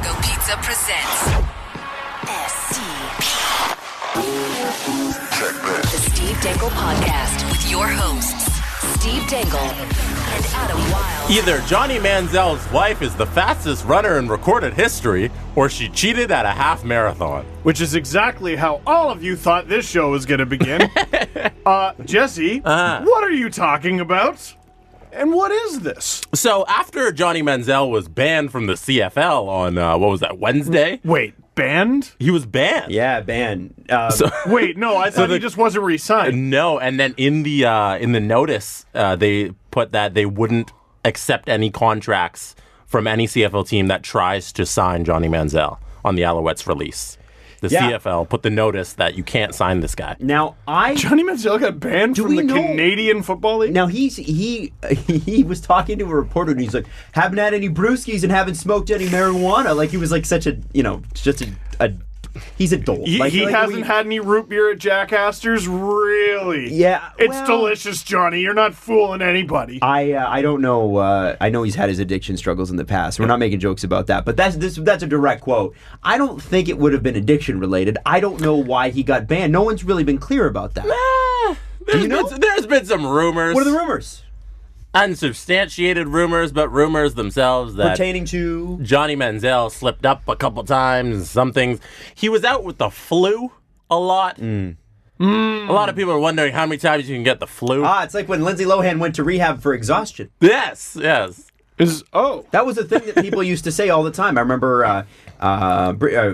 Go Pizza presents SCP. The Steve Dangle Podcast with your hosts, Steve Dangle and Adam Wild. Either Johnny Manziel's wife is the fastest runner in recorded history, or she cheated at a half marathon. Which is exactly how all of you thought this show was going to begin. Jesse, what are you talking about? And what is this? So after Johnny Manziel was banned from the CFL on, Wednesday? Wait, banned? He was banned. Yeah, banned. Wait, no, I thought he just wasn't re-signed. No, and then in the notice, they put that they wouldn't accept any contracts from any CFL team that tries to sign Johnny Manziel on the Alouettes release. The CFL put the notice that you can't sign this guy. Now, Johnny Manziel got banned from the Canadian Football League? Now, he was talking to a reporter, and he's like, haven't had any brewskis and haven't smoked any marijuana. Like, he was like such a, just a he's a dolt. He hasn't had any root beer at Jack Astor's? Really? Yeah. It's delicious, Johnny. You're not fooling anybody. I don't know. I know he's had his addiction struggles in the past. We're not making jokes about that, but that's a direct quote. I don't think it would have been addiction related. I don't know why he got banned. No one's really been clear about that. There's been some rumors. What are the rumors? Unsubstantiated rumors, but rumors themselves that pertaining to Johnny Manziel slipped up a couple times. Some things. He was out with the flu a lot. A lot of people are wondering how many times you can get the flu. It's like when Lindsay Lohan went to rehab for exhaustion. Yes. That was a thing that people used to say all the time. I remember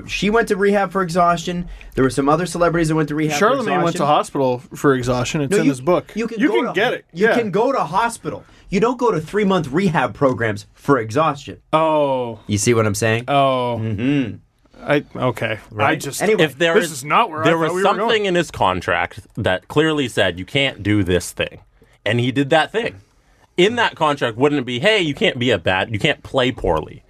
she went to rehab for exhaustion. There were some other celebrities that went to rehab for exhaustion. Charlemagne went to hospital for exhaustion. It's in his book. You can get it. You can go to hospital. You don't go to 3-month rehab programs for exhaustion. Oh. You see what I'm saying? Oh. Mm-hmm. Okay. Right. Anyway, this is not where I thought we were going. There was something in his contract that clearly said you can't do this thing. And he did that thing. In that contract, wouldn't it be, hey, you can't play poorly.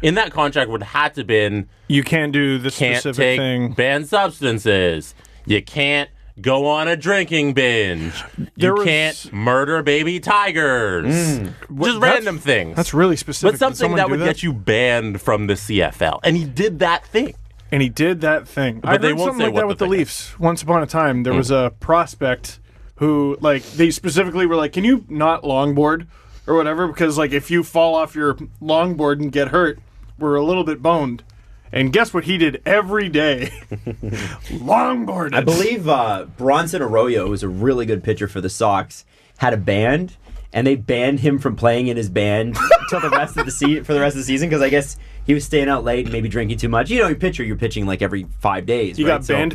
In that contract would have to been, you can't do this specific thing. Can't take banned substances. You can't go on a drinking binge. Can't murder baby tigers. Just random things. That's really specific. But something that would get you banned from the CFL. And he did that thing. But I heard something like that with the Leafs. Once upon a time, there was a prospect who, they specifically were like, can you not longboard or whatever? Because, if you fall off your longboard and get hurt, we're a little bit boned. And guess what he did every day? Longboarded. I believe Bronson Arroyo, who's a really good pitcher for the Sox, had a band, and they banned him from playing in his band for the rest of the season, because I guess he was staying out late and maybe drinking too much. You're pitching every 5 days. You got banned?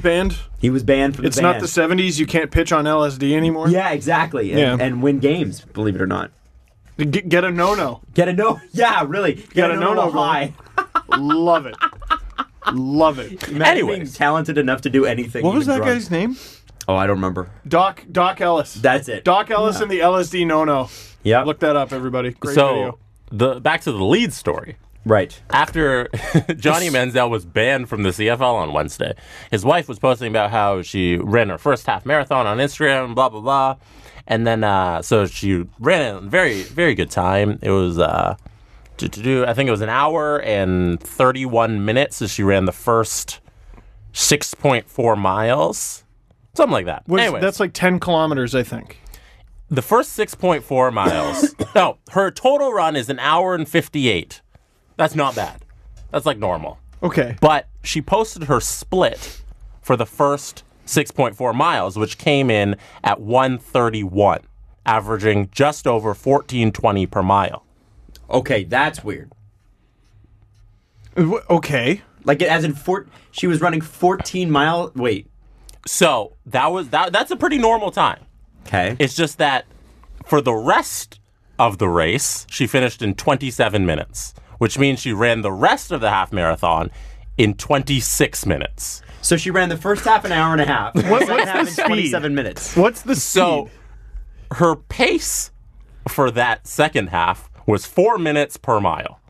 He was banned from the band. It's not the 70s. You can't pitch on LSD anymore? Yeah, exactly. And win games, believe it or not. Get a no-no. Yeah, really. Get a no-no high. Love it. Imagine being talented enough to do anything. What was that guy's name? Oh, I don't remember. Doc Ellis. That's it. Doc Ellis and the LSD no-no. Yeah. Look that up, everybody. Great video. Back to the lead story. Right. After Johnny Manziel was banned from the CFL on Wednesday, his wife was posting about how she ran her first half marathon on Instagram, blah, blah, blah. And then, so she ran a very, very good time. It was, I think it was an hour and 31 minutes as she ran the first 6.4 miles. Something like that. Anyways, that's 10 kilometers, I think. The first 6.4 miles. No, her total run is an hour and 58. That's not bad. That's normal. Okay. But she posted her split for the first 6.4 miles, which came in at 1:31, averaging just over 14:20 per mile. Okay, that's weird. Okay. As in she was running 14 miles. Wait. So that's a pretty normal time. Okay. It's just that for the rest of the race, she finished in 27 minutes, which means she ran the rest of the half marathon in 26 minutes. So she ran the first half an hour and a half. What's the speed? 27 minutes. What's the speed? So her pace for that second half was 4 minutes per mile.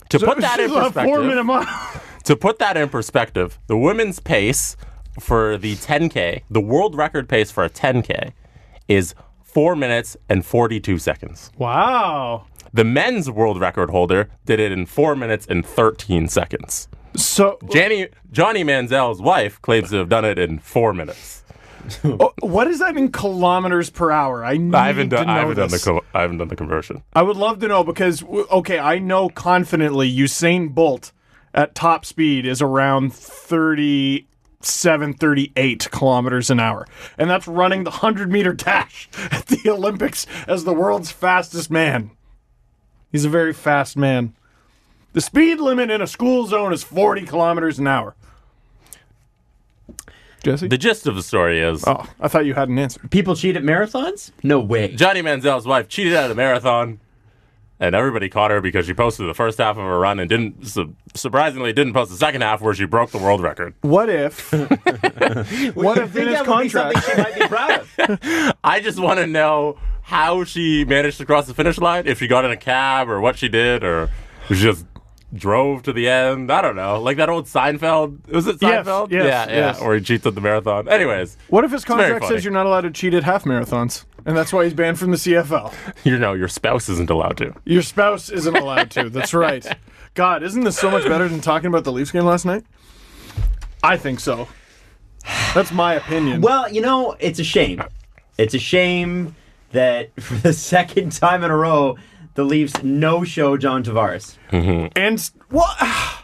To put that in perspective, 4-minute mile. To put that in perspective, the women's pace for the 10K, the world record pace for a 10K, is 4 minutes and 42 seconds. Wow. The men's world record holder did it in 4 minutes and 13 seconds. So Johnny Manziel's wife claims to have done it in 4 minutes. What is that in kilometers per hour? I haven't done the conversion. I would love to know because, okay, I know confidently Usain Bolt at top speed is around 37, 38 kilometers an hour. And that's running the 100-meter dash at the Olympics as the world's fastest man. He's a very fast man. The speed limit in a school zone is 40 kilometers an hour. Jesse? The gist of the story is... Oh, I thought you had an answer. People cheat at marathons? No way. Johnny Manziel's wife cheated at a marathon, and everybody caught her because she posted the first half of her run and surprisingly didn't post the second half where she broke the world record. What if... what if in his contract... She might be proud of. I just want to know how she managed to cross the finish line, if she got in a cab or what she did, or if she just... drove to the end. I don't know. Like that old Seinfeld. Was it Seinfeld? Yes. Or he cheats at the marathon. Anyways. What if his contract says you're not allowed to cheat at half marathons? And that's why he's banned from the CFL. Your spouse isn't allowed to. Your spouse isn't allowed to. That's right. God, isn't this so much better than talking about the Leafs game last night? I think so. That's my opinion. Well, it's a shame. It's a shame that for the second time in a row, the Leafs no-show John Tavares. Mm-hmm. And what?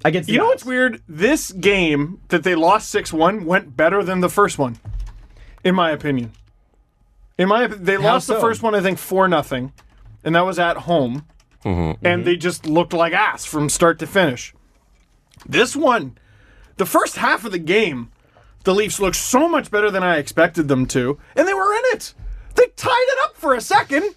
Against you know what's weird? This game that they lost 6-1 went better than the first one, in my opinion. They lost the first one, I think, 4-0, and that was at home. Mm-hmm. And they just looked like ass from start to finish. This one, the first half of the game, the Leafs looked so much better than I expected them to, and they were in it. They tied it up for a second.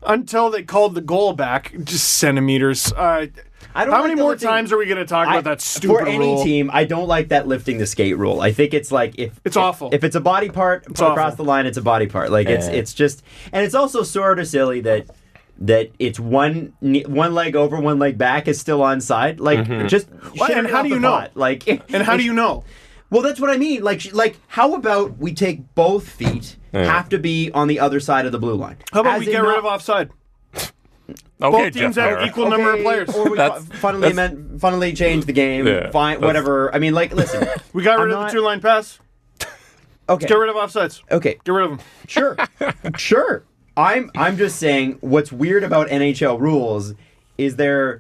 Until they called the goal back, just centimeters. How many more times are we going to talk about that stupid rule? For any team, I don't like that lifting the skate rule. I think it's like it's awful. If it's a body part across the line, it's a body part. Like it's just, and it's also sort of silly that it's one leg over, one leg back is still onside. Like just and how do you know? Like and how do you know? Well, that's what I mean. Like, how about we take both feet have to be on the other side of the blue line? How about we get rid of offside? Both teams have equal number of players. Or we funnily change the game. Yeah, fine, whatever. I mean, like, listen. We got rid of the two-line pass. Okay. Get rid of offsides. Okay. Get rid of them. Sure. Sure. I'm just saying what's weird about NHL rules is they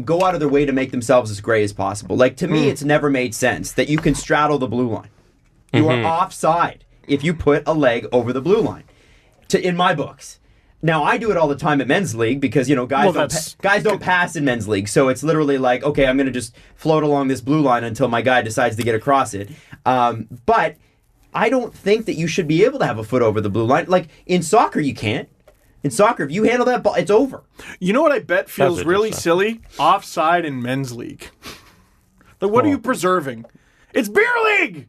go out of their way to make themselves as gray as possible. Like, to me, it's never made sense that you can straddle the blue line. You are offside if you put a leg over the blue line, in my books. Now, I do it all the time at men's league because, guys don't pass in men's league. So it's literally like, okay, I'm going to just float along this blue line until my guy decides to get across it. But I don't think that you should be able to have a foot over the blue line. Like, in soccer, you can't. In soccer, if you handle that ball, it's over. You know what I bet feels really silly? Offside in men's league. Like, what are you preserving? It's beer league!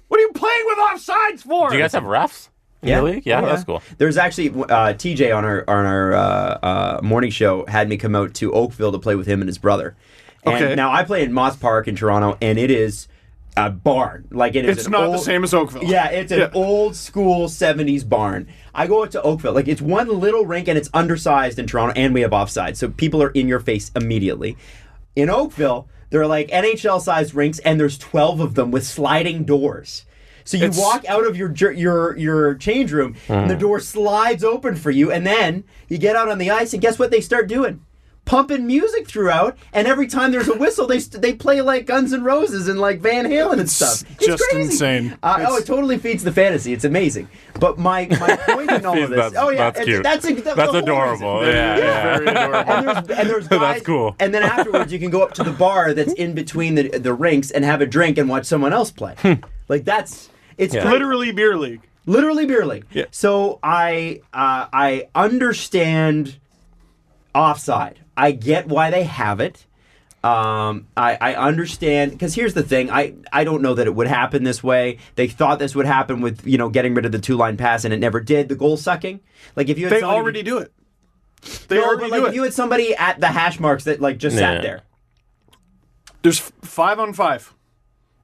What are you playing with offsides for? Do you guys have refs? Yeah. League? Yeah, that's cool. There's actually TJ on our morning show had me come out to Oakville to play with him and his brother. And now I play in Moss Park in Toronto, and it is a barn. Like it's not the same as Oakville. Yeah, it's an old school 70s barn. I go out to Oakville. Like, it's one little rink, and it's undersized in Toronto, and we have offside, so people are in your face immediately. In Oakville, they're like NHL-sized rinks, and there's 12 of them with sliding doors. So you walk out of your change room, and the door slides open for you, and then you get out on the ice, and guess what they start doing? Pumping music throughout, and every time there's a whistle, they play like Guns N' Roses and like Van Halen and stuff. It's just crazy. Insane. It totally feeds the fantasy. It's amazing. But my point in all of this, that's cute. That's adorable. Yeah. Very adorable. And there's guys, that's cool. And then afterwards, you can go up to the bar that's in between the rinks and have a drink and watch someone else play. Like it's literally beer league. Literally beer league. Yeah. So I understand offside. I get why they have it. I understand, because here's the thing. I don't know that it would happen this way. They thought this would happen with getting rid of the two-line pass, and it never did. The goal sucking. Like, if you had they already do it. They already do it. If you had somebody at the hash marks that just sat there. There's 5-on-5.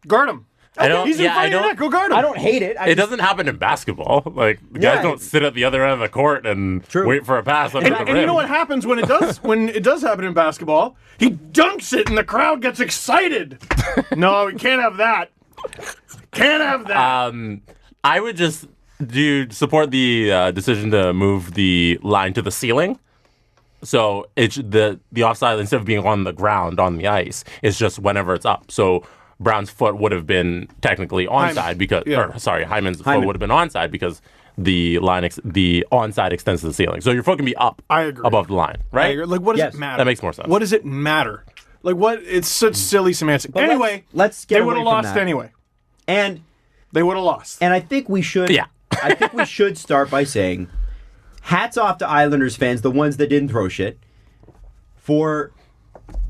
Guard them. He's inviting that. Go guard him. I don't hate it. It doesn't happen in basketball. Like, the guys don't sit at the other end of the court and wait for a pass under the rim. And you know what happens when it does happen in basketball? He dunks it and the crowd gets excited. No, we can't have that. Can't have that. I would just support the decision to move the line to the ceiling. So it's the offside, instead of being on the ground on the ice, it's just whenever it's up. So Brown's foot would have been technically onside Hyman's foot would have been onside because the onside extends to the ceiling. So your foot can be up above the line, right? Like, what does it matter? That makes more sense. What does it matter? Like, what? It's such silly semantics. But anyway, let's get they would have lost anyway. And they would have lost. And I think we should. Yeah. I think we should start by saying, hats off to Islanders fans, the ones that didn't throw shit, for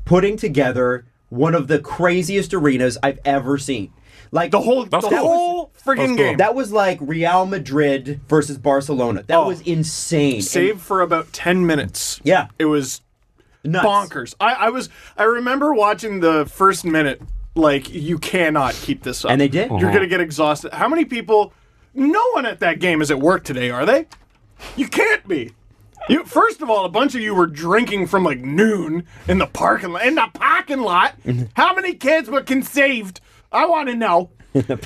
putting together one of the craziest arenas I've ever seen. Like the whole friggin' game. That was like Real Madrid versus Barcelona. That was insane. Save for about 10 minutes. Yeah. It was nuts. Bonkers. I remember watching the first minute, like, you cannot keep this up. And they did. You're going to get exhausted. How many people, no one at that game is at work today, are they? You can't be. First of all, a bunch of you were drinking from like noon in the parking lot. How many kids were conceived? I want to know. In the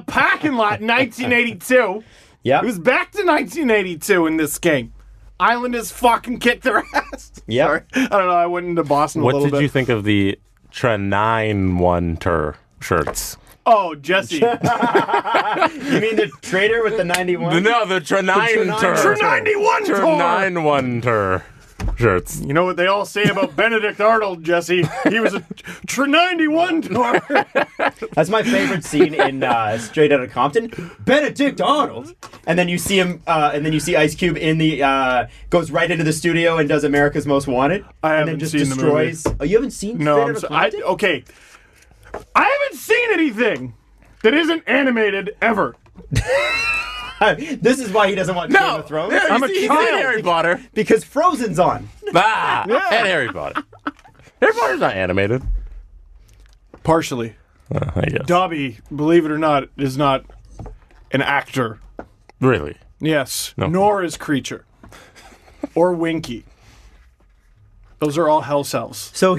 parking lot in 1982. Yeah. It was back to 1982 in this game. Islanders fucking kicked their ass. Yeah. I don't know. I went into Boston a little bit. What did you think of the Tre91 shirts? Oh, Jesse. You mean the trader with the 91? No, the Tre91 shirts. You know what they all say about Benedict Arnold, Jesse? He was a Tre91 tour. That's my favorite scene in Straight Outta Compton. Benedict Arnold. And then you see him, and then you see Ice Cube in the, goes right into the studio and does America's Most Wanted. I haven't and then just seen destroys. the movie. Oh, you haven't seen Straight Outta Compton? Okay. I haven't seen anything that isn't animated ever. This is why he doesn't want Game of Thrones. Yeah, I'm a child. Harry Potter. Because Frozen's on. And Harry Potter. Harry Potter's not animated. Partially. I guess. Dobby, believe it or not, is not an actor. Really? Yes. No. Nor is Creature. Or Winky. Those are all house elves. So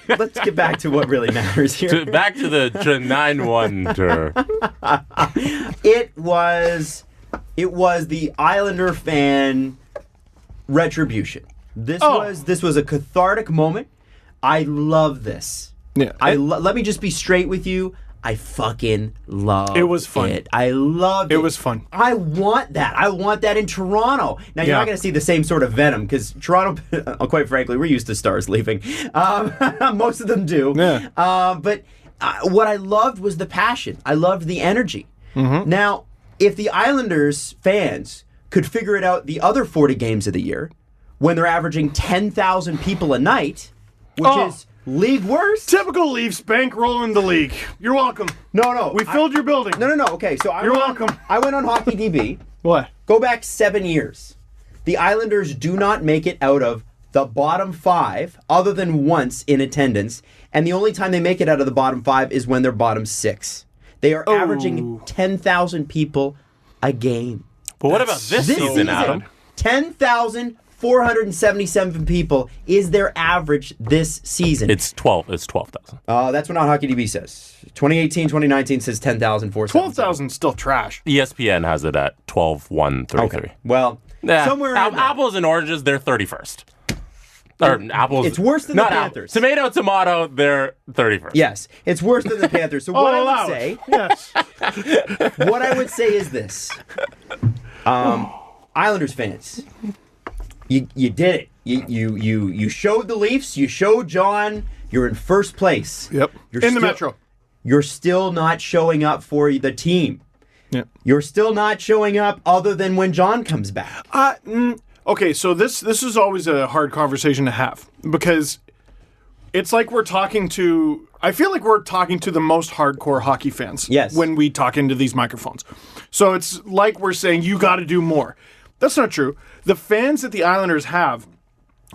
let's get back to what really matters here. Back to the Tre91 tour. It was the Islander fan retribution. This was a cathartic moment. I love this. Yeah. Let me just be straight with you. I fucking love it. It was fun. I loved it. It was fun. I want that. I want that in Toronto. Now, you're not going to see the same sort of venom because Toronto, quite frankly, we're used to stars leaving. Most of them do. Yeah. But what I loved was the passion. I loved the energy. Mm-hmm. Now, if the Islanders fans could figure it out the other 40 games of the year, when they're averaging 10,000 people a night, which is league worst. Typical Leafs bankrolling the league. You're welcome. No. We filled your building. No. Okay, so You're welcome. I went on Hockey DB. What? Go back 7 years. The Islanders do not make it out of the bottom 5 other than once in attendance, and the only time they make it out of the bottom 5 is when they're bottom 6. They are averaging 10,000 people a game. But what about this season, Adam? 10,477 people is their average this season. It's 12,000. That's what Hockey DB says. 2018, 2019 says 10,477. 12,000 still trash. ESPN has it at 12,133. Okay. Well, somewhere apples and oranges, they're 31st. Or apples. It's worse than the Panthers. Tomato, they're 31st. Yes, it's worse than the Panthers. So what I would say, yes. what I would say is this: Islanders fans, you did it. You showed the Leafs. You showed John. You're in first place. Yep. You're in the Metro. You're still not showing up for the team. Yep. You're still not showing up other than when John comes back. Okay, so this is always a hard conversation to have because it's like we're talking to. I feel like we're talking to the most hardcore hockey fans. Yes. When we talk into these microphones, so it's like we're saying you got to do more. That's not true. The fans that the Islanders have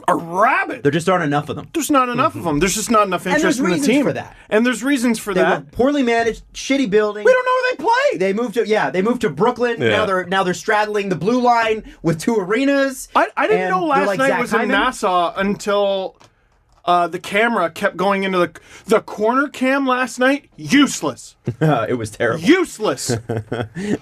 are rabid. There just aren't enough of them. There's not enough of them. There's just not enough interest in the team. For that. And there's reasons for They that. were poorly managed, shitty building. We don't know where they play. They moved to Brooklyn. Yeah. Now they're straddling the blue line with 2 arenas. I didn't and know last like night Zach was in Hyman. Nassau until the camera kept going into the corner cam last night. Useless. It was terrible. Useless.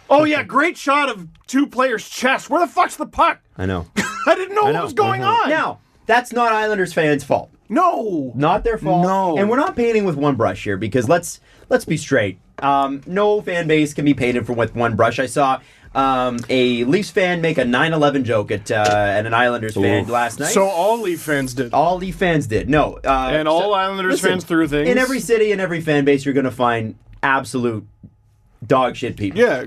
Oh, yeah, great shot of 2 players' chests. Where the fuck's the puck? I know. I didn't know what was going on. Now, that's not Islanders fans' fault. No. Not their fault. No. And we're not painting with one brush here because let's be straight. No fan base can be painted with one brush. I saw a Leafs fan make a 9/11 joke at an Islanders fan last night. So all Leaf fans did. All Leaf fans did. No. And all Islanders fans threw things. In every city and every fan base, you're going to find absolute dog shit people. Yeah.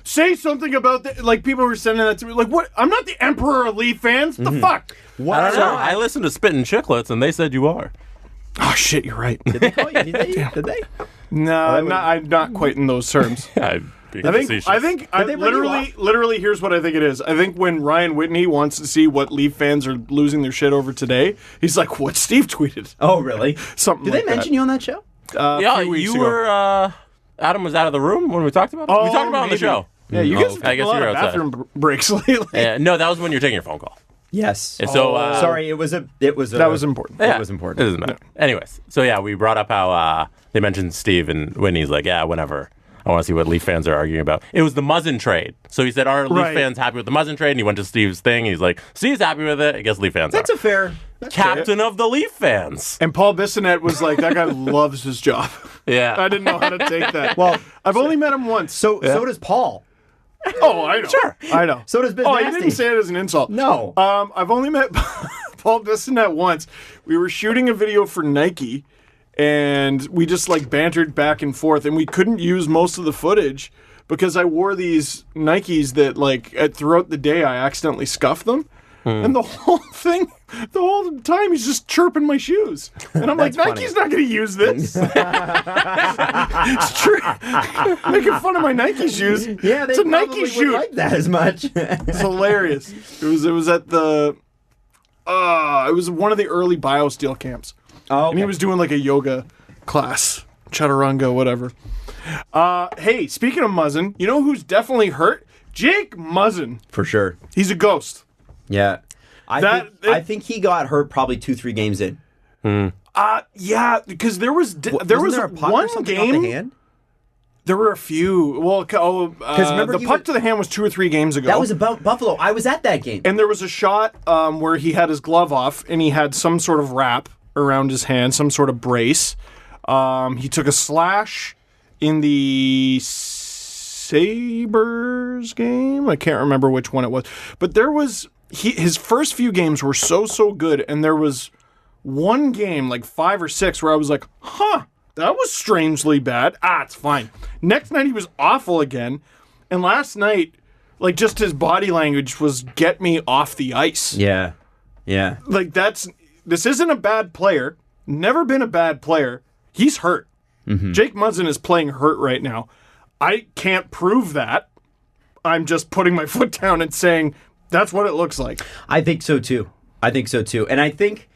Say something about that. Like, people were sending that to me. Like, what? I'm not the emperor of Leaf fans. The fuck? What? I don't know. I listened to Spittin' Chicklets, and they said you are. Oh, shit, you're right. Did they call you? Did they? No, I'm not quite in those terms. I think literally, here's what I think it is. I think when Ryan Whitney wants to see what Leaf fans are losing their shit over today, he's like, what Steve tweeted. Oh, really? Something Did like they mention you on that show? Yeah, you were, Adam was out of the room when we talked about it. We talked about it on the show. Yeah, you guys have I guess a lot you were of outside. bathroom breaks lately. No, that was when you're taking your phone call. Yes. And so, sorry, it was that was important. Yeah, It was important. It doesn't matter. Anyways, so yeah, we brought up how they mentioned Steve, and Whitney's like, yeah, whenever. I want to see what Leaf fans are arguing about. It was the Muzzin trade. So he said, are Leaf fans happy with the Muzzin trade? And he went to Steve's thing. And he's like, Steve's happy with it. I guess Leaf fans That's are. a fair... Captain of the Leaf fans. And Paul Bissonnette was like, that guy loves his job. Yeah. I didn't know how to take that. Well, I've only met him once. So does Paul. Oh, I know. Sure. I know. So does Biz Oh, you Nasty. didn't say it as an insult. No. I've only met Paul Bissonnette once. We were shooting a video for Nike, and we just like bantered back and forth, and we couldn't use most of the footage because I wore these Nikes that like throughout the day I accidentally scuffed them. And the whole time he's just chirping my shoes. And I'm like, Nike's not going to use this. It's true. Making fun of my Nike shoes. Yeah, they it's a probably Nike wouldn't shoe. like that as much. It's hilarious. It was at the it was one of the early BioSteel camps. Oh, okay. And he was doing like a yoga class, chaturanga, whatever. Hey, speaking of Muzzin, you know who's definitely hurt? Jake Muzzin. For sure. He's a ghost. Yeah. I think he got hurt probably 2-3 games in. Yeah, because there was Wasn't there a puck or one something off the game. hand? There were a few. Well, remember the puck to the hand was 2 or 3 games ago. That was about Buffalo. I was at that game. And there was a shot where he had his glove off and he had some sort of wrap around his hand, some sort of brace. He took a slash in the Sabres game. I can't remember which one it was. But there was... his first few games were so good, and there was one game, like 5 or 6, where I was like, that was strangely bad. It's fine. Next night, he was awful again. And last night, like, just his body language was get me off the ice. Yeah. Yeah. Like, this isn't a bad player. Never been a bad player. He's hurt. Mm-hmm. Jake Muzzin is playing hurt right now. I can't prove that. I'm just putting my foot down and saying that's what it looks like. I think so too. And I think,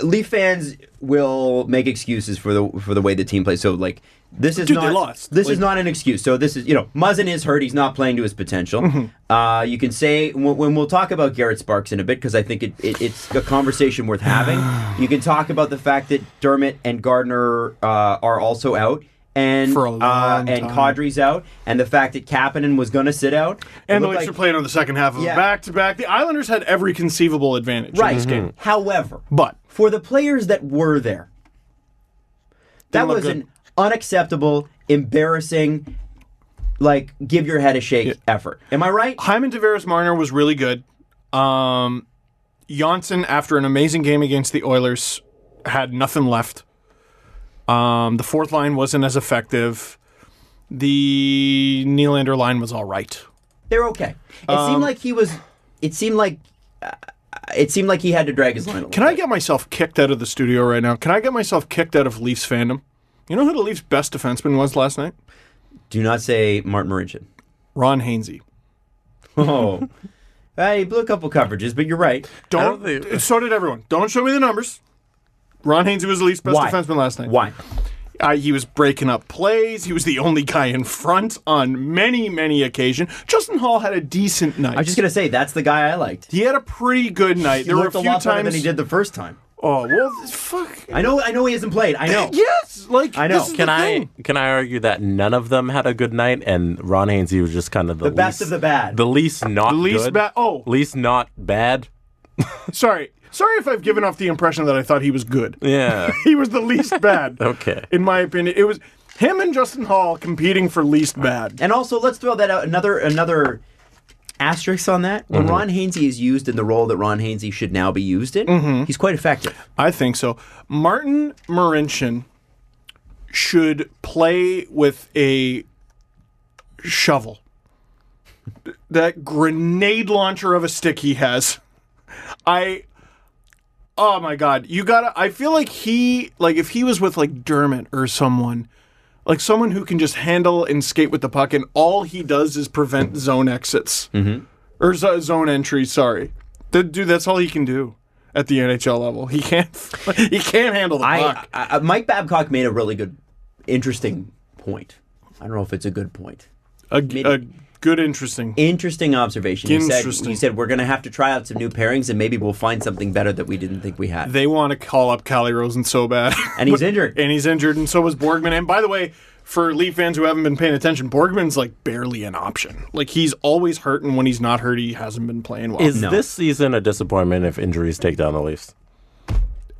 Leaf fans will make excuses for the way the team plays. So like this is they lost. This is not an excuse. So this is Muzzin is hurt. He's not playing to his potential. Mm-hmm. You can say when we'll talk about Garrett Sparks in a bit because I think it's a conversation worth having. You can talk about the fact that Dermott and Gardner are also out. And for a long time. Kadri's out, and the fact that Kapanen was going to sit out, and the Leafs are playing on the second half of back-to-back. The Islanders had every conceivable advantage in this game. However, but for the players that were there, that was an unacceptable, embarrassing, like give your head a shake effort. Am I right? Hyman Tavares-Marner was really good. Janssen, after an amazing game against the Oilers, had nothing left. The fourth line wasn't as effective. The Nylander line was all right. They're okay. It seemed like he was. It seemed like he had to drag his line a little Can I get myself kicked out of the studio right now? Can I get myself kicked out of Leafs fandom? You know who the Leafs' best defenseman was last night? Do not say Martin Marincin. Ron Hainsey. Oh. He blew a couple coverages, but you're right. So did everyone. Don't show me the numbers. Ron Hainsey was the least best defenseman last night. Why? He was breaking up plays. He was the only guy in front on many, many occasions. Justin Hall had a decent night. I was just going to say, that's the guy I liked. He had a pretty good night. There were a few times than he did the first time. Oh, well, fuck. I know he hasn't played. I know. Yes, I know. Can I argue that none of them had a good night, and Ron Hainsey was just kind of the best of the bad. The least not good. Least not bad. Sorry if I've given off the impression that I thought he was good. Yeah. He was the least bad. Okay. In my opinion, it was him and Justin Hall competing for least bad. And also, let's throw that out. Another asterisk on that. When Ron Hainsey is used in the role that Ron Hainsey should now be used in, he's quite effective. I think so. Martin Marincin should play with a shovel. That grenade launcher of a stick he has. Oh my God. I feel like if he was with like Dermott or someone, like someone who can just handle and skate with the puck and all he does is prevent zone exits. Or zone entries, sorry. Dude, that's all he can do at the NHL level. He can't handle the puck. Mike Babcock made a really good, interesting point. I don't know if it's a good point. A good, interesting observation. He said we're going to have to try out some new pairings and maybe we'll find something better that we didn't think we had. They want to call up Calle Rosen so bad. And he's injured. And so was Borgman. And by the way, for Leaf fans who haven't been paying attention, Borgman's like barely an option. Like he's always hurt, and when he's not hurt, he hasn't been playing well. Is this season a disappointment if injuries take down the Leafs?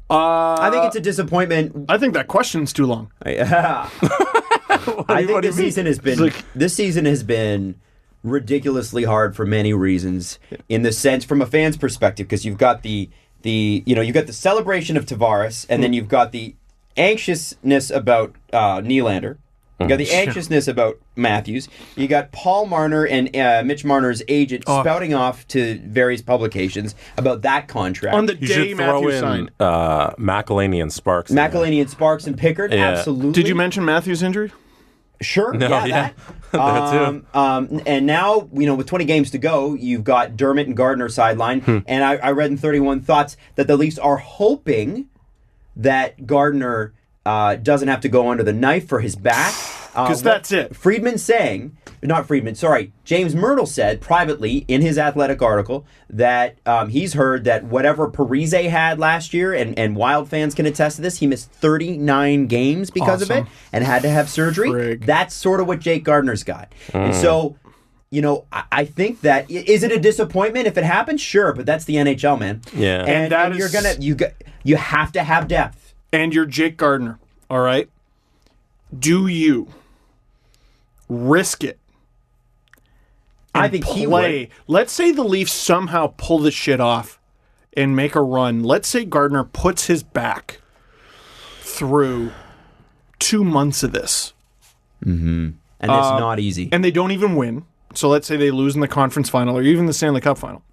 I think it's a disappointment. I think that question's too long. I think this season has been ridiculously hard for many reasons. In the sense, from a fan's perspective, because you've got the celebration of Tavares, and then you've got the anxiousness about Nylander. You got the anxiousness about Matthews. You got Paul Marner and Mitch Marner's agent spouting off to various publications about that contract. On the day Matthews signed. McElhinney and Sparks. McElhinney and Sparks and Pickard, absolutely. Did you mention Matthews' injury? Sure. No, that. And now, with 20 games to go, you've got Dermott and Gardner sidelined. And I read in 31 Thoughts that the Leafs are hoping that Gardner doesn't have to go under the knife for his back. Because that's it. James Myrtle said privately in his Athletic article that he's heard that whatever Parise had last year, and Wild fans can attest to this, he missed 39 games because of it and had to have surgery. That's sort of what Jake Gardner's got. And so, I think that, is it a disappointment if it happens? Sure, but that's the NHL, man. Yeah. And you have to have depth. And you're Jake Gardner, all right? Do you risk it? I think he would. Let's say the Leafs somehow pull this shit off and make a run. Let's say Gardner puts his back through 2 months of this. And it's not easy. And they don't even win. So let's say they lose in the conference final or even the Stanley Cup final.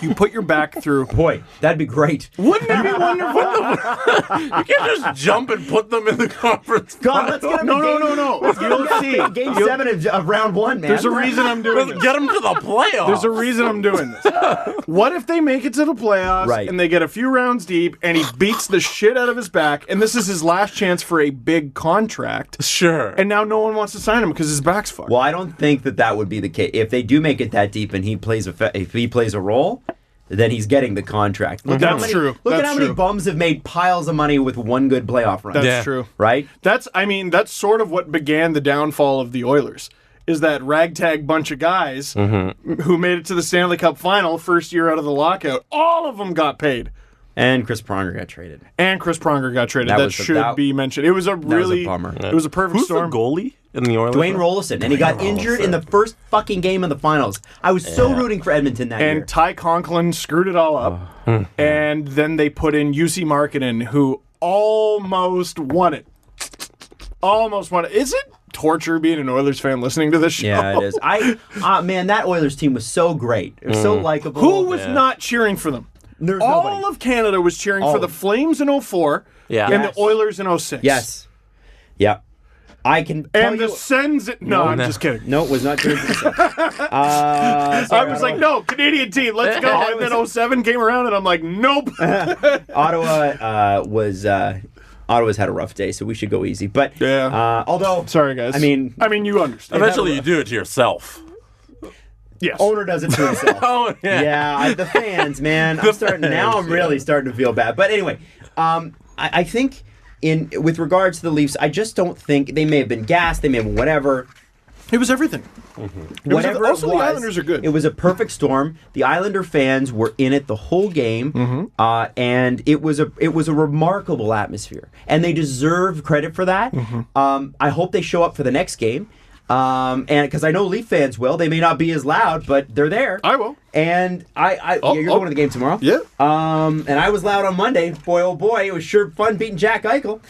You put your back through. Boy, that'd be great. Wouldn't it be wonderful? You can't just jump and put them in the conference. God, let's get them No. You'll see. Game 7 of round 1, man. There's a reason I'm doing this. Get them to the playoffs. There's a reason I'm doing this. What if they make it to the playoffs and they get a few rounds deep and he beats the shit out of his back and this is his last chance for a big contract? Sure. And now no one wants to sign him because his back's fucked. Well, I don't think that would be the case. If they do make it that deep and if he plays a role, then he's getting the contract. Look at how many bums have made piles of money with one good playoff run. That's true. Right? That's sort of what began the downfall of the Oilers, is that ragtag bunch of guys who made it to the Stanley Cup final first year out of the lockout. All of them got paid. And Chris Pronger got traded. That should be mentioned. It was a bummer. It was a perfect storm. Who's the goalie in the Oilers? Dwayne Rollison. And he got injured in the first fucking game of the finals. I was so rooting for Edmonton that year. And Ty Conklin screwed it all up. And then they put in UC Markkanen, who almost won it. Is it torture being an Oilers fan listening to this show? Yeah, it is. Man, that Oilers team was so great. It was so likable. Who was not cheering for them? All of Canada was cheering for the Flames in 2004 and the Oilers in 2006. Yes. Yeah. I can tell And the Sens... No, I'm just kidding. No, it was not traded to the Sens. I was like, no, Canadian team, let's go. And then 07 came around, and I'm like, nope. Ottawa's had a rough day, so we should go easy. But although... Sorry, guys. I mean, you understand. Eventually, you do it to yourself. Yes. Owner does it to himself. Oh, yeah. The fans, man. I'm really starting to feel bad. But anyway, I think with regards to the Leafs, I just don't think they may have been gassed, they may have been whatever. It was everything. Whatever Also, it was, the Islanders are good. It was a perfect storm. The Islander fans were in it the whole game, and it was a remarkable atmosphere, and they deserve credit for that. I hope they show up for the next game. And because I know Leaf fans will, they may not be as loud, but they're there. I will. And you're going to the game tomorrow. Yeah. And I was loud on Monday. Boy, oh boy, it was sure fun beating Jack Eichel.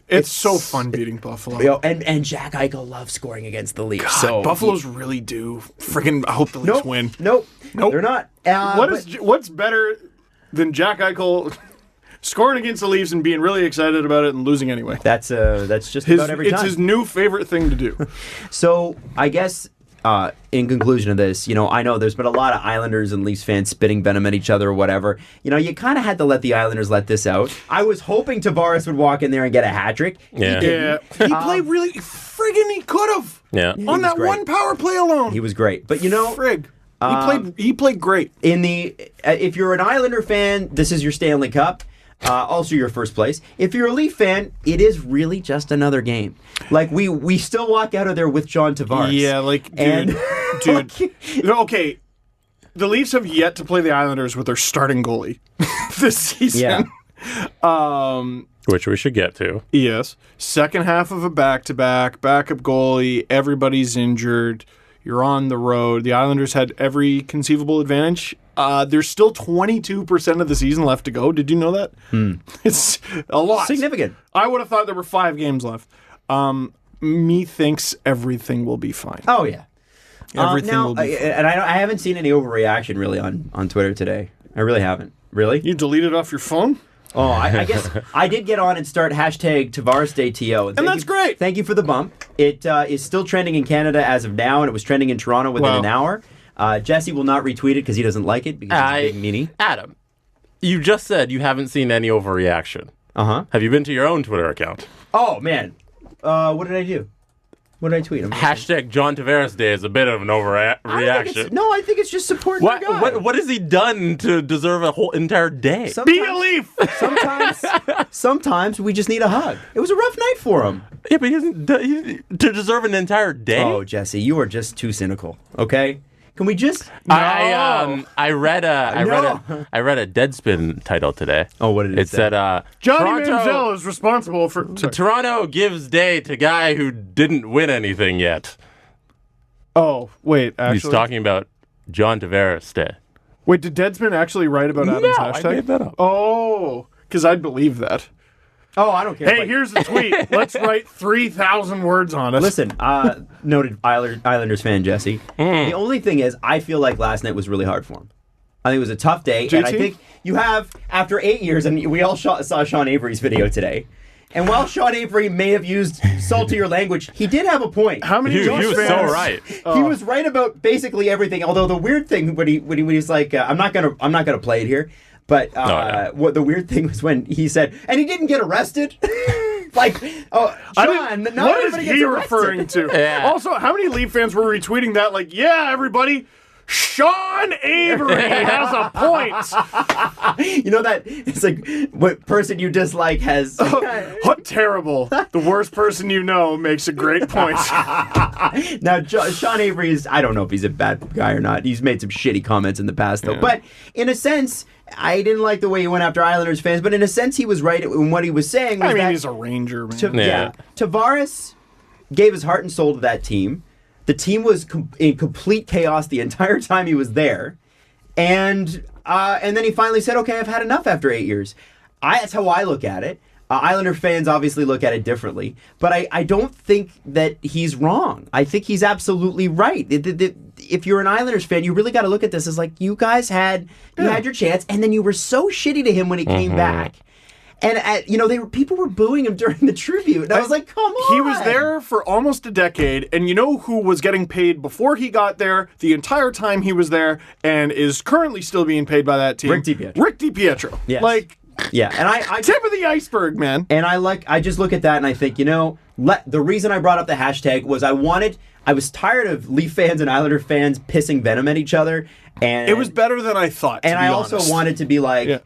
It's so fun beating Buffalo. And Jack Eichel loves scoring against the Leafs. God, so Buffalo's really due. Friggin' I hope the Leafs win. Nope. They're not. What's better than Jack Eichel scoring against the Leafs and being really excited about it and losing anyway? That's just about every time. It's his new favorite thing to do. So I guess in conclusion of this, I know there's been a lot of Islanders and Leafs fans spitting venom at each other or whatever. You kind of had to let the Islanders let this out. I was hoping Tavares would walk in there and get a hat trick. Yeah. He played really friggin' he could have. Yeah. On that great. one power play alone. He was great. But Frig. He played great. If you're an Islander fan, this is your Stanley Cup. Also your first place. If you're a Leaf fan, it is really just another game. Like we still walk out of there with John Tavares. Yeah, dude. Okay, the Leafs have yet to play the Islanders with their starting goalie this season. Yeah. Which we should get to. Yes. Second half of a back-to-back, backup goalie, everybody's injured. You're on the road. The Islanders had every conceivable advantage. There's still 22% of the season left to go. Did you know that? It's a lot. Significant. I would have thought there were 5 games left. Me thinks everything will be fine. Oh, yeah. Everything will be fine. And I haven't seen any overreaction really on Twitter today. I really haven't. Really? You deleted off your phone? Oh, I guess I did get on and start hashtag Tavares Day TO. And that's great. Thank you for the bump. It is still trending in Canada as of now, and it was trending in Toronto within an hour. Jesse will not retweet it because he doesn't like it because he's a big meanie. Adam, you just said you haven't seen any overreaction. Uh-huh. Have you been to your own Twitter account? Oh, man. What did I do? What did I tweet? Hashtag John Tavares Day is a bit of an overreaction. I think it's just supporting the guy. What has he done to deserve a whole entire day? Be a Leaf! Sometimes we just need a hug. It was a rough night for him. Yeah, but to deserve an entire day? Oh, Jesse, you are just too cynical, okay? Can we just? No. I read a Deadspin title today. Oh, what did it say? It said Johnny Manziel is responsible for... Toronto gives day to guy who didn't win anything yet. Oh, wait, actually... He's talking about John Tavares Day. Wait, did Deadspin actually write about Adam's hashtag? I made that up. Oh, because I'd believe that. Oh, I don't care. Hey, here's the tweet. Let's write 3,000 words on it. Listen, noted Islanders fan Jesse. The only thing is, I feel like last night was really hard for him. I think it was a tough day, and I think you have, after 8 years, and we all saw Sean Avery's video today, and while Sean Avery may have used saltier language, he did have a point. How many He was so right. He was right about basically everything. Although the weird thing when he's like, I'm not gonna play it here. But what the weird thing was when he said, and he didn't get arrested. Like, Sean, what is he referring to? Yeah. Also, how many Leaf fans were retweeting that? Like, yeah, everybody, Sean Avery has a point. You know that it's like what person you dislike has. What terrible! The worst person you know makes a great point. Now, Sean Avery is, I don't know if he's a bad guy or not. He's made some shitty comments in the past, though. Yeah. But in a sense, I didn't like the way he went after Islanders fans, but in a sense, he was right in what he was saying. He's a Ranger, man. Tavares gave his heart and soul to that team. The team was in complete chaos the entire time he was there. And then he finally said, okay, I've had enough after 8 years. That's how I look at it. Islander fans obviously look at it differently. But I don't think that he's wrong. I think he's absolutely right. If you're an Islanders fan, you really got to look at this as like, you guys had your chance, and then you were so shitty to him when he came back. And people were booing him during the tribute. And I was like, come on. He was there for almost a decade, and you know who was getting paid before he got there the entire time he was there and is currently still being paid by that team? Rick DiPietro. Yes. Yeah, and I tip of the iceberg, man. And I just look at that and I think, the reason I brought up the hashtag was I was tired of Leaf fans and Islander fans pissing venom at each other, and it was better than I thought. And I also wanted to be like,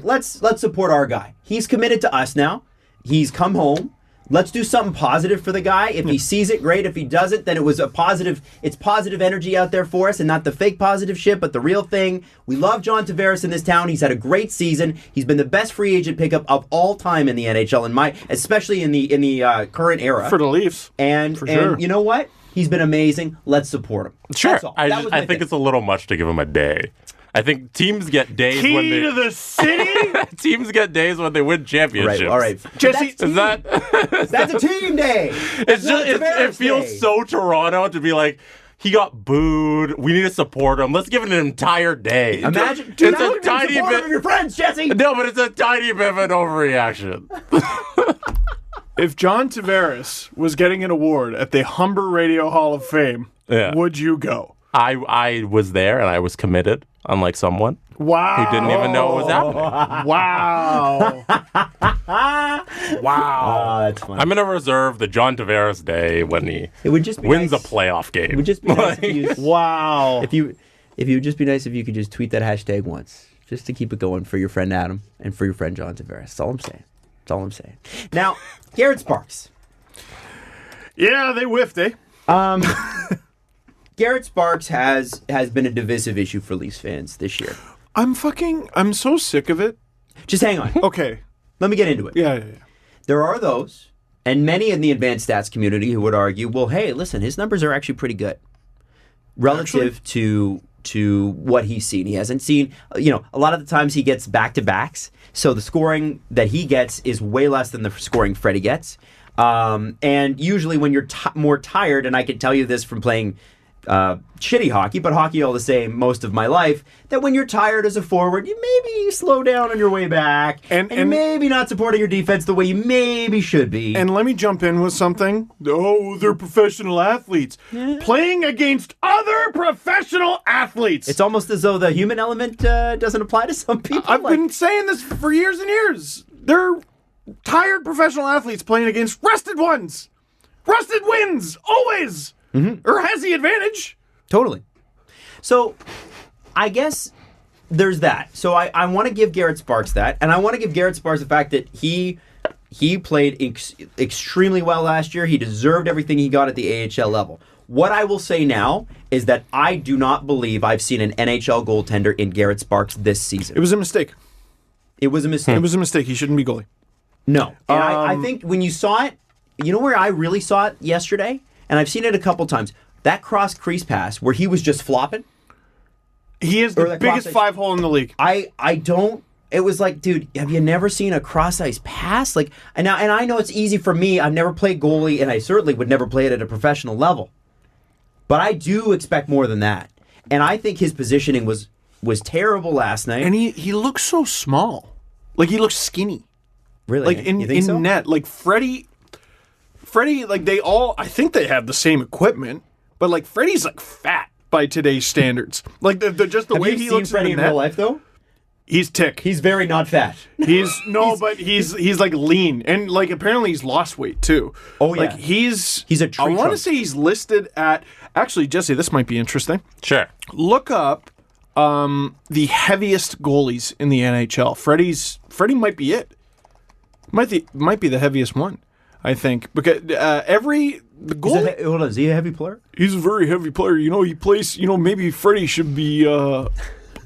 let's support our guy. He's committed to us now. He's come home. Let's do something positive for the guy. If he sees it, great. If he doesn't, then it's positive energy out there for us and not the fake positive shit, but the real thing. We love John Tavares in this town. He's had a great season. He's been the best free agent pickup of all time in the NHL, especially in the current era. For the Leafs. And you know what? He's been amazing. Let's support him. Sure. I think it's a little much to give him a day. I think teams get days when they... Key to the city? Teams get days when they win championships. All right. Jesse, that's a team day. It feels so Toronto to be like, he got booed. We need to support him. Let's give it an entire day. Imagine it's a tiny bit of your friends, Jesse. No, but it's a tiny bit of an overreaction. If John Tavares was getting an award at the Humber Radio Hall of Fame, would you go? I was there and I was committed, unlike someone who didn't even know what was happening. Wow. Oh, that's funny. I'm going to reserve the John Tavares day when he wins a playoff game. It would just be nice if you... If you would just be nice if you could just tweet that hashtag once, just to keep it going for your friend Adam and for your friend John Tavares. That's all I'm saying. Now, Garrett Sparks. Yeah, they whiffed, eh? Garrett Sparks has been a divisive issue for Leafs fans this year. I'm so sick of it. Just hang on. Okay. Let me get into it. Yeah. There are those, and many in the advanced stats community who would argue, well, hey, listen, his numbers are actually pretty good relative to what he's seen. He hasn't seen, a lot of the times he gets back-to-backs, so the scoring that he gets is way less than the scoring Freddie gets. And usually when you're more tired, and I can tell you this from playing shitty hockey, but hockey all the same most of my life, that when you're tired as a forward, you maybe slow down on your way back, and maybe not supporting your defense the way you maybe should be. And let me jump in with something. Oh, they're professional athletes. Playing against other professional athletes. It's almost as though the human element doesn't apply to some people. I've been saying this for years and years. They're tired professional athletes playing against rested ones. Rested wins, always. Mm-hmm. Or has the advantage. Totally. So, I guess there's that. So, I want to give Garrett Sparks that. And I want to give Garrett Sparks the fact that he played extremely well last year. He deserved everything he got at the AHL level. What I will say now is that I do not believe I've seen an NHL goaltender in Garrett Sparks this season. It was a mistake. It was a mistake. It was a mistake. He shouldn't be goalie. No. And I think when you saw it, you know where I really saw it yesterday? And I've seen it a couple times. That cross crease pass where he was just flopping. He is the biggest 5-hole in the league. I don't. It was like, dude, have you never seen a cross ice pass? Like, and I know it's easy for me. I've never played goalie, and I certainly would never play it at a professional level. But I do expect more than that. And I think his positioning was terrible last night. And he looks so small. Like, he looks skinny. Really? Like, in so? Net. Like, Freddie, like, they all, I think they have the same equipment, but, like, Freddie's, like, fat by today's standards. Like, just the way he looks Freddie in real life, though? He's tick. He's very not fat. But he's like lean, and like apparently he's lost weight too. Oh yeah, like he's a tree I want to trunk. say he's listed at. Actually, Jesse, this might be interesting. Sure. Look up the heaviest goalies in the NHL. Freddie might be it. Might be the heaviest one, I think, because the goalie. Hold on, is he a heavy player? He's a very heavy player. He plays. Maybe Freddie should be.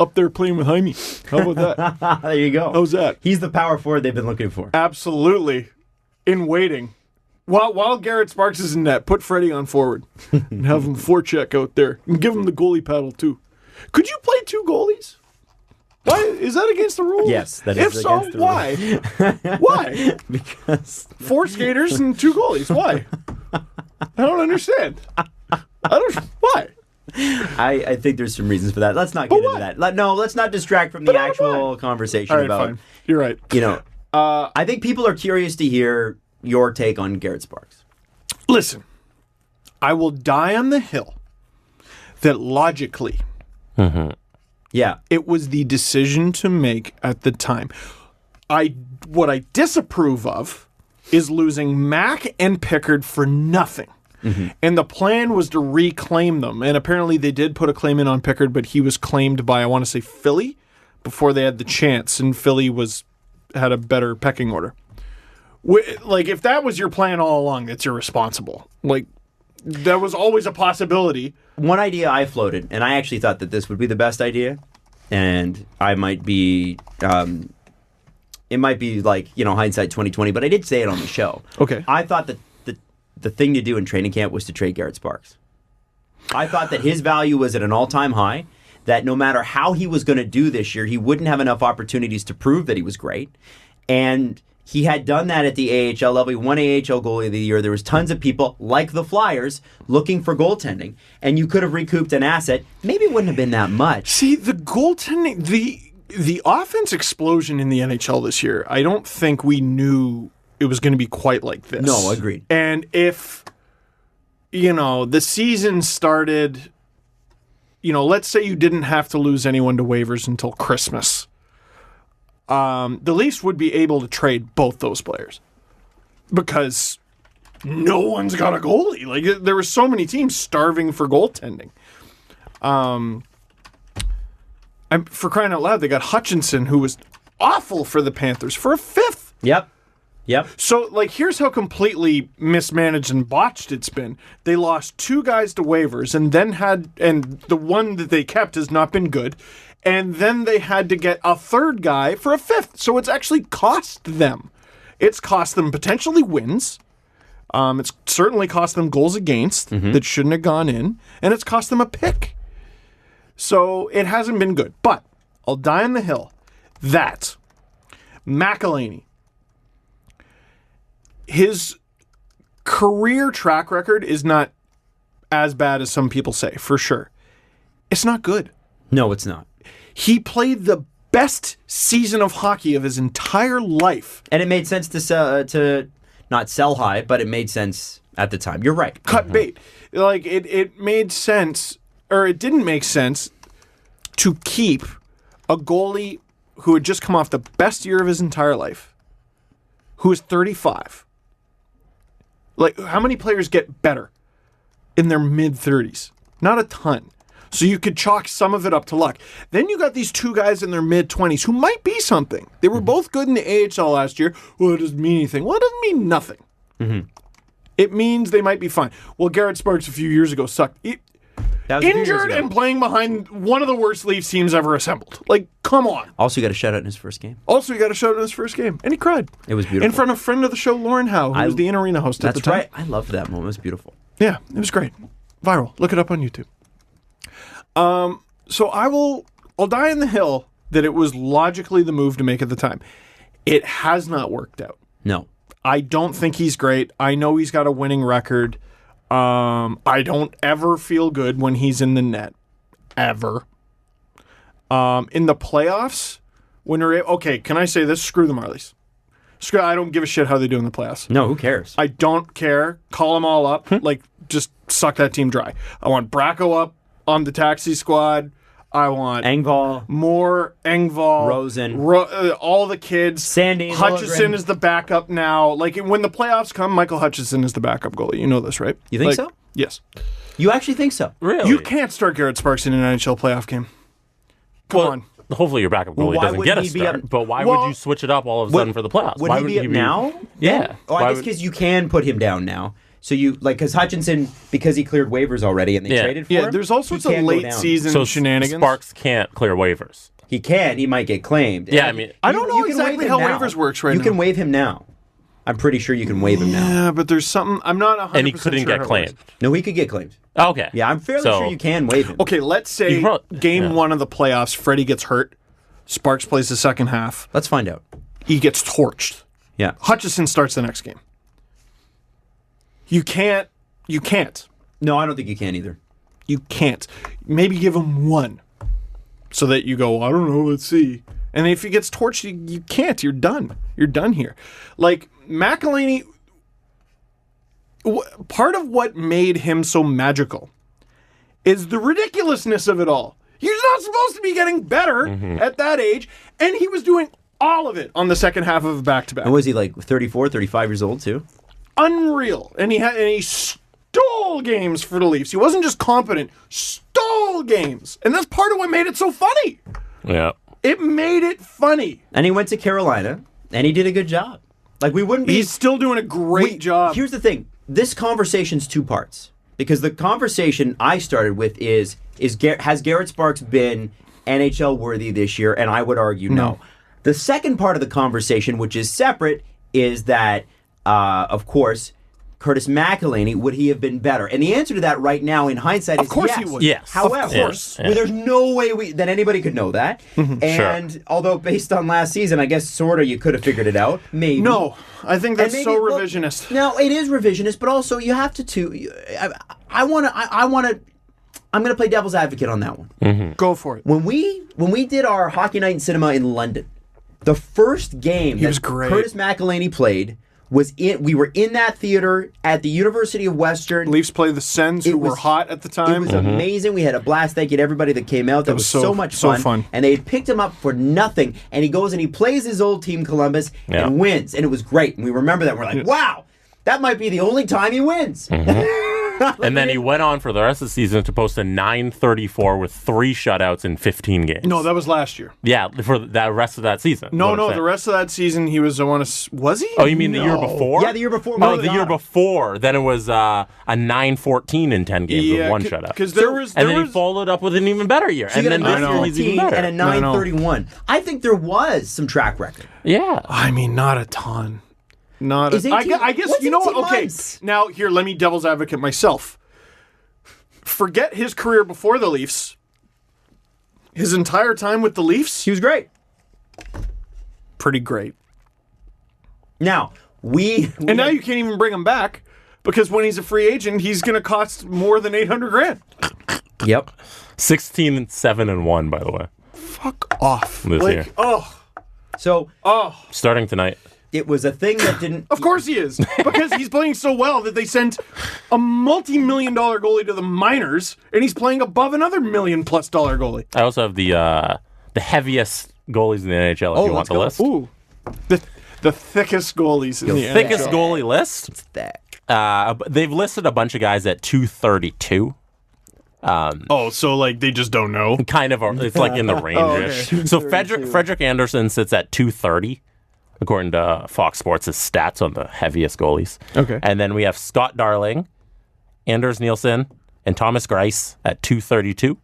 Up there playing with Jaime. How about that? There you go. How's that? He's the power forward they've been looking for. Absolutely. In waiting. While Garrett Sparks is in net, put Freddie on forward and have him forecheck out there. And give him the goalie paddle, too. Could you play two goalies? Why? Is that against the rules? Yes, that is against the why? rules. Why? Because 4 skaters and 2 goalies. Why? I don't understand. Why? I think there's some reasons for that. Let's not get into that. Let's not distract from the actual conversation about. Fine. You're right. I think people are curious to hear your take on Garrett Sparks. Listen, I will die on the hill that logically, it was the decision to make at the time. What I disapprove of is losing Mac and Pickard for nothing. And the plan was to reclaim them. And apparently they did put a claim in on Pickard, but he was claimed by, I want to say, Philly before they had the chance. And Philly had a better pecking order. Like, if that was your plan all along, that's irresponsible. Like, that was always a possibility. One idea I floated, and I actually thought that this would be the best idea, and I might be... it might be like, hindsight 2020, but I did say it on the show. Okay. I thought that the thing to do in training camp was to trade Garrett Sparks. I thought that his value was at an all-time high, that no matter how he was going to do this year, he wouldn't have enough opportunities to prove that he was great. And he had done that at the AHL level. He won AHL Goalie of the Year. There was tons of people, like the Flyers, looking for goaltending. And you could have recouped an asset. Maybe it wouldn't have been that much. See, the goaltending... The offense explosion in the NHL this year, I don't think we knew it was going to be quite like this. No, agreed. And if, the season started, let's say you didn't have to lose anyone to waivers until Christmas, the Leafs would be able to trade both those players because no one's got a goalie. Like, there were so many teams starving for goaltending. For crying out loud, they got Hutchinson, who was awful for the Panthers, for a fifth. Yep. So, here's how completely mismanaged and botched it's been. They lost two guys to waivers, and the one that they kept has not been good, and then they had to get a third guy for a fifth. So it's actually cost them. It's cost them potentially wins. It's certainly cost them goals against that shouldn't have gone in, and it's cost them a pick. So it hasn't been good. But I'll die on the hill that McElhinney, his career track record is not as bad as some people say, for sure. It's not good. No, it's not. He played the best season of hockey of his entire life. And it made sense to not sell high, but it made sense at the time. You're right. Cut bait. It made sense, or it didn't make sense to keep a goalie who had just come off the best year of his entire life, who is 35. How many players get better in their mid-30s? Not a ton. So you could chalk some of it up to luck. Then you got these two guys in their mid-20s who might be something. They were both good in the AHL last year. Well, it doesn't mean anything. Well, it doesn't mean nothing. It means they might be fine. Well, Garrett Sparks a few years ago sucked. Injured and playing behind one of the worst Leafs teams ever assembled. Come on. Also, got a shutout in his first game. And he cried. It was beautiful. In front of a friend of the show, Lauren Howe, who was the in-arena host at the time. That's right. I loved that moment. It was beautiful. Yeah, it was great. Viral. Look it up on YouTube. So I'll die on the hill that it was logically the move to make at the time. It has not worked out. No. I don't think he's great. I know he's got a winning record. I don't ever feel good when he's in the net. Ever. In the playoffs, can I say this? Screw the Marlies. I don't give a shit how they do in the playoffs. No, who cares? I don't care. Call them all up. Just suck that team dry. I want Bracco up on the taxi squad. I want Engvall, Rosen, all the kids. Sandy, Hutchison Lillgren is the backup now. When the playoffs come, Michael Hutchison is the backup goalie. You know this, right? You think so? Yes. You actually think so? Really? You can't start Garrett Sparks in an NHL playoff game. Come on. Hopefully your backup goalie doesn't get a start. But why would you switch it up all of a sudden for the playoffs? Would he be up now? Yeah. Oh, I guess because you can put him down now. So because Hutchinson, because he cleared waivers already and they traded for him. Yeah, there's all sorts of late season shenanigans. Sparks can't clear waivers. He can. He might get claimed. Yeah, I don't know exactly how waivers works right now. You can waive him now. I'm pretty sure you can waive him now. Yeah, but there's something. I'm not 100% And he couldn't get claimed. No, he could get claimed. Okay. Yeah, I'm fairly sure you can waive him. Okay, let's say game one of the playoffs, Freddie gets hurt. Sparks plays the second half. Let's find out. He gets torched. Yeah. Hutchison starts the next game. You can't. No, I don't think you can either. You can't. Maybe give him one so that you go, I don't know, let's see. And if he gets torched, you can't. You're done. You're done here. Like, McElhinney, part of what made him so magical is the ridiculousness of it all. He's not supposed to be getting better at that age, and he was doing all of it on the second half of a back-to-back. And was he like 34, 35 years old too? Unreal. And he stole games for the Leafs. He wasn't just competent, stole games. And that's part of what made it so funny. Yeah. It made it funny. And he went to Carolina, and he did a good job. Like, we wouldn't be... He's still doing a great job. Here's the thing. This conversation's two parts. Because the conversation I started with is has Garrett Sparks been NHL worthy this year? And I would argue no. The second part of the conversation, which is separate, is that, of course, Curtis McElhinney, would he have been better? And the answer to that right now, in hindsight, is yes. Of course he would. Yes. However, there's no way that anybody could know that. And although based on last season, I guess sort of you could have figured it out. Maybe. No, I think that's so revisionist. No, it is revisionist, but also you have to. I'm going to play devil's advocate on that one. Go for it. When we did our Hockey Night in Cinema in London, the first game that Curtis McElhinney played we were in that theater at the University of Western. Leafs played the Sens, who were hot at the time. It was amazing. We had a blast. Thank you to everybody that came out. That was so much fun. So fun. And they had picked him up for nothing. And he goes and he plays his old team, Columbus, and wins. And it was great. And we remember that. We're like, wow, that might be the only time he wins. And then he went on for the rest of the season to post a .934 with 3 shutouts in 15 games. No, that was last year. Yeah, for the rest of that season. No, the rest of that season he was, was he? Oh, you mean the year before? Yeah, the year before. No, the year before. Then it was a .914 in 10 games with 1 shutout. And then he followed up with an even better year. So and then this year he's even better. And a .931. I think there was some track record. Yeah. I mean, not a ton. I guess, you know what? Okay, months? now here, let me devil's advocate myself. Forget his career before the Leafs. His entire time with the Leafs, he was great. Pretty great. Now, now you can't even bring him back because when he's a free agent, he's going to cost more than $800,000. Yep. 16-7-1, by the way. Fuck off. This year. Starting tonight. It was a thing that didn't... Of course he is. Because he's playing so well that they sent a multi-million-dollar goalie to the minors, and he's playing above another $1 million-plus goalie. I also have the heaviest goalies in the NHL if you want the list. Ooh. The thickest goalies in the NHL. Thickest goalie list? It's thick. They've listed a bunch of guys at 232. So like they just don't know? Kind of. It's like in the range-ish. Okay. So Frederick Anderson sits at 230. According to Fox Sports' stats on the heaviest goalies. Okay. And then we have Scott Darling, Anders Nielsen, and Thomas Greiss at 232.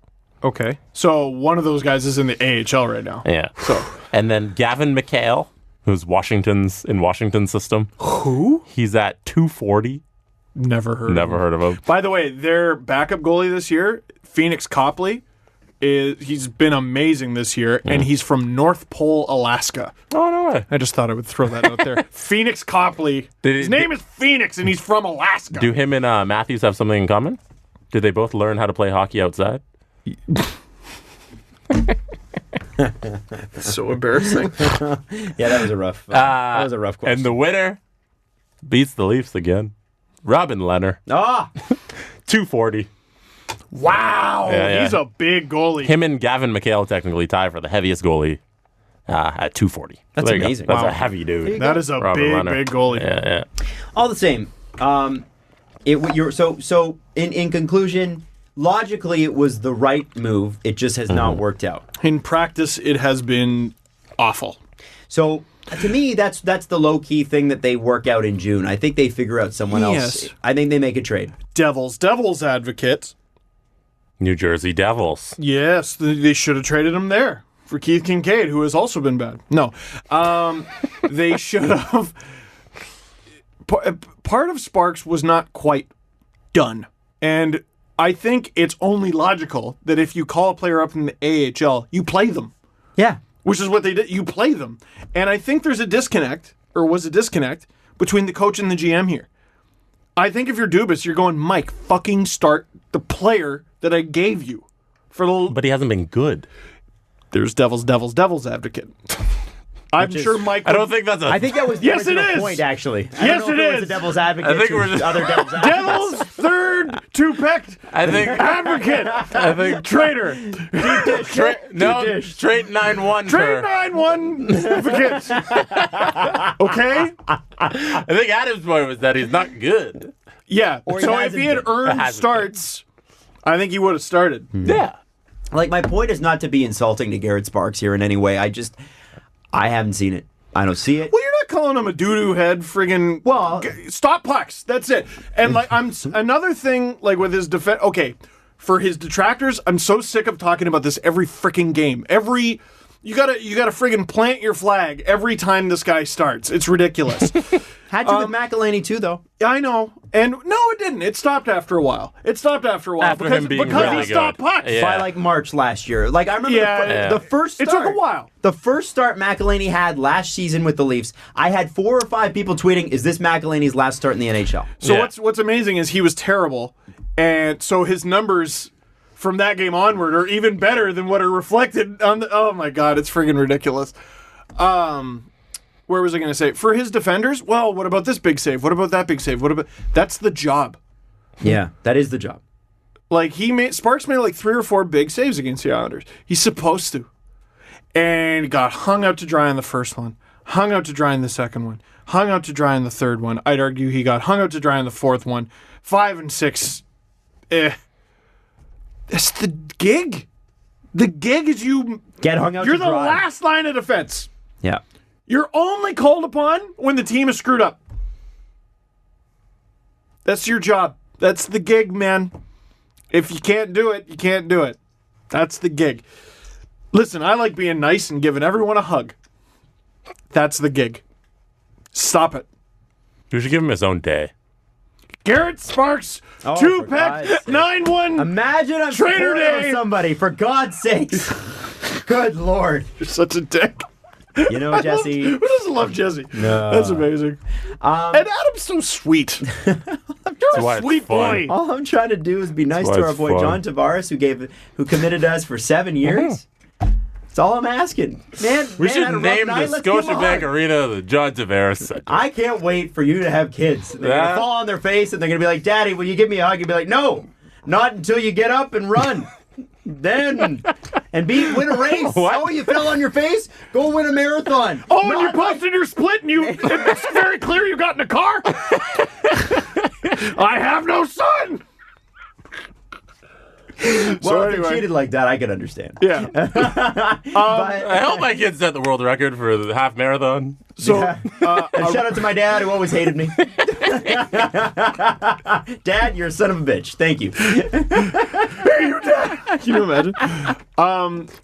Okay. So one of those guys is in the AHL right now. Yeah. And then Gavin McHale, who's Washington's system. Who? He's at 240. Never heard of him. By the way, their backup goalie this year, Phoenix Copley, he's been amazing this year, and he's from North Pole, Alaska. Oh, no way. I just thought I would throw that out there. Phoenix Copley. His name is Phoenix, and he's from Alaska. Do him and Matthews have something in common? Did they both learn how to play hockey outside? So embarrassing. Yeah, that was a rough question. And the winner beats the Leafs again. Robin Lehner. 240. Wow, he's a big goalie. Him and Gavin McHale technically tie for the heaviest goalie at 240. That's amazing. That's a heavy dude. That is a big goalie. Yeah. All the same, in conclusion, logically it was the right move. It just has not worked out. In practice, it has been awful. So to me, that's the low key thing that they work out in June. I think they figure out someone else. I think they make a trade. Devil's advocate. New Jersey Devils. Yes, they should have traded him there for Keith Kincaid, who has also been bad. No, they should have. Part of Sparks was not quite done, and I think it's only logical that if you call a player up in the AHL, you play them. Yeah, which is what they did. You play them, and I think there's a disconnect, or was a disconnect, between the coach and the GM here. I think if you're Dubas, you're going, Mike, fucking start the player that I gave you. But he hasn't been good. There's devil's advocate. I'm sure Mike. I don't think that's I think that was the Yes, it original is. point, actually. Yes, it is. Was a devil's advocate. I think we're just other devil's advocates. Devil's third two-pecked I think advocate. I think Traitor. Straight 9-1. Trade 9-1 advocate. Okay? I think Adam's point was that he's not good. Yeah. Or he So if hasn't he had been. earned Hasn't starts, I think he would have started. Yeah. Like, my point is not to be insulting to Garrett Sparks here in any way. I haven't seen it. I don't see it. Well, you're not calling him a doo-doo head, friggin'. Well- stop pucks. That's it. And like, another thing, like with his defense. Okay, for his detractors, I'm so sick of talking about this every freaking game. You gotta friggin' plant your flag every time this guy starts. It's ridiculous. Had to with McElhinney too, though. I know. And no, it didn't. It stopped after a while. After him being really he stopped good. pucks. Yeah. By like March last year. Like, I remember the first start. It took a while. The first start McElhinney had last season with the Leafs, I had 4 or 5 people tweeting, is this McElhinney's last start in the NHL? So Yeah. what's amazing is he was terrible, and so his numbers from that game onward are even better than what are reflected on the. Oh my God, it's friggin' ridiculous. Where was I going to say? For his defenders, well, what about this big save? What about that big save? What about that's the job. Yeah, that is the job. Like Sparks made like 3 or 4 big saves against the Islanders. He's supposed to, and got hung out to dry on the first one, hung out to dry on the second one, hung out to dry on the third one. I'd argue he got hung out to dry on the fourth one. 5 and 6, That's the gig. The gig is you Get hung out You're to the dry. last line of defense. Yeah. You're only called upon when the team is screwed up. That's your job. That's the gig, man. If you can't do it, you can't do it. That's the gig. Listen, I like being nice and giving everyone a hug. That's the gig. Stop it. You should give him his own day. Garrett Sparks, Oh, 2-peck, for God's sake. 9-1. Imagine I'm Trader supportive Day. of somebody, for God's sakes. Good Lord. You're such a dick. You know, Jesse. Who doesn't love Jesse? No. That's amazing. And Adam's so sweet. You're why a it's sweet fun. boy. All I'm trying to do is be nice That's to why our it's boy fun. John Tavares, who committed to us for 7 years. That's all I'm asking. Man, We man, should had a rough name night. the Let's give him a Scotiabank hug. Arena the John Tavares Center. I can't wait for you to have kids. They're Yeah. going to fall on their face and they're going to be like, Daddy, will you give me a hug? You'll be like, no, not until you get up and run. Then, and win a race. What? Oh, you fell on your face? Go win a marathon. Oh, and you posted your split and it's very clear you got in a car. I have no son. Well, if anyway. they cheated like that, I could understand. Yeah. But I hope my kid set the world record for the half marathon. So, and shout out to my dad who always hated me. Dad, you're a son of a bitch. Thank you. hey, you dad. Can you imagine?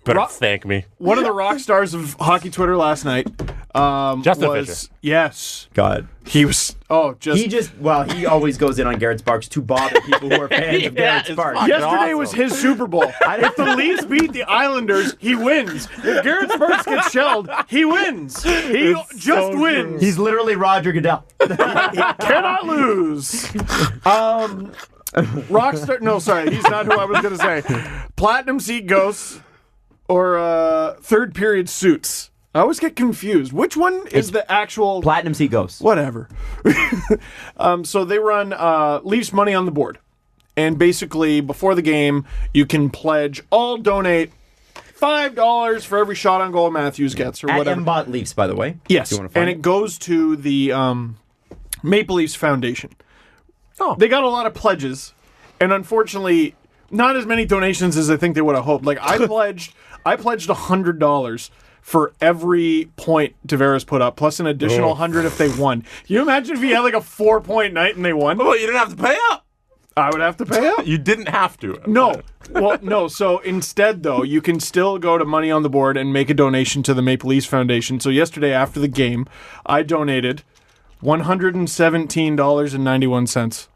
Better thank me. One of the rock stars of hockey Twitter last night Justin was Fisher. yes. God. He was He always goes in on Garrett Sparks to bother people who are fans of Yeah, Garrett it's Sparks. fine. yesterday awesome. was his Super Bowl. If the Leafs beat the Islanders, he wins. If Garrett Sparks gets shelled, he wins. He just so wins. He's literally Roger Goodell. Cannot lose. Rockstar. No, sorry, he's not who I was going to say. Platinum Seat Ghosts or Third Period Suits. I always get confused. Which one is the actual? Platinum Sea Ghost. Whatever. So they run Leafs Money on the Board. And basically, before the game, you can pledge, I'll donate $5 for every shot on goal Matthews gets, or At whatever. Mbot Leafs, by the way. Yes, You wanna find and it goes to the Maple Leafs Foundation. Oh. They got a lot of pledges, and unfortunately, not as many donations as I think they would have hoped. Like I pledged $100 for every point Tavares put up, plus an additional 100 if they won. Can you imagine if he had like a 4-point night and they won? Well, you didn't have to pay up. I would have to pay up. You didn't have to. No. Well, no. So instead, though, you can still go to Money on the Board and make a donation to the Maple Leafs Foundation. So yesterday after the game, I donated $117.91.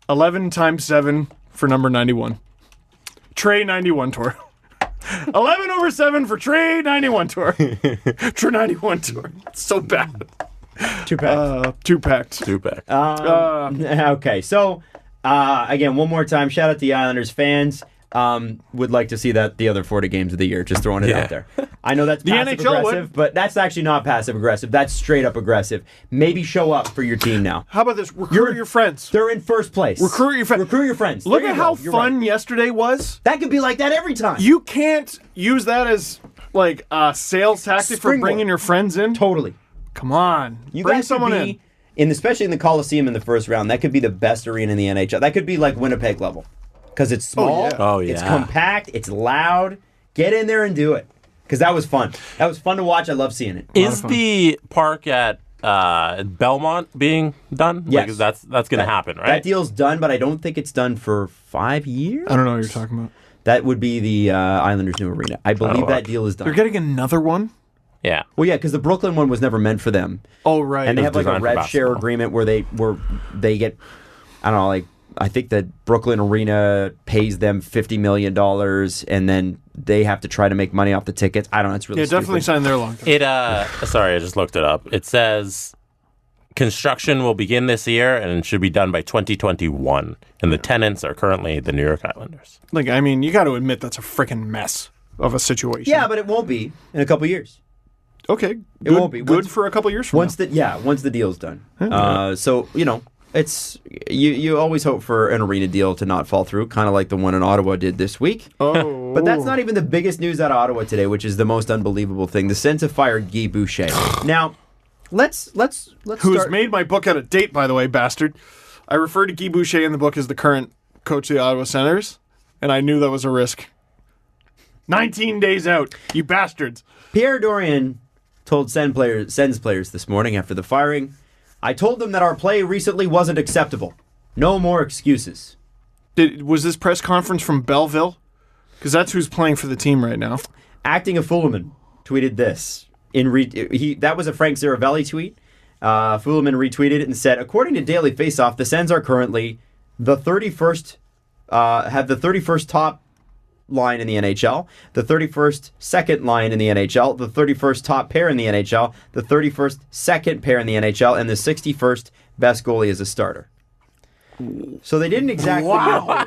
11 times 7 for number 91. Trey 91 tour. 11 over 7 for Trey 91 tour. Trey 91 tour. It's so bad. Two-packed. Two-packed. Okay, so, again, one more time, shout out to the Islanders fans. Would like to see that the other 40 games of the year. Just throwing it out there. I know that's passive-aggressive, but that's actually not passive-aggressive. That's straight-up aggressive. Maybe show up for your team now. How about this? Recruit your friends. They're in first place. Recruit your friends. Recruit your friends. Look at how fun yesterday was. That could be like that every time. You can't use that as like a sales tactic for bringing your friends in. Totally. Come on. You bring guys someone in. Especially in the Coliseum in the first round, that could be the best arena in the NHL. That could be like Winnipeg level. Because it's small, it's compact, it's loud. Get in there and do it. Because that was fun. That was fun to watch. I love seeing it. Is the park at Belmont being done? Yes. Like, that's going to happen, right? That deal's done, but I don't think it's done for 5 years. I don't know what you're talking about. That would be the Islanders' new arena. I believe that deal is done. They're getting another one? Yeah. Well, yeah, because the Brooklyn one was never meant for them. Oh, right. And they have like a rev share agreement where they get, I don't know, like, I think that Brooklyn Arena pays them $50 million, and then they have to try to make money off the tickets. I don't know. It's really stupid. Definitely signed there long term. Sorry, I just looked it up. It says construction will begin this year and should be done by 2021. And the tenants are currently the New York Islanders. Like, I mean, you got to admit that's a freaking mess of a situation. Yeah, but it won't be in a couple years. Okay. It won't be. Good for a couple years from now. Once the deal's done. So, you know. It's you always hope for an arena deal to not fall through, kind of like the one in Ottawa did this week. Oh. But that's not even the biggest news out of Ottawa today, which is the most unbelievable thing. The Sens have fired Guy Boucher. Now, let's Who's made my book out of date, by the way, bastard. I referred to Guy Boucher in the book as the current coach of the Ottawa Senators, and I knew that was a risk. 19 days out, you bastards. Pierre Dorion told Sens players this morning after the firing, I told them that our play recently wasn't acceptable. No more excuses. Was this press conference from Belleville? Because that's who's playing for the team right now. Acting Fullerman tweeted this. That was a Frank Zaravelli tweet. Fullerman retweeted it and said, according to Daily Faceoff, the Sens are currently the 31st, have the 31st top line in the NHL, the 31st second line in the NHL, the 31st top pair in the NHL, the 31st second pair in the NHL, and the 61st best goalie as a starter. So they didn't exactly know.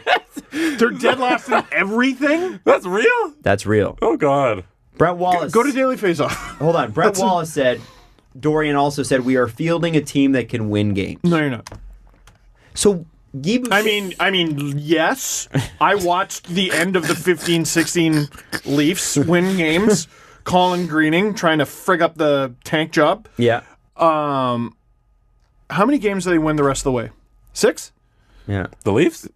They're dead last in everything? That's real? That's real. Oh, God. Brett Wallace. Go to Daily Faceoff. Hold on. Brett Wallace said, Dorian also said, we are fielding a team that can win games. No, you're not. So Guy Boucher, I mean, yes. I watched the end of the 15-16 Leafs win games. Colin Greening trying to frig up the tank job. Yeah. How many games do they win the rest of the way? 6? Yeah. The Leafs?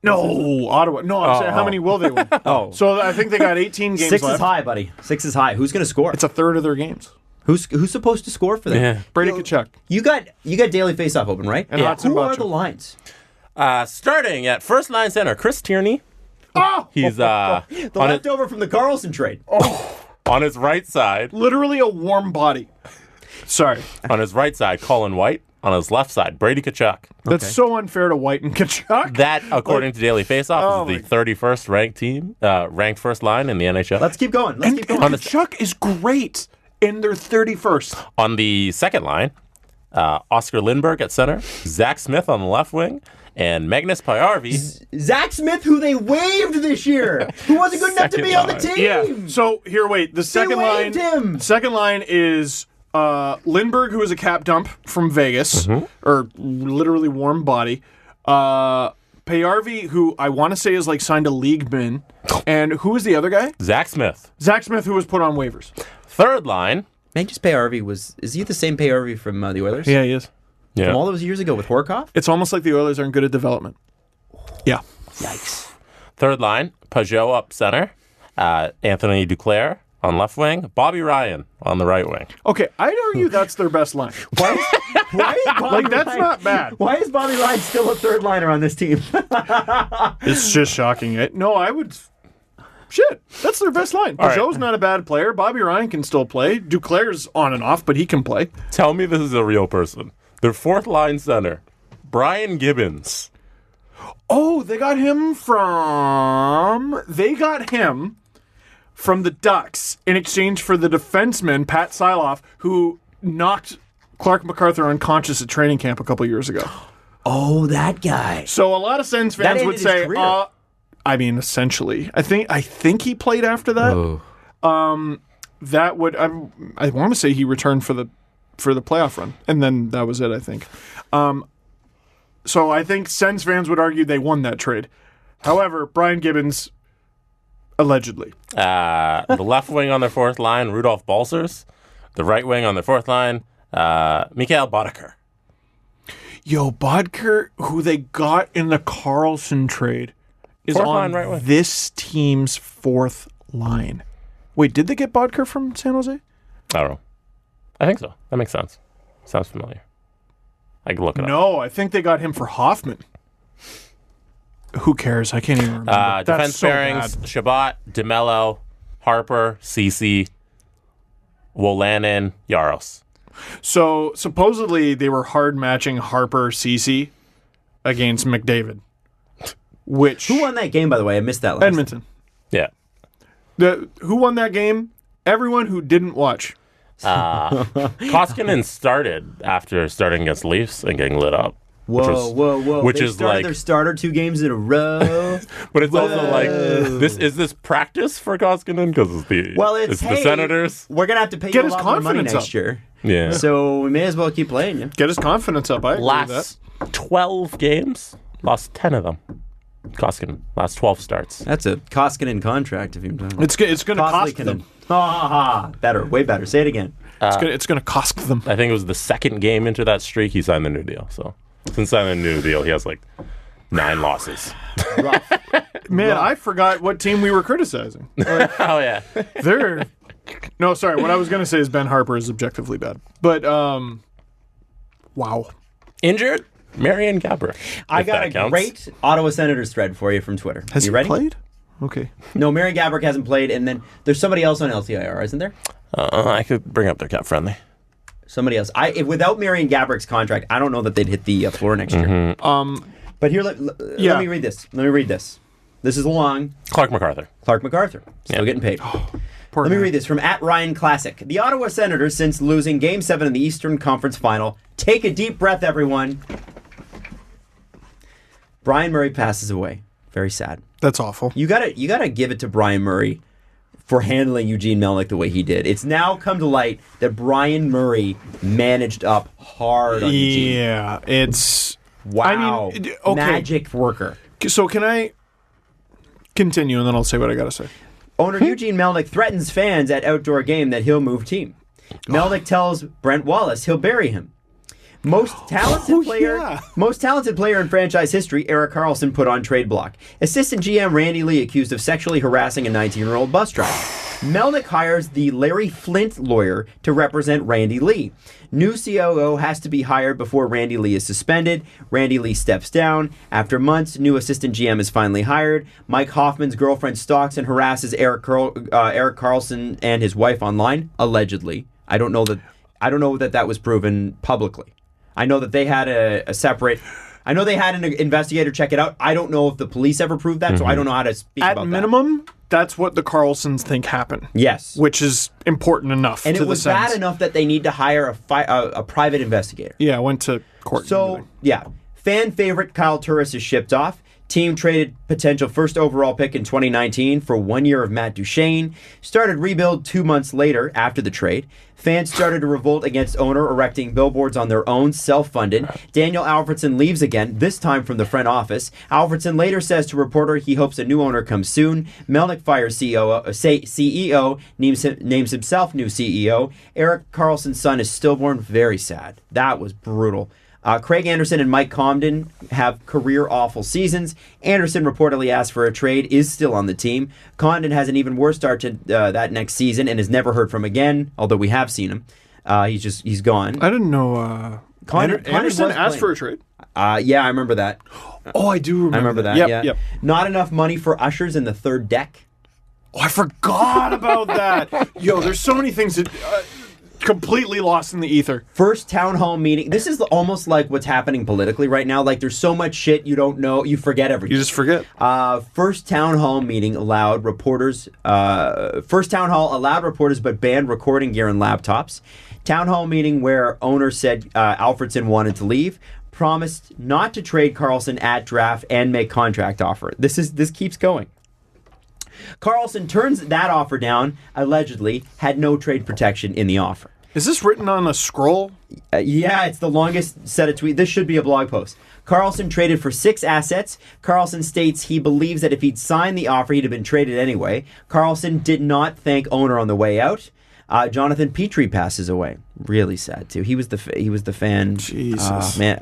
No, Ottawa. No, I'm saying how many will they win? So I think they got 18 games 6 left. is high, buddy. 6 is high. Who's going to score? It's a third of their games. Who's supposed to score for them? Yeah. Brady Tkachuk. You got Daily Faceoff open, right? And Hudson Who are Butcher. the lines? Starting at first line center, Chris Tierney. Oh! He's The leftover from the Carlson trade. on his right side. Literally a warm body. Sorry. On his right side, Colin White. On his left side, Brady Tkachuk. That's so unfair to White and Tkachuk. That, according to Daily Faceoff, is the 31st ranked team, ranked first line in the NHL. Let's keep going. And Tkachuk is great in their 31st. On the second line, Oscar Lindbergh at center, Zach Smith on the left wing, and Magnus Pajärvi. Zach Smith, who they waived this year, who wasn't good enough to be on the team. Yeah. So here, wait. The second line. Him. Second line is Lindbergh, who is a cap dump from Vegas, or literally warm body. Pajärvi, who I want to say is like signed a league min, and who is the other guy? Zach Smith. Zach Smith, who was put on waivers. Third line. Magnus Pajärvi is he the same Pajärvi from the Oilers? Yeah, he is. Yeah. From all those years ago with Horkoff? It's almost like the Oilers aren't good at development. Yeah. Yikes. Third line, Pajot up center, Anthony Duclair on left wing, Bobby Ryan on the right wing. Okay, I'd argue that's their best line. Why is Bobby Like, that's Ryan, not bad. Why is Bobby Ryan still a third liner on this team? It's just shocking. No, I would... Shit, that's their best line. All right. Pajot's not a bad player. Bobby Ryan can still play. Duclair's on and off, but he can play. Tell me this is a real person. Their fourth line center, Brian Gibbons. Oh, they got him from the Ducks in exchange for the defenseman, Pat Siloff, who knocked Clark MacArthur unconscious at training camp a couple years ago. Oh, that guy. So a lot of Sens fans would say, I mean, essentially, I think he played after that. Oh. That would I want to say he returned for the playoff run, and then that was it. I think. So I think Sens fans would argue they won that trade. However, Brian Gibbons, allegedly, the left wing on their fourth line, Rudolph Balcers. The right wing on their fourth line, Mikhail Boddicker. Yo, Boddicker, who they got in the Karlsson trade, is fourth on line, right wing. This team's fourth line. Wait, did they get Boddicker from San Jose? I don't know. I think so. That makes sense. Sounds familiar. I can look it up. No, I think they got him for Hoffman. Who cares? I can't even remember. Defense pairings, Shabbat, DeMello, Harper, Ceci, Wolanin, Yaros. So supposedly they were hard matching Harper Ceci against McDavid. Who won that game, by the way? I missed that last Edmonton. Yeah. Who won that game? Everyone who didn't watch. Koskinen started after starting against Leafs and getting lit up. Whoa. Which they is started like their starter 2 games in a row. But it's also like this practice for Koskinen because it's the Senators. We're gonna have to pay you a lot more money next year. Yeah. So we may as well keep playing you. Get his confidence up. I agree with Last 12 games, lost 10 of them. Koskinen, last 12 starts. That's a Koskinen contract if you're talking. It's going to cost them. Better, way better. Say it again. It's going to cost them. I think it was the second game into that streak he signed the new deal. So since signing the new deal, he has like 9 losses. Rough. Man, I forgot what team we were criticizing. Oh yeah, No, sorry. What I was going to say is Ben Harper is objectively bad. But wow, injured. Marian Gaborik. I got a great Ottawa Senators thread for you from Twitter. Has you he ready? Played? Okay. No, Marian Gaborik hasn't played, and then there's somebody else on LTIR, isn't there? I could bring up their cap friendly. Somebody else. Without Marian Gaborik's contract, I don't know that they'd hit the floor next year. But here, let me read this. This is long. Clark MacArthur. Still getting paid. Let me read this from @Ryan Classic. The Ottawa Senators, since losing Game 7 in the Eastern Conference Final, take a deep breath, everyone. Brian Murray passes away. Very sad. That's awful. You gotta give it to Brian Murray for handling Eugene Melnyk the way he did. It's now come to light that Brian Murray managed up hard on Eugene. Yeah, it's... Wow. I mean, okay. Magic worker. So can I continue and then I'll say what I gotta say? Owner Eugene Melnyk threatens fans at outdoor game that he'll move team. Melnyk tells Brent Wallace he'll bury him. Most talented player in franchise history, Erik Karlsson, put on trade block. Assistant GM Randy Lee accused of sexually harassing a 19-year-old bus driver. Melnyk hires the Larry Flint lawyer to represent Randy Lee. New COO has to be hired before Randy Lee is suspended. Randy Lee steps down. After months, new assistant GM is finally hired. Mike Hoffman's girlfriend stalks and harasses Erik Karlsson and his wife online, allegedly. I don't know that was proven publicly. I know that they had a separate... I know they had an investigator check it out. I don't know if the police ever proved that, so I don't know how to speak about that. At minimum, that's what the Karlssons think happened. Yes. Which is important enough and to the it was Sens. bad enough that they need to hire a private investigator. Yeah, went to court. So, fan favorite Kyle Turris is shipped off. Team traded potential first overall pick in 2019 for 1 year of Matt Duchene. Started rebuild 2 months later after the trade. Fans started to revolt against owner, erecting billboards on their own, self-funded. Daniel Alfredsson leaves again, this time from the front office. Alfredsson later says to reporter he hopes a new owner comes soon. Melnyk fires CEO, names himself new CEO. Erik Karlsson's son is stillborn. Very sad. That was brutal. Craig Anderson and Mike Comden have career awful seasons. Anderson reportedly asked for a trade, is still on the team. Condon has an even worse start to that next season and is never heard from again, although we have seen him. He's gone. I didn't know Anderson asked for a trade? Yeah, I remember that. Oh, I do remember that. Yep. Not enough money for ushers in the third deck. Oh, I forgot about that. Yo, there's so many things that... completely lost in the ether. First town hall meeting. This is almost like what's happening politically right now. Like, there's so much shit you don't know. You forget everything. You just forget. First town hall meeting allowed reporters. First town hall allowed reporters, but banned recording gear and laptops. Town hall meeting where owner said Alfredsson wanted to leave. Promised not to trade Karlsson at draft and make contract offer. This keeps going. Karlsson turns that offer down, allegedly, had no trade protection in the offer. Is this written on a scroll? Yeah, it's the longest set of tweets. This should be a blog post. Karlsson traded for 6 assets. Karlsson states he believes that if he'd signed the offer, he'd have been traded anyway. Karlsson did not thank owner on the way out. Jonathan Petrie passes away. Really sad, too. He was the fan. Jesus. Man,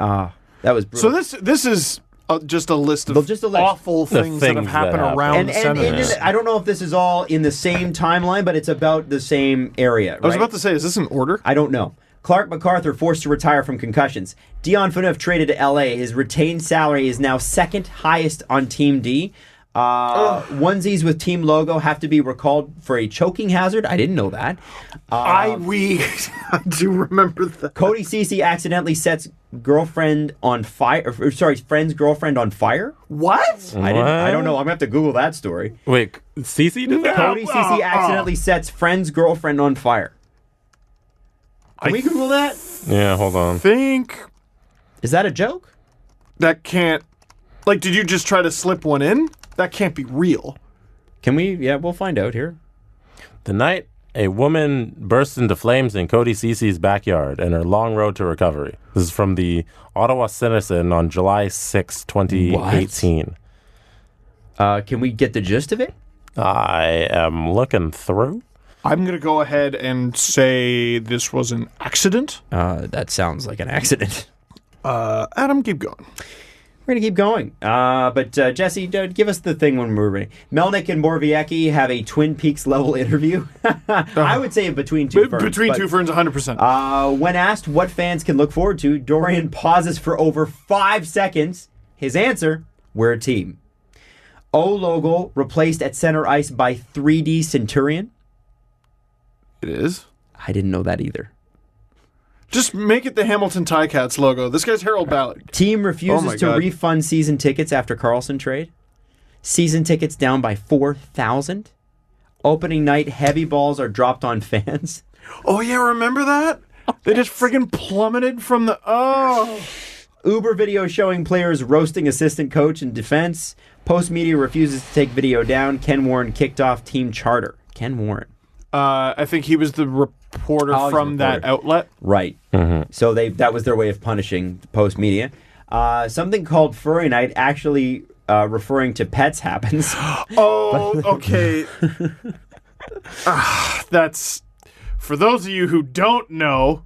that was brutal. So this is... just a list of awful things that have happened around the Senators. And I don't know if this is all in the same timeline, but it's about the same area. Right? I was about to say, is this in order? I don't know. Clark MacArthur forced to retire from concussions. Dion Phaneuf traded to LA. His retained salary is now second highest on Team D. Onesies with team logo have to be recalled for a choking hazard. I didn't know that. I do remember that. Cody Ceci accidentally sets girlfriend on fire. Friend's girlfriend on fire. What? I don't know. I'm gonna have to Google that story. Wait, Ceci did that? Cody Ceci accidentally sets friend's girlfriend on fire. Can we Google that? Yeah, hold on. Is that a joke? That can't... Like, did you just try to slip one in? That can't be real. Can we? Yeah, we'll find out here. The night a woman burst into flames in Cody Ceci's backyard and her long road to recovery. This is from the Ottawa Citizen on July 6, 2018. Can we get the gist of it? I am looking through. I'm going to go ahead and say this was an accident. That sounds like an accident. Adam, keep going. We're going to keep going. But Jesse, give us the thing when we're ready. Melnyk and Borowiecki have a Twin Peaks level interview. I would say between two ferns. Between two ferns, 100%. When asked what fans can look forward to, Dorian pauses for over 5 seconds. His answer, we're a team. O logo replaced at center ice by 3D Centurion. It is? I didn't know that either. Just make it the Hamilton Ticats logo. This guy's Harold Ballard. Team refuses to refund season tickets after Karlsson trade. Season tickets down by 4,000. Opening night, heavy balls are dropped on fans. Oh, yeah, remember that? They just friggin' plummeted from the... Uber video showing players roasting assistant coach in defense. Post media refuses to take video down. Ken Warren kicked off team charter. Ken Warren. I think he was the reporter from that outlet. Right. Mm-hmm. So that was their way of punishing Post Media. Something called Furry Night, actually referring to pets, happens. Okay. That's... For those of you who don't know...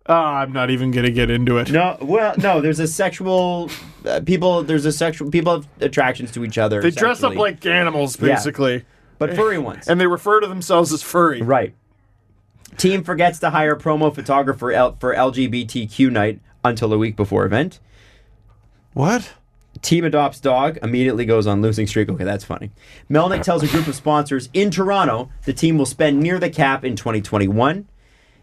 I'm not even going to get into it. No, there's a sexual... people have attractions to each other. They dress up like animals, basically. Yeah. But furry ones. And they refer to themselves as furry. Right. Team forgets to hire promo photographer for LGBTQ night until a week before event. What? Team adopts dog, immediately goes on losing streak. Okay, that's funny. Melnyk tells a group of sponsors in Toronto the team will spend near the cap in 2021.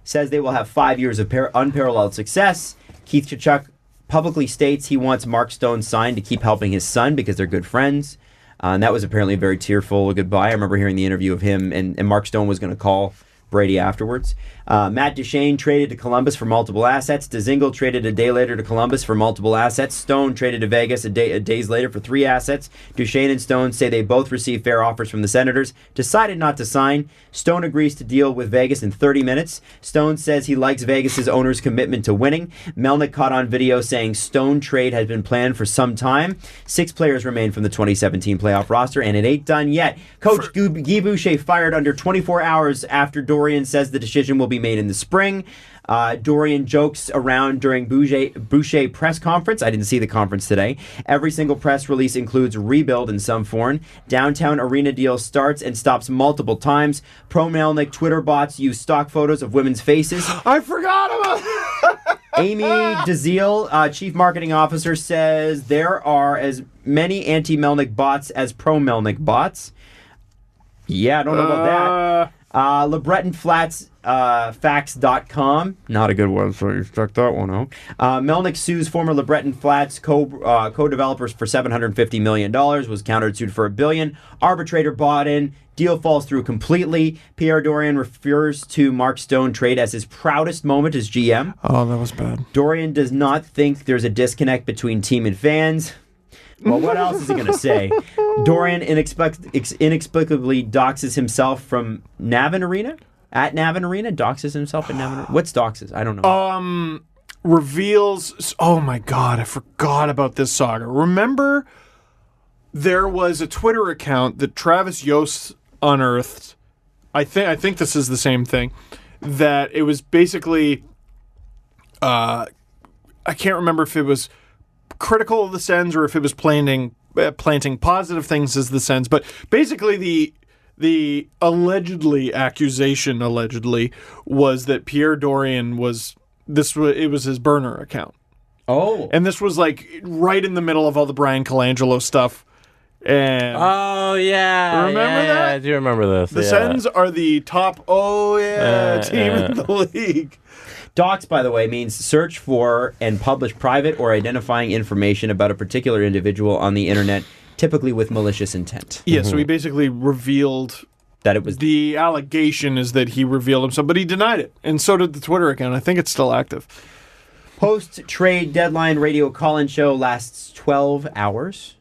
Says they will have 5 years of unparalleled success. Keith Tkachuk publicly states he wants Mark Stone signed to keep helping his son because they're good friends. And that was apparently a very tearful goodbye. I remember hearing the interview of him, and Mark Stone was going to call Brady afterwards. Matt Duchene traded to Columbus for multiple assets. Dzingel traded a day later to Columbus for multiple assets. Stone traded to Vegas a days later for 3 assets. Duchene and Stone say they both received fair offers from the Senators, decided not to sign. Stone agrees to deal with Vegas in 30 minutes. Stone says he likes Vegas' owner's commitment to winning. Melnyk caught on video saying Stone trade has been planned for some time. 6 players remain from the 2017 playoff roster, and it ain't done yet. Coach Guy Boucher fired under 24 hours after Dorian says the decision will be made in the spring. Dorian jokes around during Boucher press conference. I didn't see the conference today. Every single press release includes rebuild in some form. Downtown arena deal starts and stops multiple times. Pro Melnyk Twitter bots use stock photos of women's faces. I forgot about Amy DeZiel, chief marketing officer, says there are as many anti-Melnyk bots as pro-Melnyk bots. Yeah, I don't know about that. LeBreton Flats, facts.com. Not a good one, so you check that one out. Melnyk sues former LeBreton Flats co-developers for $750 million, was countersued for $1 billion. Arbitrator bought in. Deal falls through completely. Pierre Dorion refers to Mark Stone trade as his proudest moment as GM. Oh, that was bad. Dorion does not think there's a disconnect between team and fans. Well, what else is he going to say? Dorion inexplicably doxes himself from Navin Arena? At Navin Arena? Doxes himself at Navin Arena? What's doxes? I don't know. Reveals... Oh, my God. I forgot about this saga. Remember, there was a Twitter account that Travis Yost unearthed. I think this is the same thing. That it was basically... I can't remember if it was critical of the Sens or if it was planting positive things as the Sens, but basically the accusation was that Pierre Dorion was his burner account. Oh. And this was like right in the middle of all the Brian Colangelo stuff. And oh yeah, remember that? I do remember this. The Sens are the top team in the league. Dox, by the way, means search for and publish private or identifying information about a particular individual on the internet, typically with malicious intent. Yeah, so he basically revealed that it was... The allegation is that he revealed himself, but he denied it, and so did the Twitter account. I think it's still active. Post-trade deadline radio call-in show lasts 12 hours.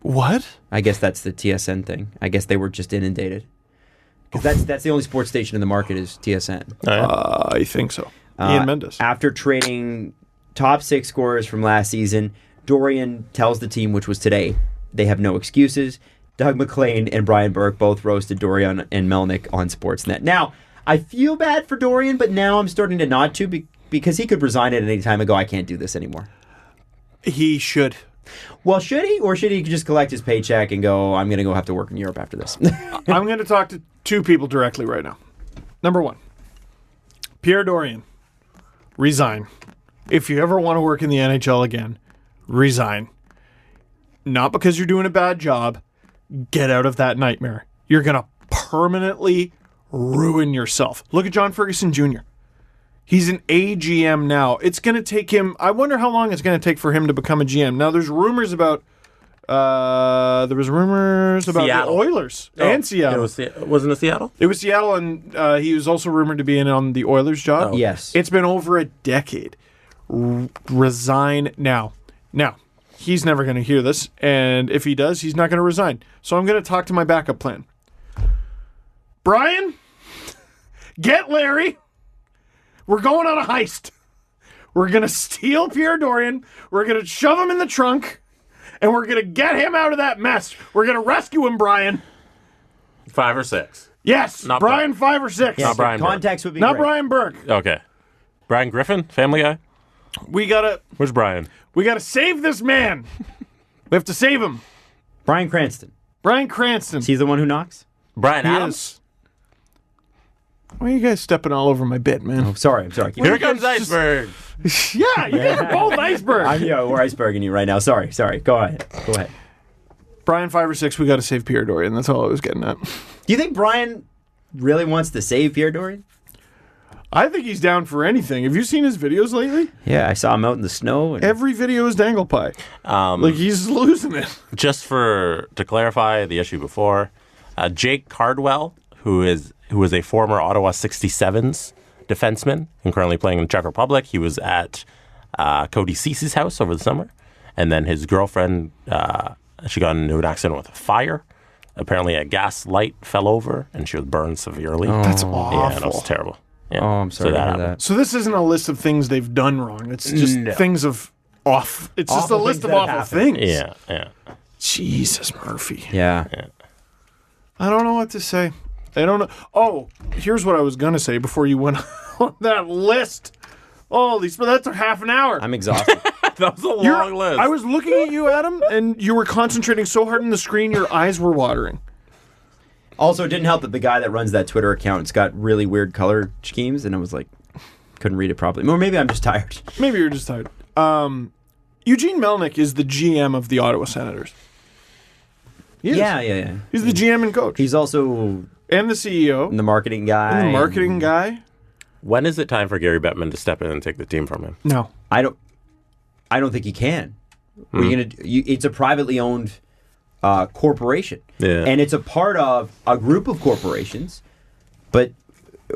What? I guess that's the TSN thing. I guess they were just inundated. Because that's the only sports station in the market is TSN. I think so. Ian Mendes. After trading top 6 scorers from last season, Dorion tells the team, which was today, they have no excuses. Doug McLean and Brian Burke both roasted Dorion and Melnyk on Sportsnet. Now, I feel bad for Dorion, but now I'm starting to not to because he could resign at any time and go, I can't do this anymore. He should. Well, should he? Or should he just collect his paycheck and go, I'm going to go have to work in Europe after this? I'm going to talk to 2 people directly right now. Number 1, Pierre Dorion. Resign. If you ever want to work in the NHL again, resign. Not because you're doing a bad job. Get out of that nightmare. You're going to permanently ruin yourself. Look at John Ferguson Jr. He's an AGM now. It's going to take him... I wonder how long it's going to take for him to become a GM. Now, there's rumors about... Seattle. The Oilers and Seattle. Wasn't it Seattle? It was Seattle, and he was also rumored to be in on the Oilers job. Oh. Yes. It's been over a decade. Resign now. Now, he's never going to hear this, and if he does, he's not going to resign. So I'm going to talk to my backup plan. Brian, get Larry. We're going on a heist. We're going to steal Pierre Dorion. We're going to shove him in the trunk. And we're going to get him out of that mess. We're going to rescue him, Brian. 5 or 6. Yes, Not Brian 5 or 6. Yes, Not Brian Burke. Context would be Not great. Brian Burke. Okay. Brian Griffin, Family Guy? Where's Brian? We gotta save this man. We have to save him. Bryan Cranston. Brian Cranston. Is he the one who knocks? Brian He Adams? is. Why are you guys stepping all over my bit, man? I'm sorry. Here comes Iceberg. Yeah, you guys are both iceberg. We're iceberging you right now. Sorry. Go ahead. Brian 5 or 6, we gotta save Pierre Dorion. That's all I was getting at. Do you think Brian really wants to save Pierre Dorion? I think he's down for anything. Have you seen his videos lately? Yeah, I saw him out in the snow. And... Every video is Dangle Pie. He's losing it. Just to clarify the issue before, Jake Cardwell, who is a former Ottawa 67s defenseman and currently playing in the Czech Republic, he was at Cody Cece's house over the summer, and then his girlfriend, she got into an accident with a fire. Apparently, a gas light fell over, and she was burned severely. That's awful. Yeah, that was terrible. Yeah. Oh, I'm sorry to hear that. So this isn't a list of things they've done wrong. It's just things of off. It's just a list of awful things. Yeah. Jesus, Murphy. Yeah. I don't know what to say. I don't know. Oh, here's what I was going to say before you went on that list. Holy, that's a half an hour. I'm exhausted. That was a long list. I was looking at you, Adam, and you were concentrating so hard on the screen, your eyes were watering. Also, it didn't help that the guy that runs that Twitter account's got really weird color schemes, and I was like, couldn't read it properly. Or maybe I'm just tired. Maybe you're just tired. Eugene Melnyk is the GM of the Ottawa Senators. Yeah. He's the GM and coach. He's also And the CEO. And the marketing guy. When is it time for Gary Bettman to step in and take the team from him? No. I don't think he can. What are you gonna do? It's a privately owned corporation. Yeah. And it's a part of a group of corporations. But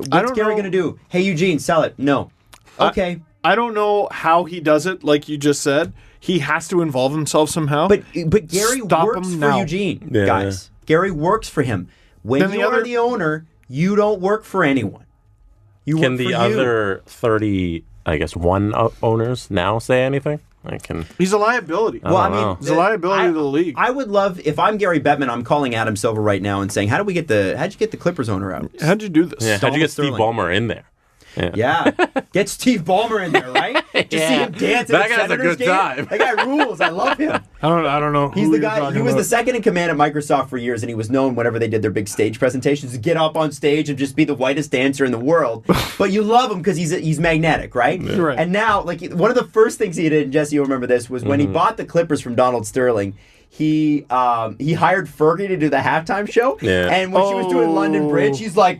what's Gary going to do? Hey, Eugene, sell it. No. Okay. I don't know how he does it, like you just said. He has to involve himself somehow. But Gary works for Eugene, guys. Gary works for him. When you are the owner, you don't work for anyone. You can work for the other 30, I guess, owners now say anything? He's a liability. Well, I mean, he's a liability to the league. I would love, if I'm Gary Bettman, I'm calling Adam Silver right now and saying, how'd you get the Clippers owner out? How'd you do this? Yeah, how'd you get Steve Ballmer in there? Yeah. Get Steve Ballmer in there, right? Just see him dance at that guy's a good time. That guy rules. I love him. I don't know. He's the guy. He was the second in command at Microsoft for years, and he was known whenever they did their big stage presentations to get up on stage and just be the whitest dancer in the world. But you love him because he's magnetic, right? Yeah. Right. And now, like, one of the first things he did, and Jesse, you'll remember this, was when he bought the Clippers from Donald Sterling. He hired Fergie to do the halftime show, and when she was doing London Bridge, he's like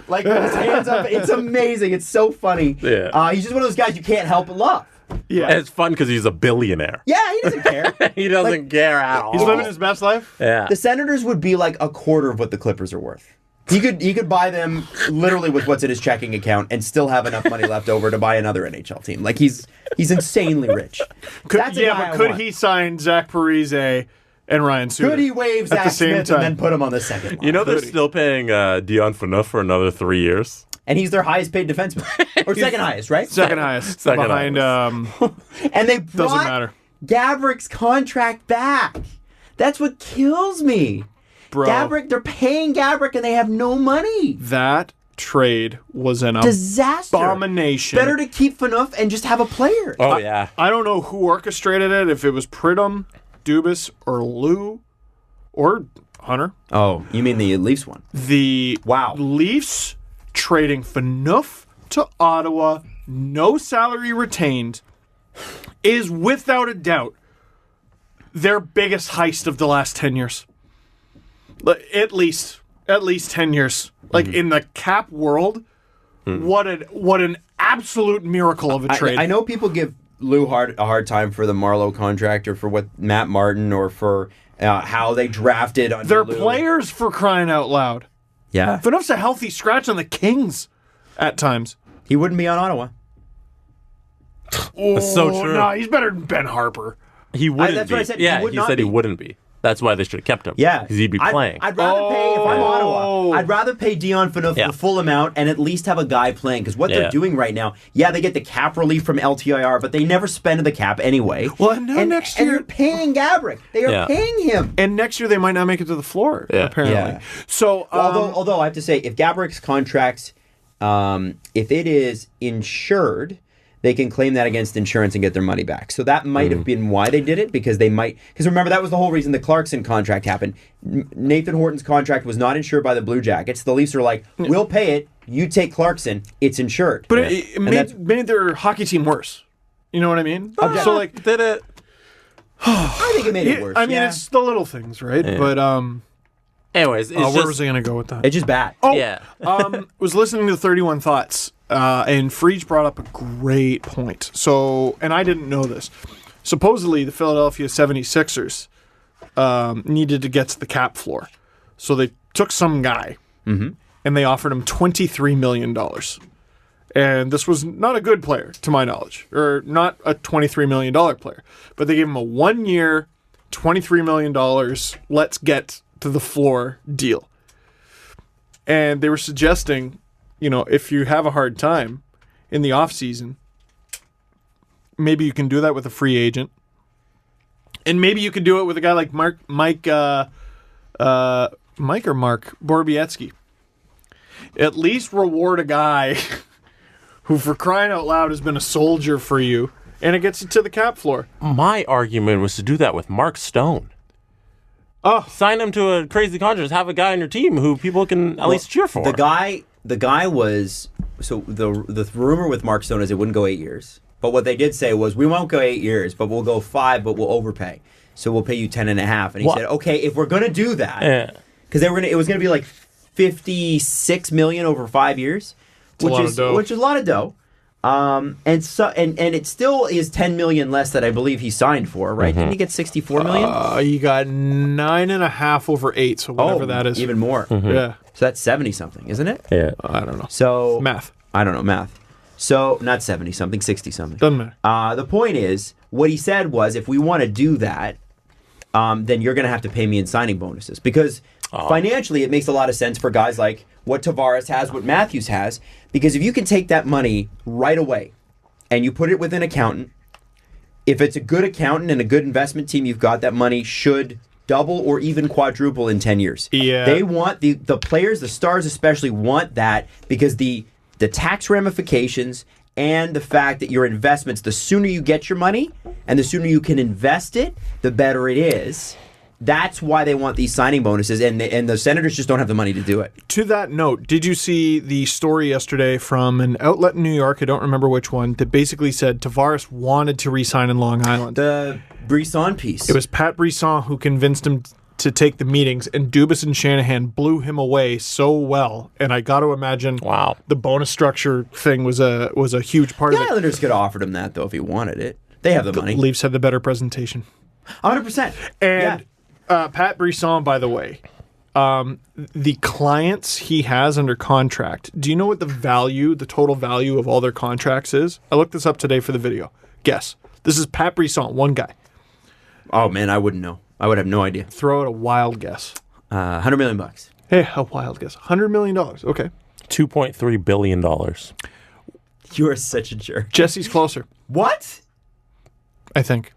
with his hands up. It's amazing. It's so funny. Yeah. He's just one of those guys you can't help but love. Yeah, and it's fun because he's a billionaire. Yeah, he doesn't care. He doesn't care at all. He's living his best life. Yeah. The Senators would be like a quarter of what the Clippers are worth. He could buy them literally with what's in his checking account and still have enough money left over to buy another NHL team. Like he's insanely rich. Could he sign Zach Parise and Ryan Suter? Could he wave Zach Smith and then put him on the second line? You know they're still paying Dion Phaneuf for another 3 years. And he's their highest paid defenseman. Or second highest, right? Second highest. Behind and they brought Gabrick's contract back. That's what kills me. Bro. Gabrick, they're paying Gabrick and they have no money. That trade was an disaster. Abomination. Better to keep Phaneuf and just have a player. Oh, yeah. I don't know who orchestrated it, if it was Pridham, Dubas, or Lou, or Hunter. Oh, you mean the Leafs one? The Leafs trading Phaneuf to Ottawa, no salary retained, is without a doubt their biggest heist of the last 10 years. At least 10 years. Like in the cap world, what an absolute miracle of a trade. I know people give Lou a hard time for the Marleau contract or for what Matt Martin or for how they drafted under They're Lou. players, for crying out loud. Yeah. Phaneuf's a healthy scratch on the Kings at times. He wouldn't be on Ottawa. That's so true. No, he's better than Ben Harper. He wouldn't that's be. what I said. Yeah, he said he wouldn't be. That's why they should have kept him. Yeah. Because he'd be playing. I'd rather pay, if I'm Ottawa, I'd rather pay Dion Phaneuf the full amount and at least have a guy playing. Because what they're doing right now, they get the cap relief from LTIR, but they never spend the cap anyway. Well, and next year... And they're paying Gabrick. They are paying him. And next year they might not make it to the floor, apparently. Yeah. So, although I have to say, if Gabrick's contracts, if it is insured... they can claim that against insurance and get their money back. So that might have been why they did it, because remember, that was the whole reason the Clarkson contract happened. Nathan Horton's contract was not insured by the Blue Jackets. The Leafs were like, we'll pay it, you take Clarkson, it's insured. But it made their hockey team worse. You know what I mean? So, like, did it? I think it made it worse. I mean, it's the little things, right? Yeah. But, anyways, where was I going to go with that? It's just bad. Oh, yeah. Was listening to 31 Thoughts. And Freege brought up a great point. So, and I didn't know this. Supposedly, the Philadelphia 76ers needed to get to the cap floor. So they took some guy, and they offered him $23 million. And this was not a good player, to my knowledge, or not a $23 million player. But they gave him a 1-year, $23 million, let's get to the floor deal. And they were suggesting... if you have a hard time in the offseason, maybe you can do that with a free agent. And maybe you could do it with a guy like Mark Borowiecki. At least reward a guy who, for crying out loud, has been a soldier for you, and it gets you to the cap floor. My argument was to do that with Mark Stone. Oh, sign him to a crazy contract. Have a guy on your team who people can at least cheer for. The guy was... So the rumor with Mark Stone is it wouldn't go 8 years. But what they did say was, we won't go 8 years, but we'll go 5, but we'll overpay. So we'll pay you 10.5. And he said, okay, if we're going to do that... Because it was going to be like $56 million over 5 years, which is a lot of dough. And it still is $10 million less that I believe he signed for, right? Didn't he get $64 million? He got 9.5 over 8, so whatever that is. Even more. Yeah. So that's 70 something, isn't it? Yeah. I don't know. So math. I don't know math. So not 70 something, 60 something. Doesn't matter. The point is, what he said was, if we want to do that, then you're going to have to pay me in signing bonuses because financially it makes a lot of sense for guys like what Tavares has, what Matthews has, because if you can take that money right away and you put it with an accountant, if it's a good accountant and a good investment team you've got, that money should double or even quadruple in 10 years. Yeah. They want the players, the stars especially, want that because the tax ramifications and the fact that your investments, the sooner you get your money and the sooner you can invest it, the better it is. That's why they want these signing bonuses, and the Senators just don't have the money to do it. To that note, did you see the story yesterday from an outlet in New York, I don't remember which one, that basically said Tavares wanted to re-sign in Long Island? The Brisson piece. It was Pat Brisson who convinced him to take the meetings, and Dubas and Shanahan blew him away so well. And I got to imagine the bonus structure thing was a huge part of it. The Islanders could have offered him that, though, if he wanted it. They have the money. Leafs had the better presentation. 100%. And Pat Brisson, by the way, the clients he has under contract, do you know what the total value of all their contracts is? I looked this up today for the video. Guess. This is Pat Brisson, one guy. Oh, man, I wouldn't know. I would have no idea. Throw out a wild guess. $100 million. Hey, a wild guess. $100 million. Okay. $2.3 billion. You are such a jerk. Jesse's closer. What? I think.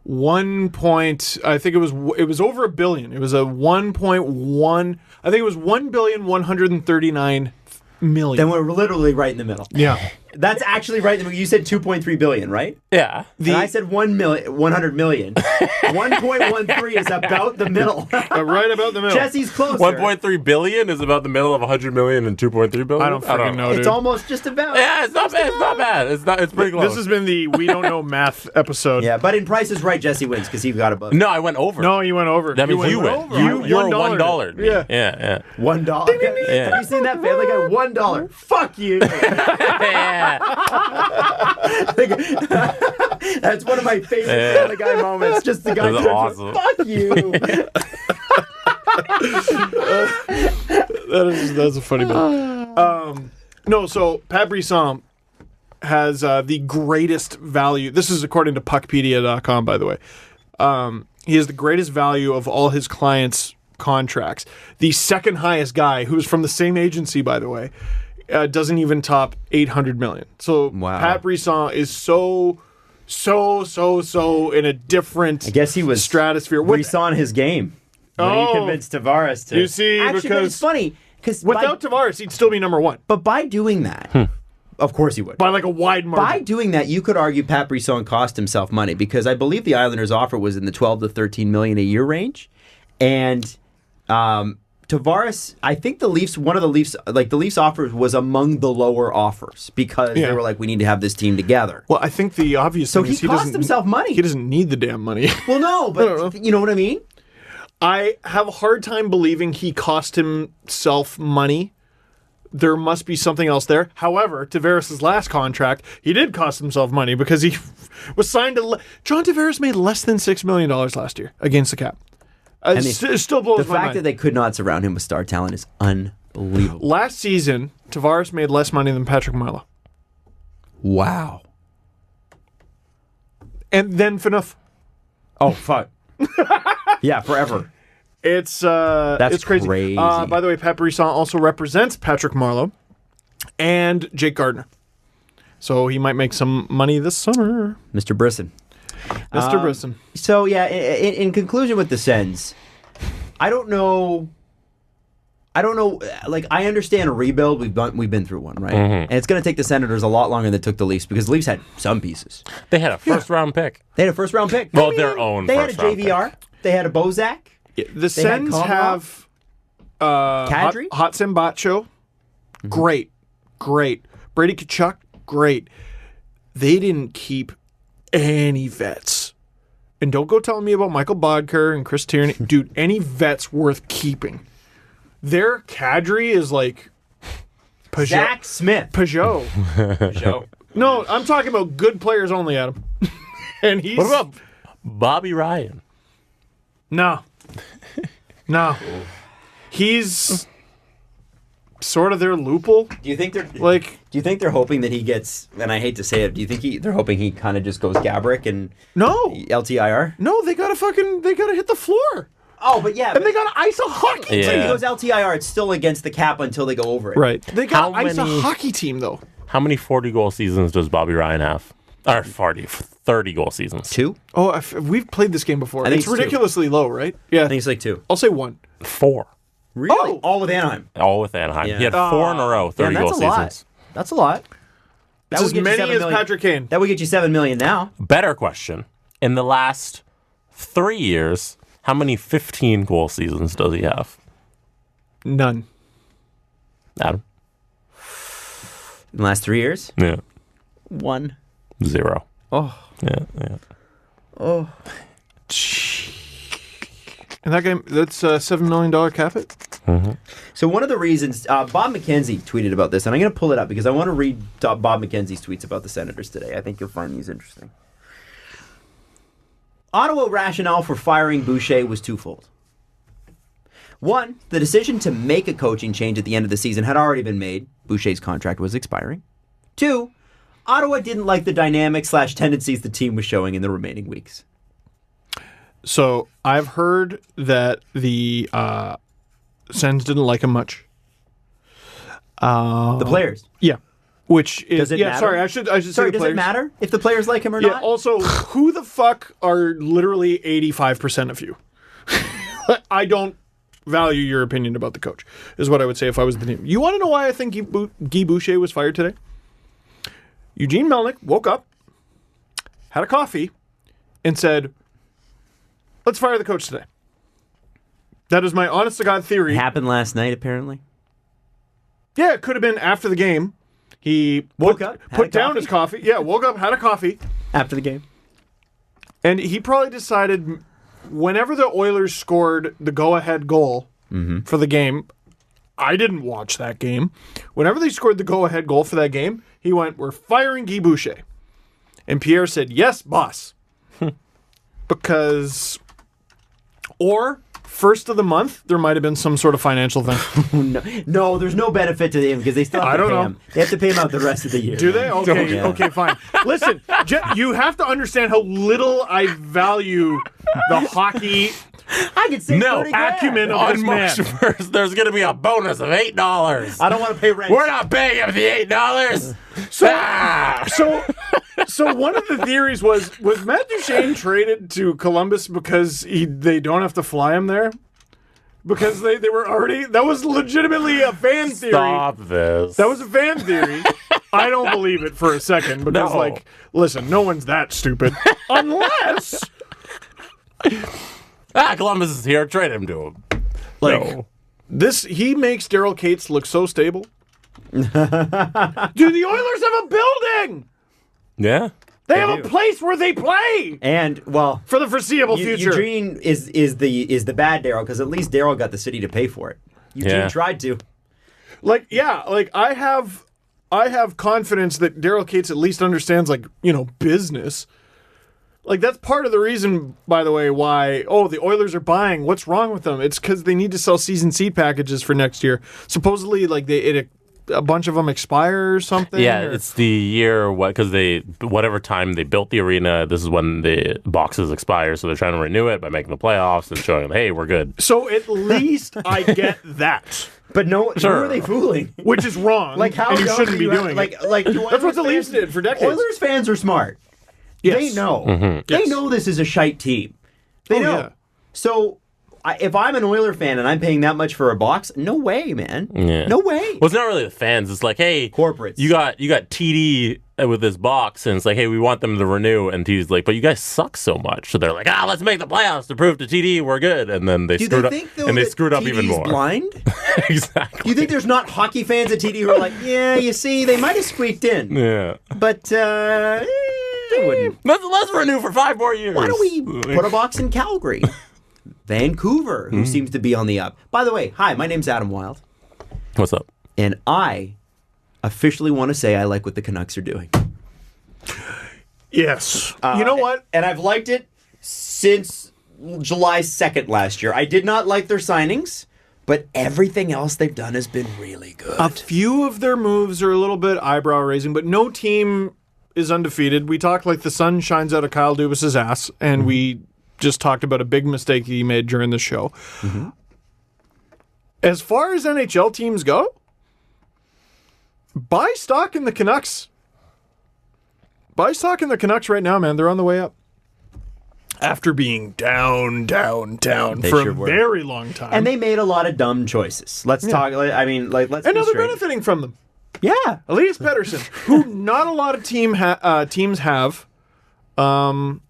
I think it was over $1 billion. It was a 1.1. I think it was $1,139,000,000. Then we're literally right in the middle. Yeah. That's actually right in the middle. You said $2.3 billion, right? Yeah. And I said $100 million. 1.13 is about the middle. Right about the middle. Jesse's closer. 1.3 billion is about the middle of 100 million and 2.3 billion. I don't freaking know, dude. It's almost just about. Yeah, it's not bad. It's not bad. It's pretty close. This has been the We Don't Know Math episode. Yeah, but in Price is Right, Jesse wins because he got above. No, I went over. No, you went over. That means you win. You're $1. Yeah. Yeah. $1. Yeah. Have you seen that Family Guy? $1. Fuck you. Yeah. That's one of my favorite Family Guy moments. Just the guy. That's awesome. Fuck you. That's a funny bit. No, so Pat Brisson has the greatest value. This is according to puckpedia.com, by the way. He has the greatest value of all his clients' contracts. The second highest guy, who's from the same agency, by the way, doesn't even top $800 million. So wow. Pat Brisson is so in a different I guess he was stratosphere. Brisson his game. When he convinced Tavares to. You see, actually, because but it's funny. Because without Tavares, he'd still be number one. But by doing that, of course he would. By like a wide margin. By doing that, you could argue Pat Brisson cost himself money because I believe the Islanders' offer was in the $12 to $13 million a year range, and Tavares, I think the Leafs offer was among the lower offers because they were like, we need to have this team together. Well, I think the obvious thing is he cost himself money. He doesn't need the damn money. Well, no, but you know what I mean? I have a hard time believing he cost himself money. There must be something else there. However, Tavares' last contract, he did cost himself money because he was signed to... John Tavares made less than $6 million last year against the cap. It still blows my mind. The fact that they could not surround him with star talent is unbelievable. Last season, Tavares made less money than Patrick Marleau. Wow. And then Phaneuf. Oh, fuck. Yeah, forever. It's crazy. By the way, Pat Brisson also represents Patrick Marleau and Jake Gardiner. So he might make some money this summer. Mr. Brisson. Brisson. So, yeah, in conclusion with the Sens, I don't know. Like, I understand a rebuild. We've been through one, right? Mm-hmm. And it's going to take the Senators a lot longer than it took the Leafs because the Leafs had some pieces. They had a first-round pick. They had a first-round pick. Well, their own They had a first-round JVR. pick. They had a Bozak. Yeah, the Sens have Kadri? Hot Simbacho. Mm-hmm. Great. Brady Tkachuk, great. They didn't keep any vets. And don't go telling me about Michael Bodker and Chris Tierney. Dude, any vets worth keeping. their cadre is like Peugeot. Zach Smith. Peugeot. No, I'm talking about good players only, Adam. And he's... What about Bobby Ryan? No. He's sort of their Lupul. Do you think they're hoping that he gets? And I hate to say it. Do you think they're hoping he kind of just goes Gabrick and LTIR? No, they gotta hit the floor. Oh, but yeah, and they gotta ice a hockey team. If he goes LTIR, it's still against the cap until they go over it. Right. They gotta ice a hockey team though. How many 40-goal seasons does Bobby Ryan have? Or 30-goal seasons? 2? Oh, we've played this game before. It's ridiculously low, right? Yeah. I think it's like 2. I'll say 1. 4. Really? Oh! All with Anaheim. All with Anaheim. Yeah. He had 4 in a row, 30-goal seasons. That's a lot. That's as many as Patrick Kane. That would get you $7 million now. Better question. In the last 3 years, how many 15-goal seasons does he have? None. Adam? In the last 3 years? Yeah. 1. 0. Oh. Yeah. Oh. In that game, that's a $7 million cap hit. Mm-hmm. So one of the reasons, Bob McKenzie tweeted about this, and I'm going to pull it up because I want to read Bob McKenzie's tweets about the Senators today. I think you'll find these interesting. Ottawa rationale for firing Boucher was twofold. 1, the decision to make a coaching change at the end of the season had already been made. Boucher's contract was expiring. 2, Ottawa didn't like the dynamic/tendencies the team was showing in the remaining weeks. So I've heard that the Sens didn't like him much. The players, yeah, which is does it matter? Sorry, I should say the does players. It matter if the players like him or not? Also, who the fuck are literally 85% of you? I don't value your opinion about the coach. Is what I would say if I was the team. You want to know why I think Guy Boucher was fired today? Eugene Melnyk woke up, had a coffee, and said, let's fire the coach today. That is my honest-to-God theory. It happened last night, apparently. Yeah, it could have been after the game. He woke up, put down his coffee. Yeah, woke up, had a coffee. After the game. And he probably decided whenever the Oilers scored the go-ahead goal for the game, I didn't watch that game. Whenever they scored the go-ahead goal for that game, he went, we're firing Guy Boucher. And Pierre said, yes, boss. Because, or first of the month, there might have been some sort of financial thing. No, there's no benefit to him because they still have to pay him. They have to pay him out the rest of the year. Do they? Okay, okay, fine. Listen, you have to understand how little I value the hockey I could say acumen of this on March 1st, there's going to be a bonus of $8. I don't want to pay rent. We're not paying him the $8. So one of the theories was Matt Duchene traded to Columbus because they don't have to fly him there? Because they were already... That was legitimately a fan theory. Stop this. That was a fan theory. I don't believe it for a second because, listen, no one's that stupid. Unless... Columbus is here. Trade him to him. He makes Daryl Cates look so stable. Dude, the Oilers have a building! Yeah. They have a place where they play! And, for the foreseeable future. Eugene is the bad Daryl, because at least Daryl got the city to pay for it. Eugene tried to. I have confidence that Daryl Cates at least understands, business. That's part of the reason, by the way, why, the Oilers are buying. What's wrong with them? It's because they need to sell season seat packages for next year. Supposedly, a bunch of them expire or something? Yeah, it's the year, because whatever time they built the arena, this is when the boxes expire, so they're trying to renew it by making the playoffs and showing them, hey, we're good. So at least I get that. But who are they fooling? Which is wrong, how and you shouldn't be doing it. That's what the Leafs did for decades. Oilers fans are smart. Yes. They know. Mm-hmm. They know this is a shite team. They know. Yeah. So if I'm an Oiler fan and I'm paying that much for a box, no way, man. Yeah. No way. Well, it's not really the fans. It's like, hey, corporates. You got TD with this box, and it's like, hey, we want them to renew, and TD's like, but you guys suck so much. So they're like, let's make the playoffs to prove to TD we're good, and then they screwed up, and they screwed up even more. Blind? Exactly. Do you think there's not hockey fans at TD who are like, yeah, you see, they might have squeaked in. Yeah. But they wouldn't. Let's renew for 5 more years. Why don't we put a box in Calgary? Vancouver, who seems to be on the up. By the way, hi, my name's Adam Wild. What's up? And I officially want to say I like what the Canucks are doing. Yes. You know what? And I've liked it since July 2nd last year. I did not like their signings, but everything else they've done has been really good. A few of their moves are a little bit eyebrow-raising, but no team is undefeated. We talk like the sun shines out of Kyle Dubas's ass, and we just talked about a big mistake he made during the show. As far as NHL teams go, buy stock in the Canucks. Buy stock in the Canucks right now, man. They're on the way up. After being down for a very long time. And they made a lot of dumb choices. Let's talk. I mean, like, let's. And be now they're straight. benefiting from them. Yeah, Elias Pettersson, who not a lot of teams have, or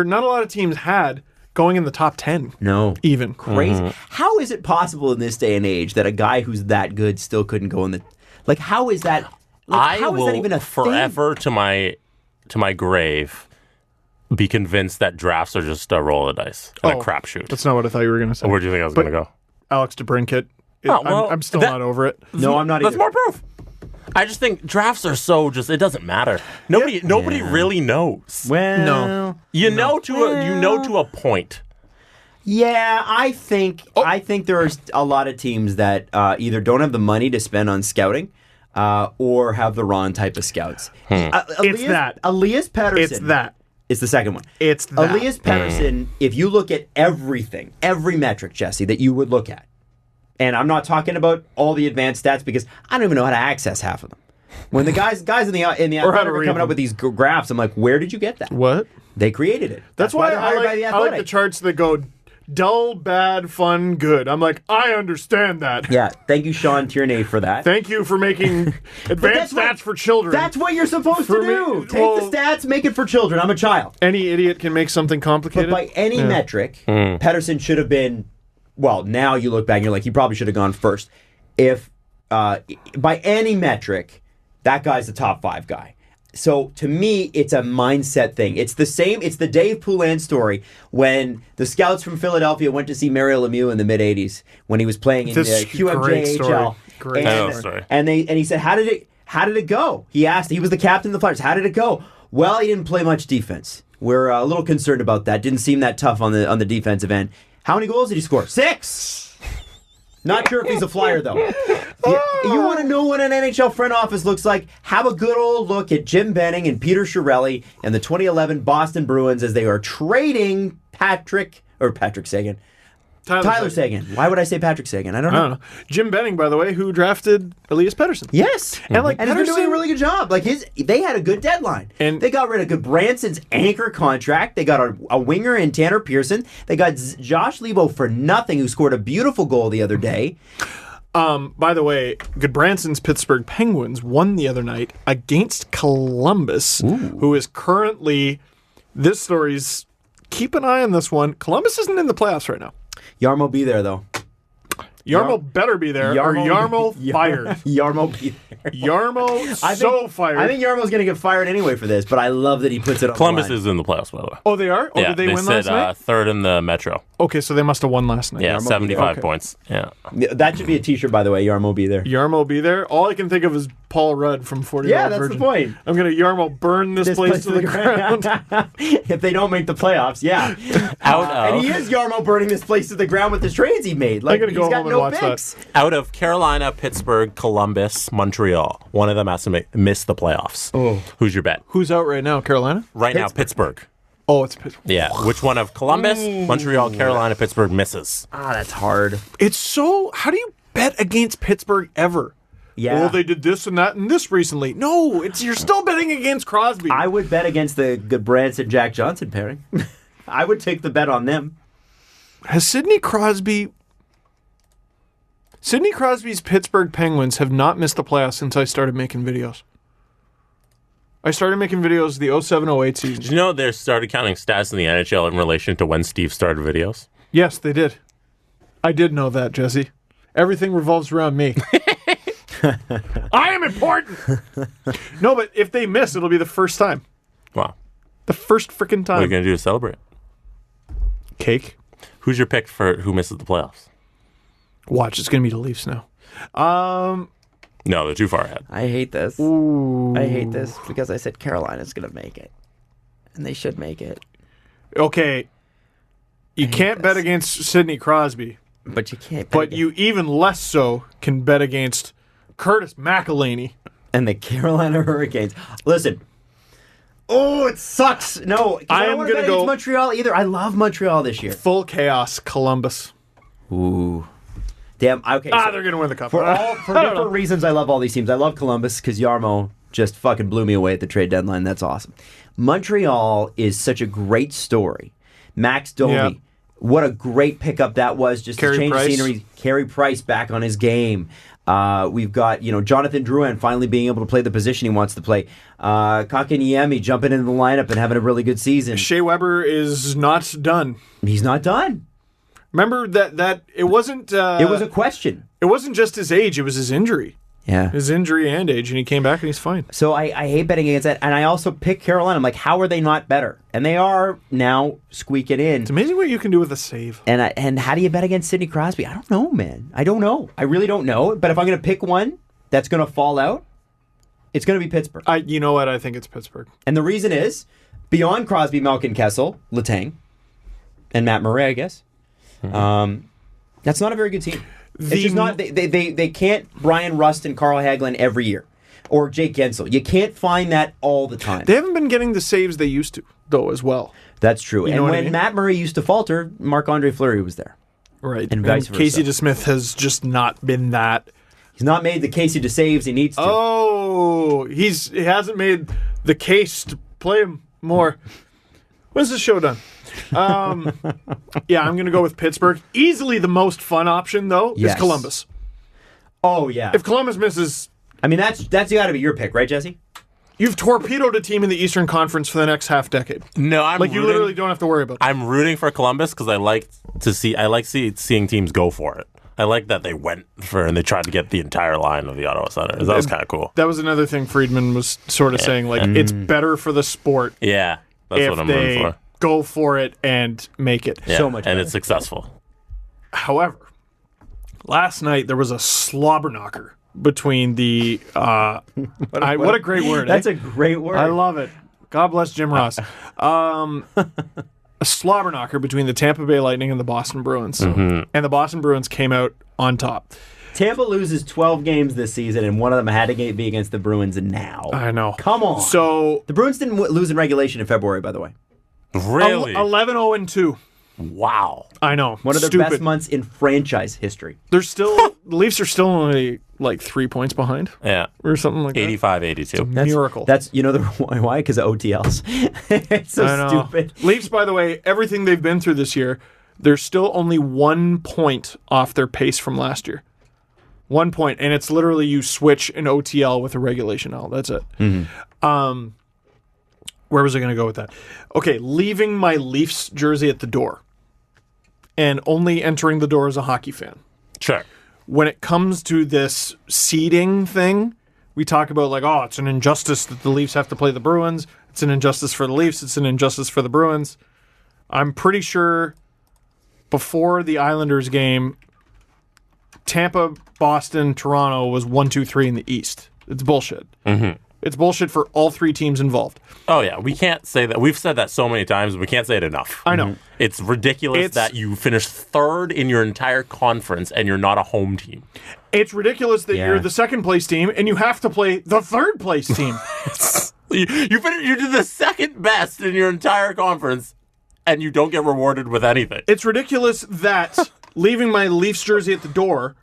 not a lot of teams had going in the top 10. No, even crazy. How is it possible in this day and age that a guy who's that good still couldn't go in the? Like, how is that? Like, how is that even a forever thing? to my grave be convinced that drafts are just a roll of the dice and a crapshoot. That's not what I thought you were going to say. Where do you think I was going to go? Alex DeBrincat. I'm still not over it. No, I'm not either. That's more proof. I just think drafts are so it doesn't matter. Nobody really knows. Well, no. You know to a point. Yeah, I think there's a lot of teams that either don't have the money to spend on scouting or have the wrong type of scouts. It's that. Elias Pettersson. It's that. It's the second one. It's that. Elias Pettersson, if you look at everything, every metric, Jesse, that you would look at, and I'm not talking about all the advanced stats because I don't even know how to access half of them. When the guys in the Athletic are coming up with these graphs, I'm like, where did you get that? What? They created it. That's why I like the charts that go dull, bad, fun, good. I'm like, I understand that. Yeah, thank you, Sean Tierney, for that. Thank you for making advanced stats for children. That's what you're supposed to do. Take the stats, make it for children. I'm a child. Any idiot can make something complicated. But by any metric, Pettersson should have been, well, now you look back and you're like, he probably should have gone first. If, by any metric, that guy's the top 5 guy. So to me, it's a mindset thing. It's the same. It's the Dave Poulin story when the scouts from Philadelphia went to see Mario Lemieux in the mid '80s when he was playing in the QMJHL. Great story. And he said, "How did it go?" He asked. He was the captain of the Flyers. How did it go? Well, he didn't play much defense. We're a little concerned about that. Didn't seem that tough on the defensive end. How many goals did he score? 6. Not sure if he's a Flyer, though. You want to know what an NHL front office looks like? Have a good old look at Jim Benning and Peter Chiarelli and the 2011 Boston Bruins as they are trading Tyler Seguin. Why would I say Patrick Seguin? I don't know. Jim Benning, by the way, who drafted Elias Pettersson. Yes. And he's been doing a really good job. Like they had a good deadline. And they got rid of Goodbranson's anchor contract. They got a winger in Tanner Pearson. They got Josh Lebo for nothing, who scored a beautiful goal the other day. By the way, Goodbranson's Pittsburgh Penguins won the other night against Columbus, who is currently, this story's, keep an eye on this one. Columbus isn't in the playoffs right now. Yarmo be there, though. Yarmo better be there, or Yarmo fired. Yarmo be there. Yarmo fired. I think Yarmo's going to get fired anyway for this, but I love that he puts it on Columbus the line. is in the playoffs, by the way. Oh, they are? Oh, yeah, did they win last night? Third in the Metro. Okay, so they must have won last night. Yeah, Yarmo 75 points. Yeah. That should be a t-shirt, by the way. Yarmo be there. Yarmo be there? All I can think of is Paul Rudd from 40 Yeah, that's the point. I'm going to Yarmo burn this place to the ground. If they don't make the playoffs, yeah. And he is Yarmo burning this place to the ground with the trades he made. Like, I'm going to go home and watch that. Out of Carolina, Pittsburgh, Columbus, Montreal, one of them has to miss the playoffs. Oh. Who's your bet? Who's out right now? Carolina? Right now, Pittsburgh. Oh, it's Pittsburgh. Yeah. Which one of Columbus, Montreal, Carolina, Pittsburgh misses? That's hard. It's so... How do you bet against Pittsburgh ever? Yeah. Well, they did this and that and this recently. No, you're still betting against Crosby. I would bet against the Goodbranson-Jack Johnson pairing. I would take the bet on them. Has Sidney Crosby's Pittsburgh Penguins have not missed the playoffs since I started making videos. I started making videos the 07-08 season. Did you know they started counting stats in the NHL in relation to when Steve started videos? Yes, they did. I did know that, Jesse. Everything revolves around me. I am important! No, but if they miss, it'll be the first time. Wow. The first freaking time. What are you going to do to celebrate? Cake. Who's your pick for who misses the playoffs? Watch, it's going to be the Leafs now. No, they're too far ahead. I hate this. Ooh. I hate this because I said Carolina's going to make it. And they should make it. Okay. You can't bet against Sidney Crosby. But you can't bet But you even less so can bet against Curtis McElhinney. And the Carolina Hurricanes. Listen. Oh, it sucks. No, I don't want to bet against Montreal either. I love Montreal this year. Full chaos, Columbus. Ooh. Damn. Okay. They're going to win the cup. For different reasons, I love all these teams. I love Columbus because Jarmo just fucking blew me away at the trade deadline. That's awesome. Montreal is such a great story. Max Domi. Yep. What a great pickup that was. Just to change scenery. Carey Price back on his game. We've got, Jonathan Drouin finally being able to play the position he wants to play. Kakaniemi jumping into the lineup and having a really good season. Shea Weber is not done. He's not done. Remember that it wasn't... it was a question. It wasn't just his age, it was his injury. Yeah. His injury and age, and he came back and he's fine. So I hate betting against that. And I also pick Carolina. I'm like, how are they not better? And they are now squeaking in. It's amazing what you can do with a save. And how do you bet against Sidney Crosby? I don't know, man. I don't know. I really don't know. But if I'm going to pick one that's going to fall out, it's going to be Pittsburgh. You know what? I think it's Pittsburgh. And the reason is, beyond Crosby, Malkin, Kessel, Letang, and Matt Murray, I guess, that's not a very good team. It's just not. They can't Brian Rust and Carl Hagelin every year, or Jake Gensel. You can't find that all the time. They haven't been getting the saves they used to, though, as well. That's true. You and know when what I mean? Matt Murray used to falter, Marc-Andre Fleury was there. Right. And vice versa. Casey DeSmith has just not been that. He's not made the Casey to saves he needs to. Oh, he hasn't made the case to play him more. When's the show done? Yeah, I'm going to go with Pittsburgh. Easily the most fun option, though, is Columbus. Oh, yeah. If Columbus misses... I mean, that's got to be your pick, right, Jesse? You've torpedoed a team in the Eastern Conference for the next half decade. No, you literally don't have to worry about it. I'm rooting for Columbus because I like seeing teams go for it. I like that they went for and they tried to get the entire line of the Ottawa Senators. That was kind of cool. That was another thing Friedman was sort of saying, like, it's better for the sport. Yeah, that's what I'm rooting for. Go for it and make it. Yeah, so much and better. it's successful. However, last night there was a slobber knocker between the what a great word. That's a great word. I love it. God bless Jim Ross. A slobber knocker between the Tampa Bay Lightning and the Boston Bruins. And the Boston Bruins came out on top. Tampa loses 12 games this season, and one of them had to be against the Bruins now. I know. Come on. So the Bruins didn't lose in regulation in February, by the way. Really? 11-0-2. Wow. I know. One of their best months in franchise history. They're still the Leafs are still only like 3 points behind. Yeah. Or something like 85-82. Miracle. That's why? Because of OTLs. It's so stupid. Leafs, by the way, everything they've been through this year, they're still only 1 point off their pace from last year. 1 point, and it's literally you switch an OTL with a regulation L. That's it. Where was I going to go with that? Okay, leaving my Leafs jersey at the door and only entering the door as a hockey fan. Sure. When it comes to this seeding thing, we talk about like, oh, it's an injustice that the Leafs have to play the Bruins. It's an injustice for the Leafs. It's an injustice for the Bruins. I'm pretty sure before the Islanders game, Tampa, Boston, Toronto was 1-2-3 in the East. It's bullshit. It's bullshit for all three teams involved. Oh, yeah. We can't say that. We've said that so many times. We can't say it enough. I know. It's ridiculous that you finish third in your entire conference and you're not a home team. It's ridiculous that you're the second place team and you have to play the third place team. You did the second best in your entire conference and you don't get rewarded with anything. It's ridiculous that leaving my Leafs jersey at the door,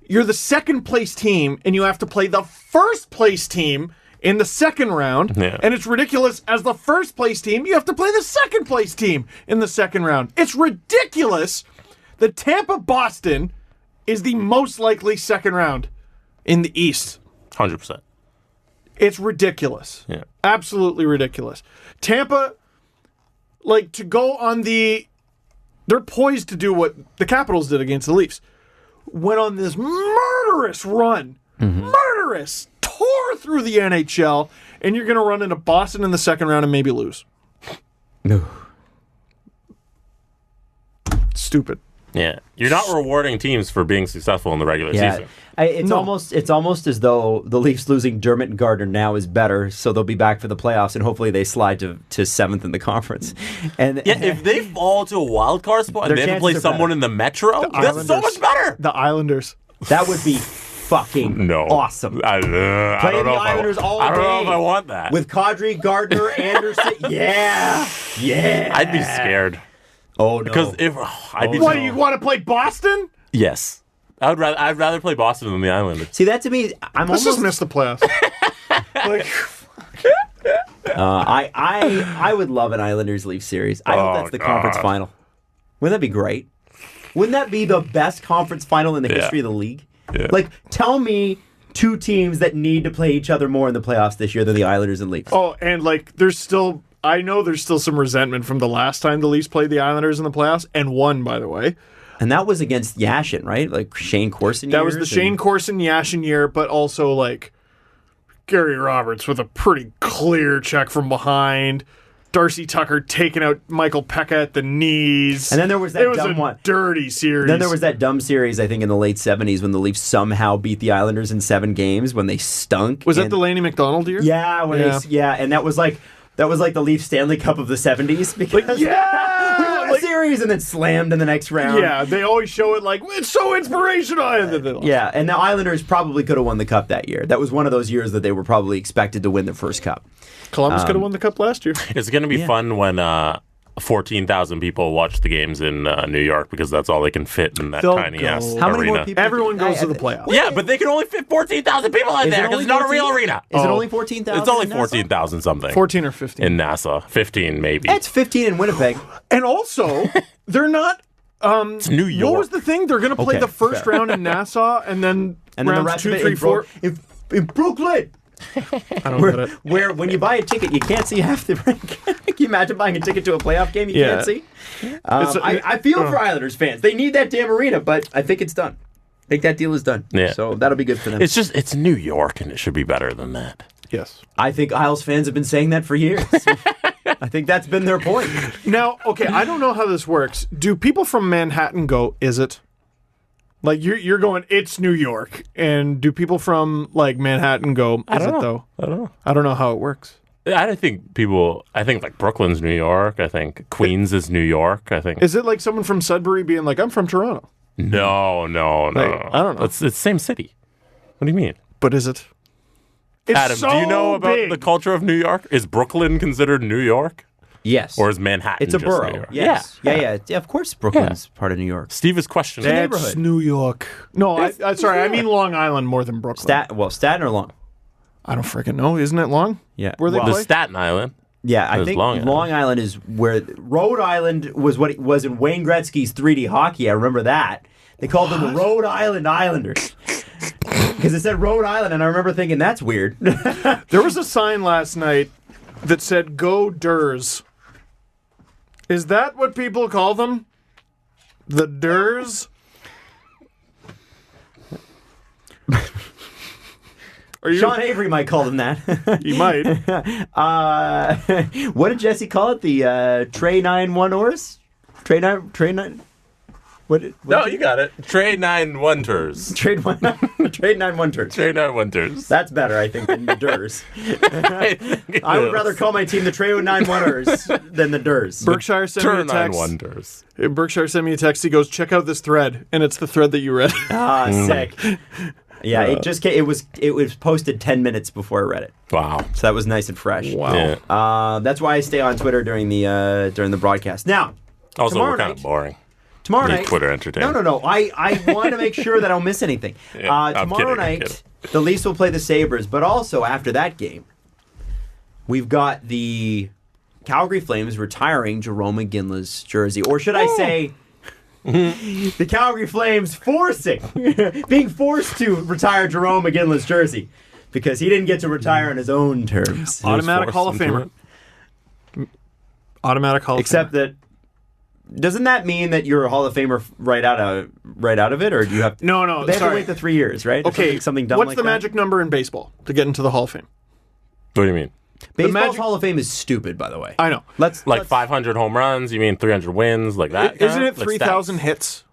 you're the second place team and you have to play the first place team in the second round, and it's ridiculous as the first place team, you have to play the second place team in the second round. It's ridiculous that Tampa-Boston is the most likely second round in the East. 100%. It's ridiculous. Yeah. Absolutely ridiculous. Tampa, like, to go on they're poised to do what the Capitals did against the Leafs. Went on this murderous run. Murderous. Tore through the NHL, and you're going to run into Boston in the second round and maybe lose. No. stupid. Yeah, you're not rewarding teams for being successful in the regular season. It's almost as though the Leafs losing Dermott and Gardner now is better, so they'll be back for the playoffs, and hopefully they slide to seventh in the conference. And if they fall to a wild card spot and they have to play someone in the Metro, that's so much better. The Islanders. That would be fucking awesome. I don't know if I want that. With Kadri, Gardner, Anderson. Yeah. I'd be scared. Oh, no. Because What, do you want to plplay Boston? Yes. I'd rather play Boston than the Islanders. See, that to me, Let's just miss the playoffs. I would love an Islanders-Leafs series. I hope that's the conference final. Wouldn't that be great? Wouldn't that be the best conference final in the history of the league? Yeah. Like, tell me two teams that need to play each other more in the playoffs this year than the Islanders and Leafs. Oh, and I know there's still some resentment from the last time the Leafs played the Islanders in the playoffs, and won, by the way. And that was against Yashin, right? Like Shane Corson years? That was the Shane Corson Yashin year, but also like Gary Roberts with a pretty clear check from behind. Darcy Tucker taking out Michael Pekka at the knees. And then there was that dumb one. Dirty series. Then there was that dumb series, I think, in the late 70s when the Leafs somehow beat the Islanders in 7 games when they stunk. Was that the Laney McDonald year? Yeah, and that was like the Leafs Stanley Cup of the 70s because we won a series and then slammed in the next round. Yeah, they always show it like it's so inspirational. Yeah, and the Islanders probably could have won the cup that year. That was one of those years that they were probably expected to win the first cup. Columbus could have won the cup last year. It's going to be fun when 14,000 people watch the games in New York because that's all they can fit in that tiny ass arena. How many more people? Everyone goes to the playoffs. Yeah, but they can only fit 14,000 people out there because it's not a real arena. Is it only 14,000? It's only 14,000 something. 14 or 15. In Nassau. 15 maybe. It's 15 in Winnipeg. And also, they're not... it's New York. What was the thing? They're going to play the first round in Nassau and then rounds 2, 3, 4... In Brooklyn. I don't get it. Where when you buy a ticket, you can't see half the rink. Can you imagine buying a ticket to a playoff game you can't see? I feel for Islanders fans. They need that damn arena, but I think it's done. I think that deal is done. Yeah. So that'll be good for them. It's New York, and it should be better than that. Yes. I think Isles fans have been saying that for years. I think that's been their point. Now, okay, I don't know how this works. Do people from Manhattan go, is it? Like, you're going, it's New York. And do people from, like, Manhattan go, is it, though? I don't know. I don't know how it works. I think like Brooklyn's New York. I think Queens is New York. I think. Is it like someone from Sudbury being like, I'm from Toronto? No. Like, I don't know. It's the same city. What do you mean? But is it? It's Adam, do you know about the culture of New York? Is Brooklyn considered New York? Yes. Or is Manhattan It's a just borough. New York? Yes. Yeah. Of course Brooklyn's part of New York. Steve is questioning. That's New York. No, sorry, I mean Long Island more than Brooklyn. Staten or Long? I don't freaking know. Isn't it Long? Yeah. Where they The play? Staten Island. Yeah, I think Long Island is where Rhode Island was what it was in Wayne Gretzky's 3D hockey. I remember that. They called them the Rhode Island Islanders. Because it said Rhode Island, and I remember thinking, that's weird. There was a sign last night that said, Go Durs. Is that what people call them? The Durs? Sean Avery might call them that. He might. What did Jesse call it? The Trey 9-1 Ors? Trey 9... No, you got it. Trade 9 Wonders. Trade 9 Wonders. Trade 9 Wonders. That's better, I think, than the Durs. I would rather call my team the Trey 9 Wonders than the Durs. Berkshire sent me a text. Wonders. Berkshire sent me a text. He goes, check out this thread. And it's the thread that you read. Sick. Yeah, it was posted 10 minutes before I read it. Wow. So that was nice and fresh. Wow. Yeah. That's why I stay on Twitter during the broadcast. Now, also, we're kind of boring. Tomorrow night, Twitter entertainment. No. I want to make sure that I don't miss anything. Tomorrow night, the Leafs will play the Sabres, but also after that game, we've got the Calgary Flames retiring Jarome Iginla's jersey, or should I say, the Calgary Flames being forced to retire Jarome Iginla's jersey because he didn't get to retire on his own terms. Automatic Hall of Famer. Automatic Hall of Famer. Except that. Doesn't that mean that you're a Hall of Famer right out of it, or do you have? No. They have to wait the 3 years, right? Okay. Something dumb what's like the that? magic number in baseball to get into the Hall of Fame? What do you mean? Baseball's Hall of Fame is stupid, by the way. I know. Let's 500 home runs. You mean 300 wins, like that? Isn't it 3,000 hits?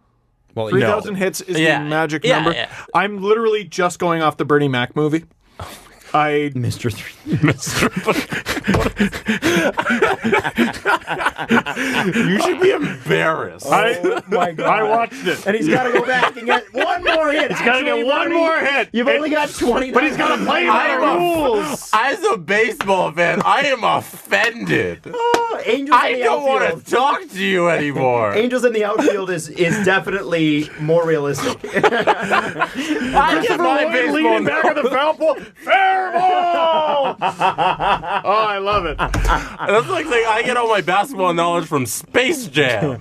Well, 3,000 hits is the magic number. Yeah. I'm literally just going off the Bernie Mac movie. Mr. You should be embarrassed. Oh my God. I watched it. And he's got to go back and get one more hit. He's got to get one more hit. You've only got 20. But he's got to play by the rules. As a baseball fan, I am offended. Angels I in the don't want outfield. to talk to you anymore. Angels in the outfield is definitely more realistic. I get my baseball leaning back of the foul pole. Fair ball! Oh, I love it. That's like saying I get all my basketball knowledge from Space Jam.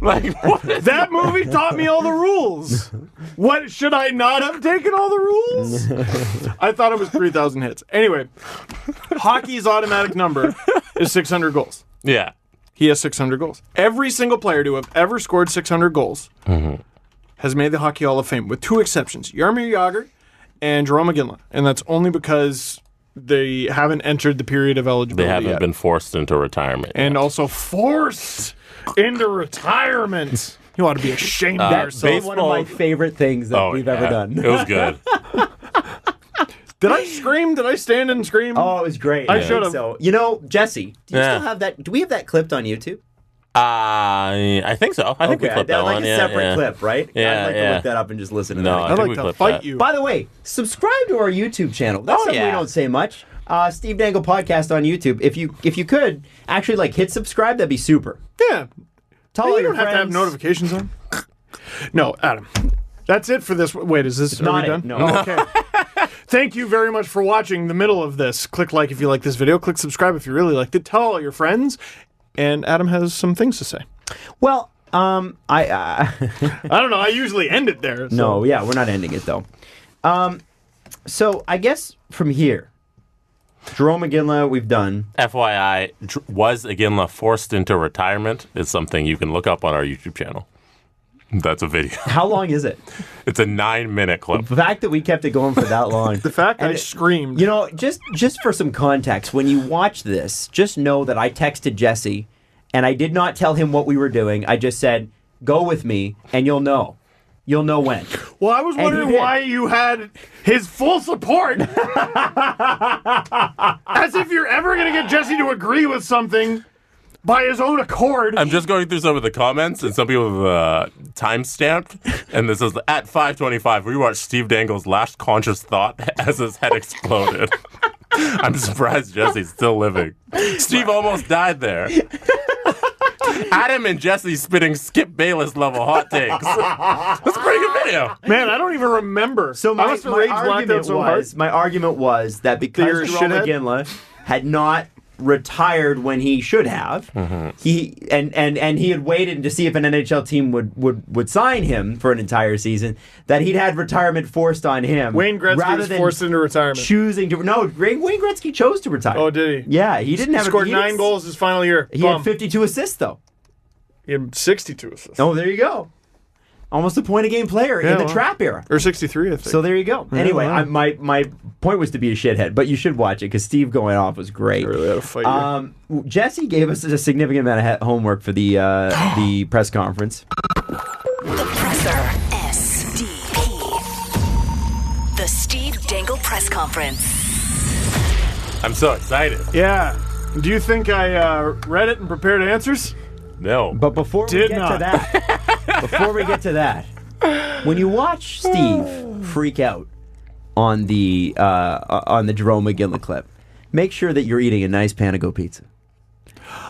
Like, what is That movie taught me all the rules. What, should I not have taken all the rules? I thought it was 3,000 hits. Anyway, hockey's automatic number is 600 goals. Yeah. He has 600 goals. Every single player to have ever scored 600 goals has made the Hockey Hall of Fame, with two exceptions: Jaromir Jagr and Jarome Iginla. And that's only because they haven't entered the period of eligibility They haven't yet. been forced into retirement. And also forced into retirement. You ought to be ashamed of That's yourself. one of my favorite things that we've ever done. It was good. Did I scream? Did I stand and scream? Oh, it was great. I think should've. So, you know, Jesse, do you Yeah. still have that? Do we have that clipped on YouTube? I think so. I think we clipped that like one. a Yeah, separate yeah. clip, right? Yeah, I'd like yeah. to look that up and just listen to No, that. I I'd think like we to clipped fight that. you. By the way, subscribe to our YouTube channel. That's something we yeah. don't say much. Steve Dangle podcast on YouTube. If you could actually hit subscribe, that'd be super. Yeah. Tell You all your don't have to have friends. notifications on. No, Adam. That's it for this. Wait, is this? Are not we done? it, no. Oh, okay. Thank you very much for watching the middle of this. Click like if you like this video. Click subscribe if you really liked it. Tell all your friends. And Adam has some things to say. Well, I don't know. I usually end it there. So. no, yeah, we're not ending it though. So I guess from here, Jarome Iginla, we've done. FYI, was Iginla forced into retirement is something you can look up on our YouTube channel. That's a video. How long is it? It's a 9-minute clip. The fact that we kept it going for that long. The fact I screamed. You know, just for some context, when you watch this, just know that I texted Jesse, and I did not tell him what we were doing. I just said, "Go with me, and you'll know. You'll know when." Well, I was wondering he did. why you had his full support. As if you're ever going to get Jesse to agree with something by his own accord. I'm just going through some of the comments, and some people have time-stamped, and this is at 5:25. We watched Steve Dangle's last conscious thought as his head exploded. I'm surprised Jesse's still living. Steve almost died there. Adam and Jesse spitting Skip Bayless level hot takes. That's a pretty good video. Man, I don't even remember. So I my must have rage blacked out so hard. argument was that because You're a Jarome shithead? Iginla had not retired when he should have, he and he had waited to see if an NHL team would sign him for an entire season, that he'd had retirement forced on him. Wayne Gretzky rather was than forced into retirement. choosing to. No, Wayne Gretzky chose to retire. Oh, did he? Yeah, he didn't have. Scored he 9 didn't- goals his final year. He Bum. had 52 assists though. He had 62 assists. Oh, there you go. Almost a point-a-game player in the trap era. Or 63, I think. So there you go. Anyway, wow. my point was to be a shithead, but you should watch it because Steve going off was great. I really had to fight you. Jesse gave us a significant amount of homework for the the press conference. The Presser. SDP. The Steve Dangle Press Conference. I'm so excited. Yeah. Do you think I read it and prepared answers? No. But before we Did get not. to that, when you watch Steve freak out on the Jarome Iginla clip, make sure that you're eating a nice Panago pizza.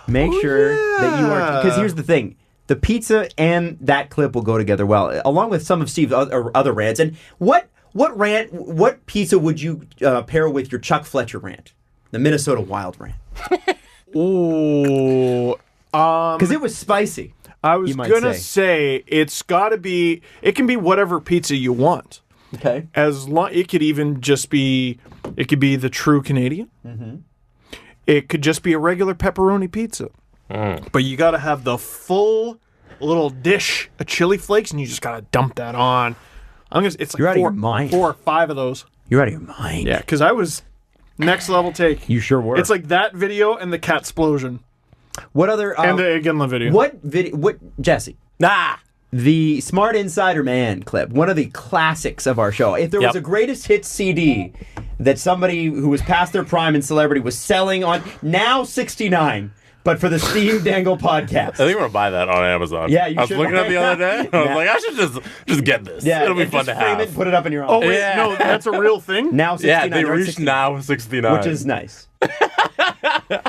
Make sure that you are, because here's the thing: the pizza and that clip will go together well, along with some of Steve's other rants. And what pizza would you pair with your Chuck Fletcher rant, the Minnesota Wild rant? Ooh. Because it was spicy. I was gonna say it's gotta be. It can be whatever pizza you want. Okay. As long it could even just be. It could be the true Canadian. Mm-hmm. It could just be a regular pepperoni pizza. But you gotta have the full little dish of chili flakes, and you just gotta dump that on. It's like You're out of your mind. 4 or 5 of those. You're out of your mind. Yeah, because I was Next level take. You sure were. It's like that video and the cat explosion. What other... and the Iginla video. What, Jesse? The Smart Insider Man clip, one of the classics of our show. If there was a greatest hits CD that somebody who was past their prime in celebrity was selling on, now $69, but for the Steve Dangle podcast. I think we're going to buy that on Amazon. Yeah, you I was should. looking at it the other day. I was like, I should just get this. Yeah, it'll be fun to have. Frame it, put it up in your Oh, office. wait, no, that's a real thing? Now 69. Yeah, they reached now 69. Which is nice.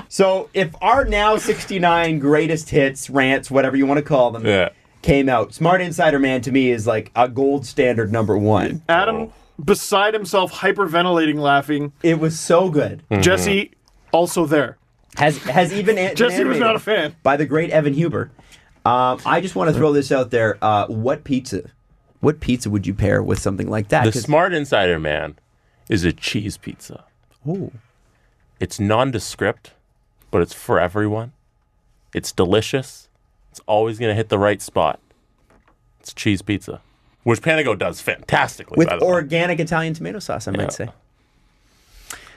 So if our now 69 greatest hits, rants, whatever you want to call them, came out, Smart Insider Man to me is like a gold standard number one. Adam, beside himself, hyperventilating, laughing. It was so good. Mm-hmm. Jesse, also there. Has even Jesse was not a fan. By the great Evan Huber. I just want to throw this out there. What pizza would you pair with something like that? The Smart Insider Man is a cheese pizza. Ooh. It's nondescript, but it's for everyone. It's delicious. It's always going to hit the right spot. It's cheese pizza, which Panago does fantastically. With by the way. organic Italian tomato sauce, I might say.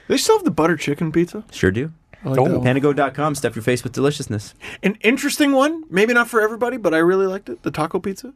They still have the butter chicken pizza? Sure do. I like that one. Panago.com, stuff your face with deliciousness. An interesting one, maybe not for everybody, but I really liked it, the taco pizza.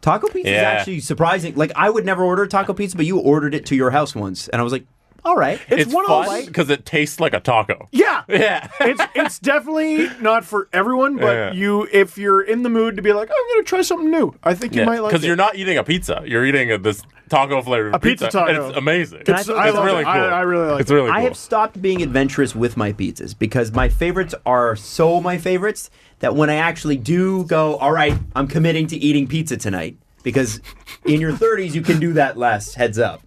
Taco pizza is actually surprising. Like, I would never order taco pizza, but you ordered it to your house once, and I was like, all right. It's one of fun those because it tastes like a taco. Yeah. Yeah. It's definitely not for everyone, but if you're in the mood to be like, I'm going to try something new, I think you might like it. Because you're not eating a pizza. You're eating this taco flavored pizza taco. And it's amazing. It's really cool. I really like it. It's really cool. I have stopped being adventurous with my pizzas because my favorites are so my favorites that when I actually do go, all right, I'm committing to eating pizza tonight, because in your 30s you can do that less, heads up.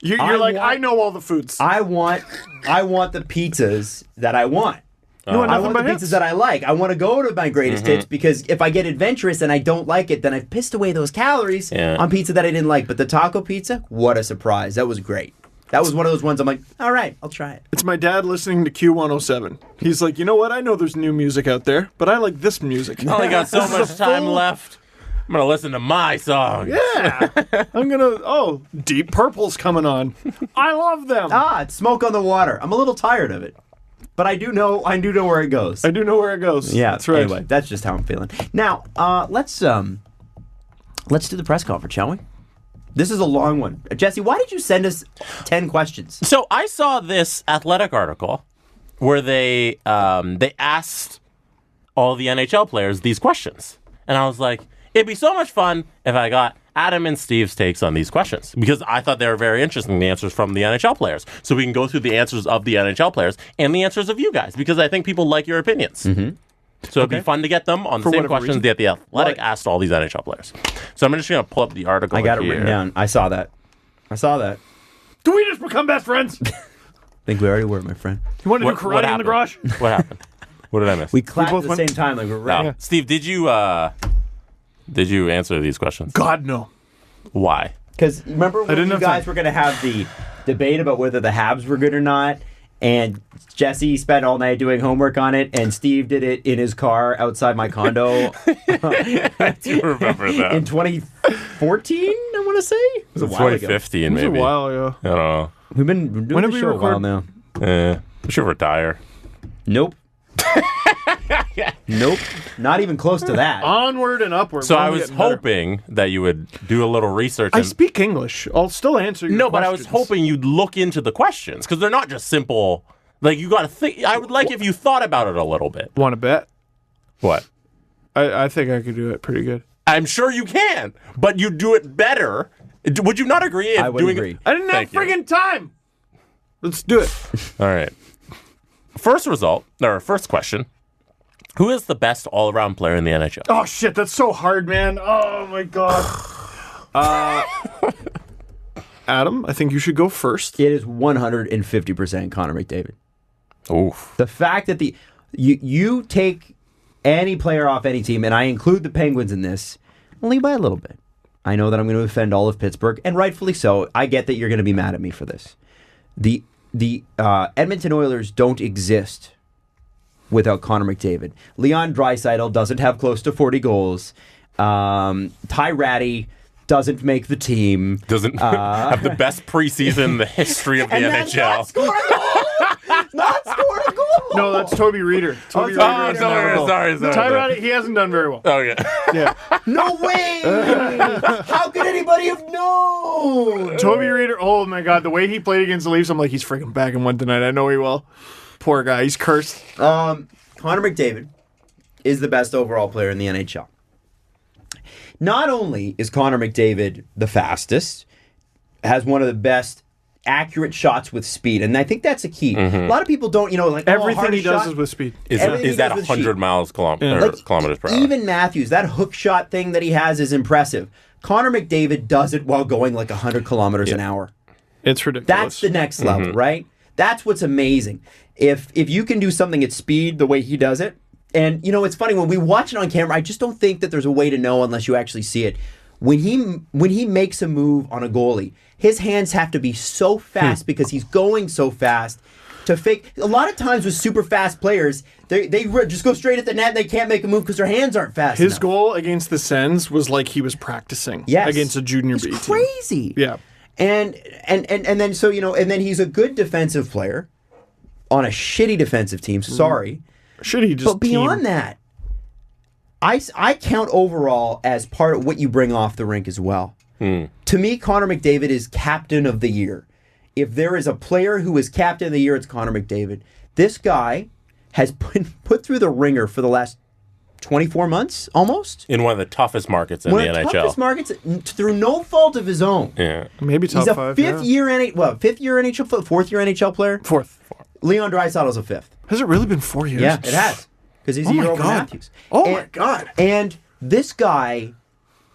You're like, I know all the foods. I want the pizzas that I want. You want I nothing want the but pizzas hits? that I like. I want to go to my greatest hits, because if I get adventurous and I don't like it, then I've pissed away those calories on pizza that I didn't like. But the taco pizza, what a surprise. That was great. That was one of those ones I'm like, all right, I'll try it. It's my dad listening to Q107. He's like, you know what? I know there's new music out there, but I like this music. I only got so much time left. I'm going to listen to my songs. Yeah. I'm going to, Deep Purple's coming on. I love them. It's Smoke on the Water. I'm a little tired of it, but I do know where it goes. I do know where it goes. Yeah, that's right. Anyway, that's just how I'm feeling. Now, let's do the press conference, shall we? This is a long one. Jesse, why did you send us 10 questions? So I saw this Athletic article where they asked all the NHL players these questions. And I was like, it'd be so much fun if I got Adam and Steve's takes on these questions, because I thought they were very interesting, the answers from the NHL players. So we can go through the answers of the NHL players and the answers of you guys, because I think people like your opinions. Mm-hmm. So it'd be fun to get them on the same questions that the Athletic asked all these NHL players. So I'm just going to pull up the article. I got it written down. I saw that. Do we just become best friends? I think we already were, my friend. You want to do karate in the garage? What happened? What did I miss? We clapped at the same time, like we're right. Steve, did you answer these questions? God, no. Why? Because remember when you guys were going to have the debate about whether the Habs were good or not, and Jesse spent all night doing homework on it, and Steve did it in his car outside my condo. I do remember that. In 2014, I want to say? It was a while 2015, ago. maybe. It was a while ago. I don't know. We've been doing the show a while now. We should retire. Nope. Nope. Not even close to that. Onward and upward. So I was hoping that you would do a little research. I speak English. I'll still answer your questions. But I was hoping you'd look into the questions, because they're not just simple. Like, you got to think. I would like if you thought about it a little bit. Want to bet? What? I think I could do it pretty good. I'm sure you can, but you do it better. Would you not agree? I would agree. I didn't have friggin' time. Let's do it. All right. First question. Who is the best all-around player in the NHL? Oh, shit. That's so hard, man. Oh, my God. Adam, I think you should go first. It is 150% Connor McDavid. Oof. The fact that you take any player off any team, and I include the Penguins in this, only by a little bit. I know that I'm going to offend all of Pittsburgh, and rightfully so. I get that you're going to be mad at me for this. The Edmonton Oilers don't exist without Connor McDavid. Leon Draisaitl doesn't have close to 40 goals. Ty Ratty doesn't make the team. Doesn't have the best preseason in the history of the NHL. Not scored a goal. Not scored a goal. No, that's Toby Reeder. Toby Reeder. Sorry. Tyrod, he hasn't done very well. Okay. Yeah. No way. How could anybody have known? Toby Reeder. Oh my God, the way he played against the Leafs, I'm like, he's freaking back and one tonight. I know he will. Poor guy, he's cursed. Connor McDavid is the best overall player in the NHL. Not only is Connor McDavid the fastest, has one of the best accurate shots with speed, and I think that's a key. A lot of people don't, everything he does is with speed. Is that 100 kilometers per hour? Even Matthews, that hook shot thing that he has is impressive. Connor McDavid does it while going like 100 kilometers an hour. It's ridiculous. That's the next level, right? That's what's amazing. If you can do something at speed the way he does it, and it's funny when we watch it on camera, I just don't think that there's a way to know unless you actually see it. When he makes a move on a goalie, his hands have to be so fast because he's going so fast to fake. A lot of times with super fast players, they just go straight at the net and they can't make a move because their hands aren't fast enough. His goal against the Sens was like he was practicing against a junior B team. Crazy. Yeah. And then so and then he's a good defensive player on a shitty defensive team. Sorry. Shitty just But beyond that, I count overall as part of what you bring off the rink as well. To me, Connor McDavid is captain of the year. If there is a player who is captain of the year, it's Connor McDavid. This guy has been put through the ringer for the last 24 months, almost. In one of the toughest markets in the NHL. One of the toughest markets through no fault of his own. Yeah. Maybe top five. He's a fifth year NHL, fourth year NHL player? Fourth. Leon Draisaitl's a fifth. Has it really been 4 years? Yeah, it has. Because he's a year over Matthews. My God. And this guy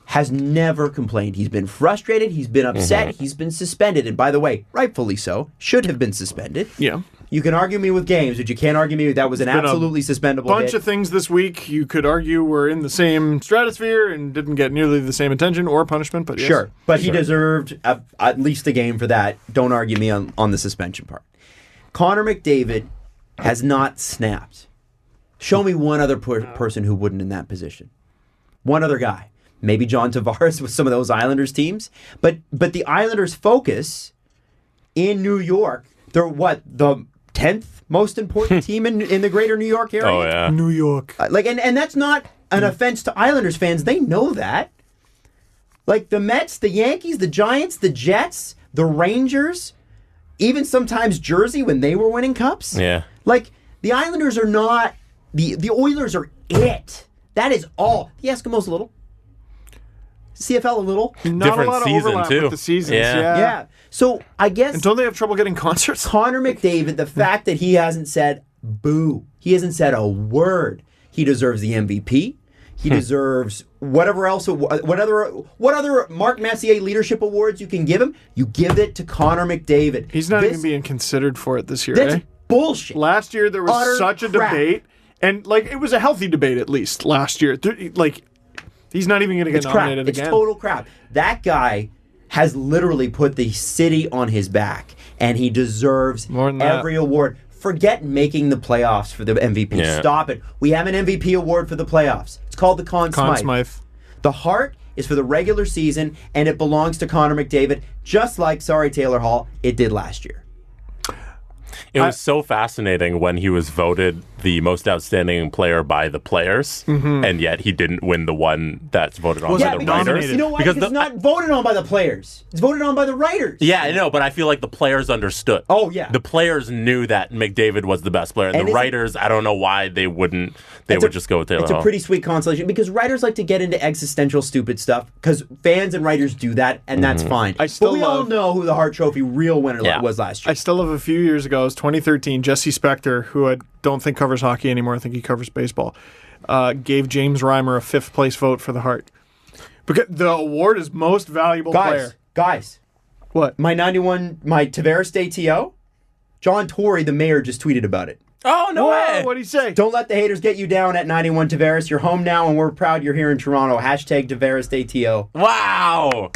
has never complained. He's been frustrated. He's been upset. He's been suspended. And by the way, rightfully so, should have been suspended. Yeah. You can argue me with games, but you can't argue me that was an absolutely suspendable bunch of things this week you could argue were in the same stratosphere and didn't get nearly the same attention or punishment. But yes. Sure. But he deserved at least a game for that. Don't argue me on the suspension part. Connor McDavid has not snapped. Show me one other person who wouldn't in that position. One other guy. Maybe John Tavares with some of those Islanders teams. But the Islanders' focus in New York, they're the 10th most important team in the greater New York area? Oh, yeah. New York. And that's not an offense to Islanders fans. They know that. Like the Mets, the Yankees, the Giants, the Jets, the Rangers, even sometimes Jersey when they were winning cups. Yeah. Like the Islanders are not... The Oilers are it. That is all. The Eskimos a little. CFL a little. Not different a lot of season overlap too. with the seasons. Yeah. So I guess. And don't they have trouble getting concerts? Connor McDavid, the fact that he hasn't said boo, he hasn't said a word. He deserves the MVP. He deserves whatever else. What other Mark Messier leadership awards you can give him? You give it to Connor McDavid. He's not even being considered for it this year. That's bullshit. Last year there was such a debate, and it was a healthy debate at least last year. He's not even going to get nominated again. It's total crap. That guy has literally put the city on his back, and he deserves every award. Forget making the playoffs for the MVP. Yeah. Stop it. We have an MVP award for the playoffs. It's called the Conn Smythe. The Hart is for the regular season, and it belongs to Connor McDavid, just like, Taylor Hall, it did last year. It was so fascinating when he was voted the most outstanding player by the players, and yet he didn't win the one that's voted on by the writers. You know why? Because it's not voted on by the players. It's voted on by the writers. Yeah, I know, but I feel like the players understood. Oh, yeah. The players knew that McDavid was the best player, and the writers, I don't know why they wouldn't. They would just go with Taylor Hall. It's a pretty sweet consolation, because writers like to get into existential stupid stuff, because fans and writers do that, and that's fine. But we all know who the Hart Trophy real winner was last year. I still have a few years ago, it was 2013, Jesse Spector, who I don't think covers hockey anymore, I think he covers baseball, gave James Reimer a 5th place vote for the Hart. Because the award is most valuable player. Guys. What? My Tavares Day TO, John Tory, the mayor, just tweeted about it. Oh, no way. What'd he say? Don't let the haters get you down at 91 Tavares. You're home now, and we're proud you're here in Toronto. Hashtag Tavares Day TO. Wow.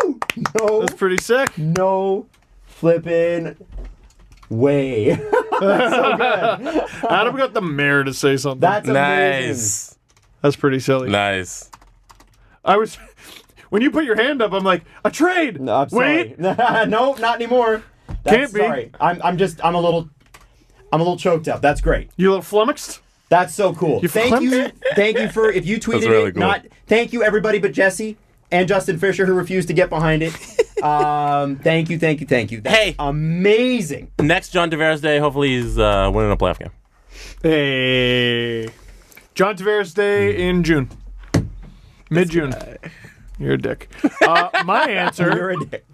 Woo! No. That's pretty sick. No flippin' way. That's so good. Adam got the mayor to say something. That's amazing. Nice. That's pretty silly. Nice. When you put your hand up, I'm like, a trade. No, I'm sorry. Wait. No, not anymore. Can't be. Sorry. I'm a little choked up. That's great. You a little flummoxed? That's so cool. Thank you for if you tweeted really it. Cool. Thank you everybody but Jesse and Justin Fisher who refused to get behind it. Thank you. That's amazing. Next John Tavares Day, hopefully he's winning a playoff game. Hey. John Tavares Day in June. Mid-June. You're a dick. My answer. You're a dick.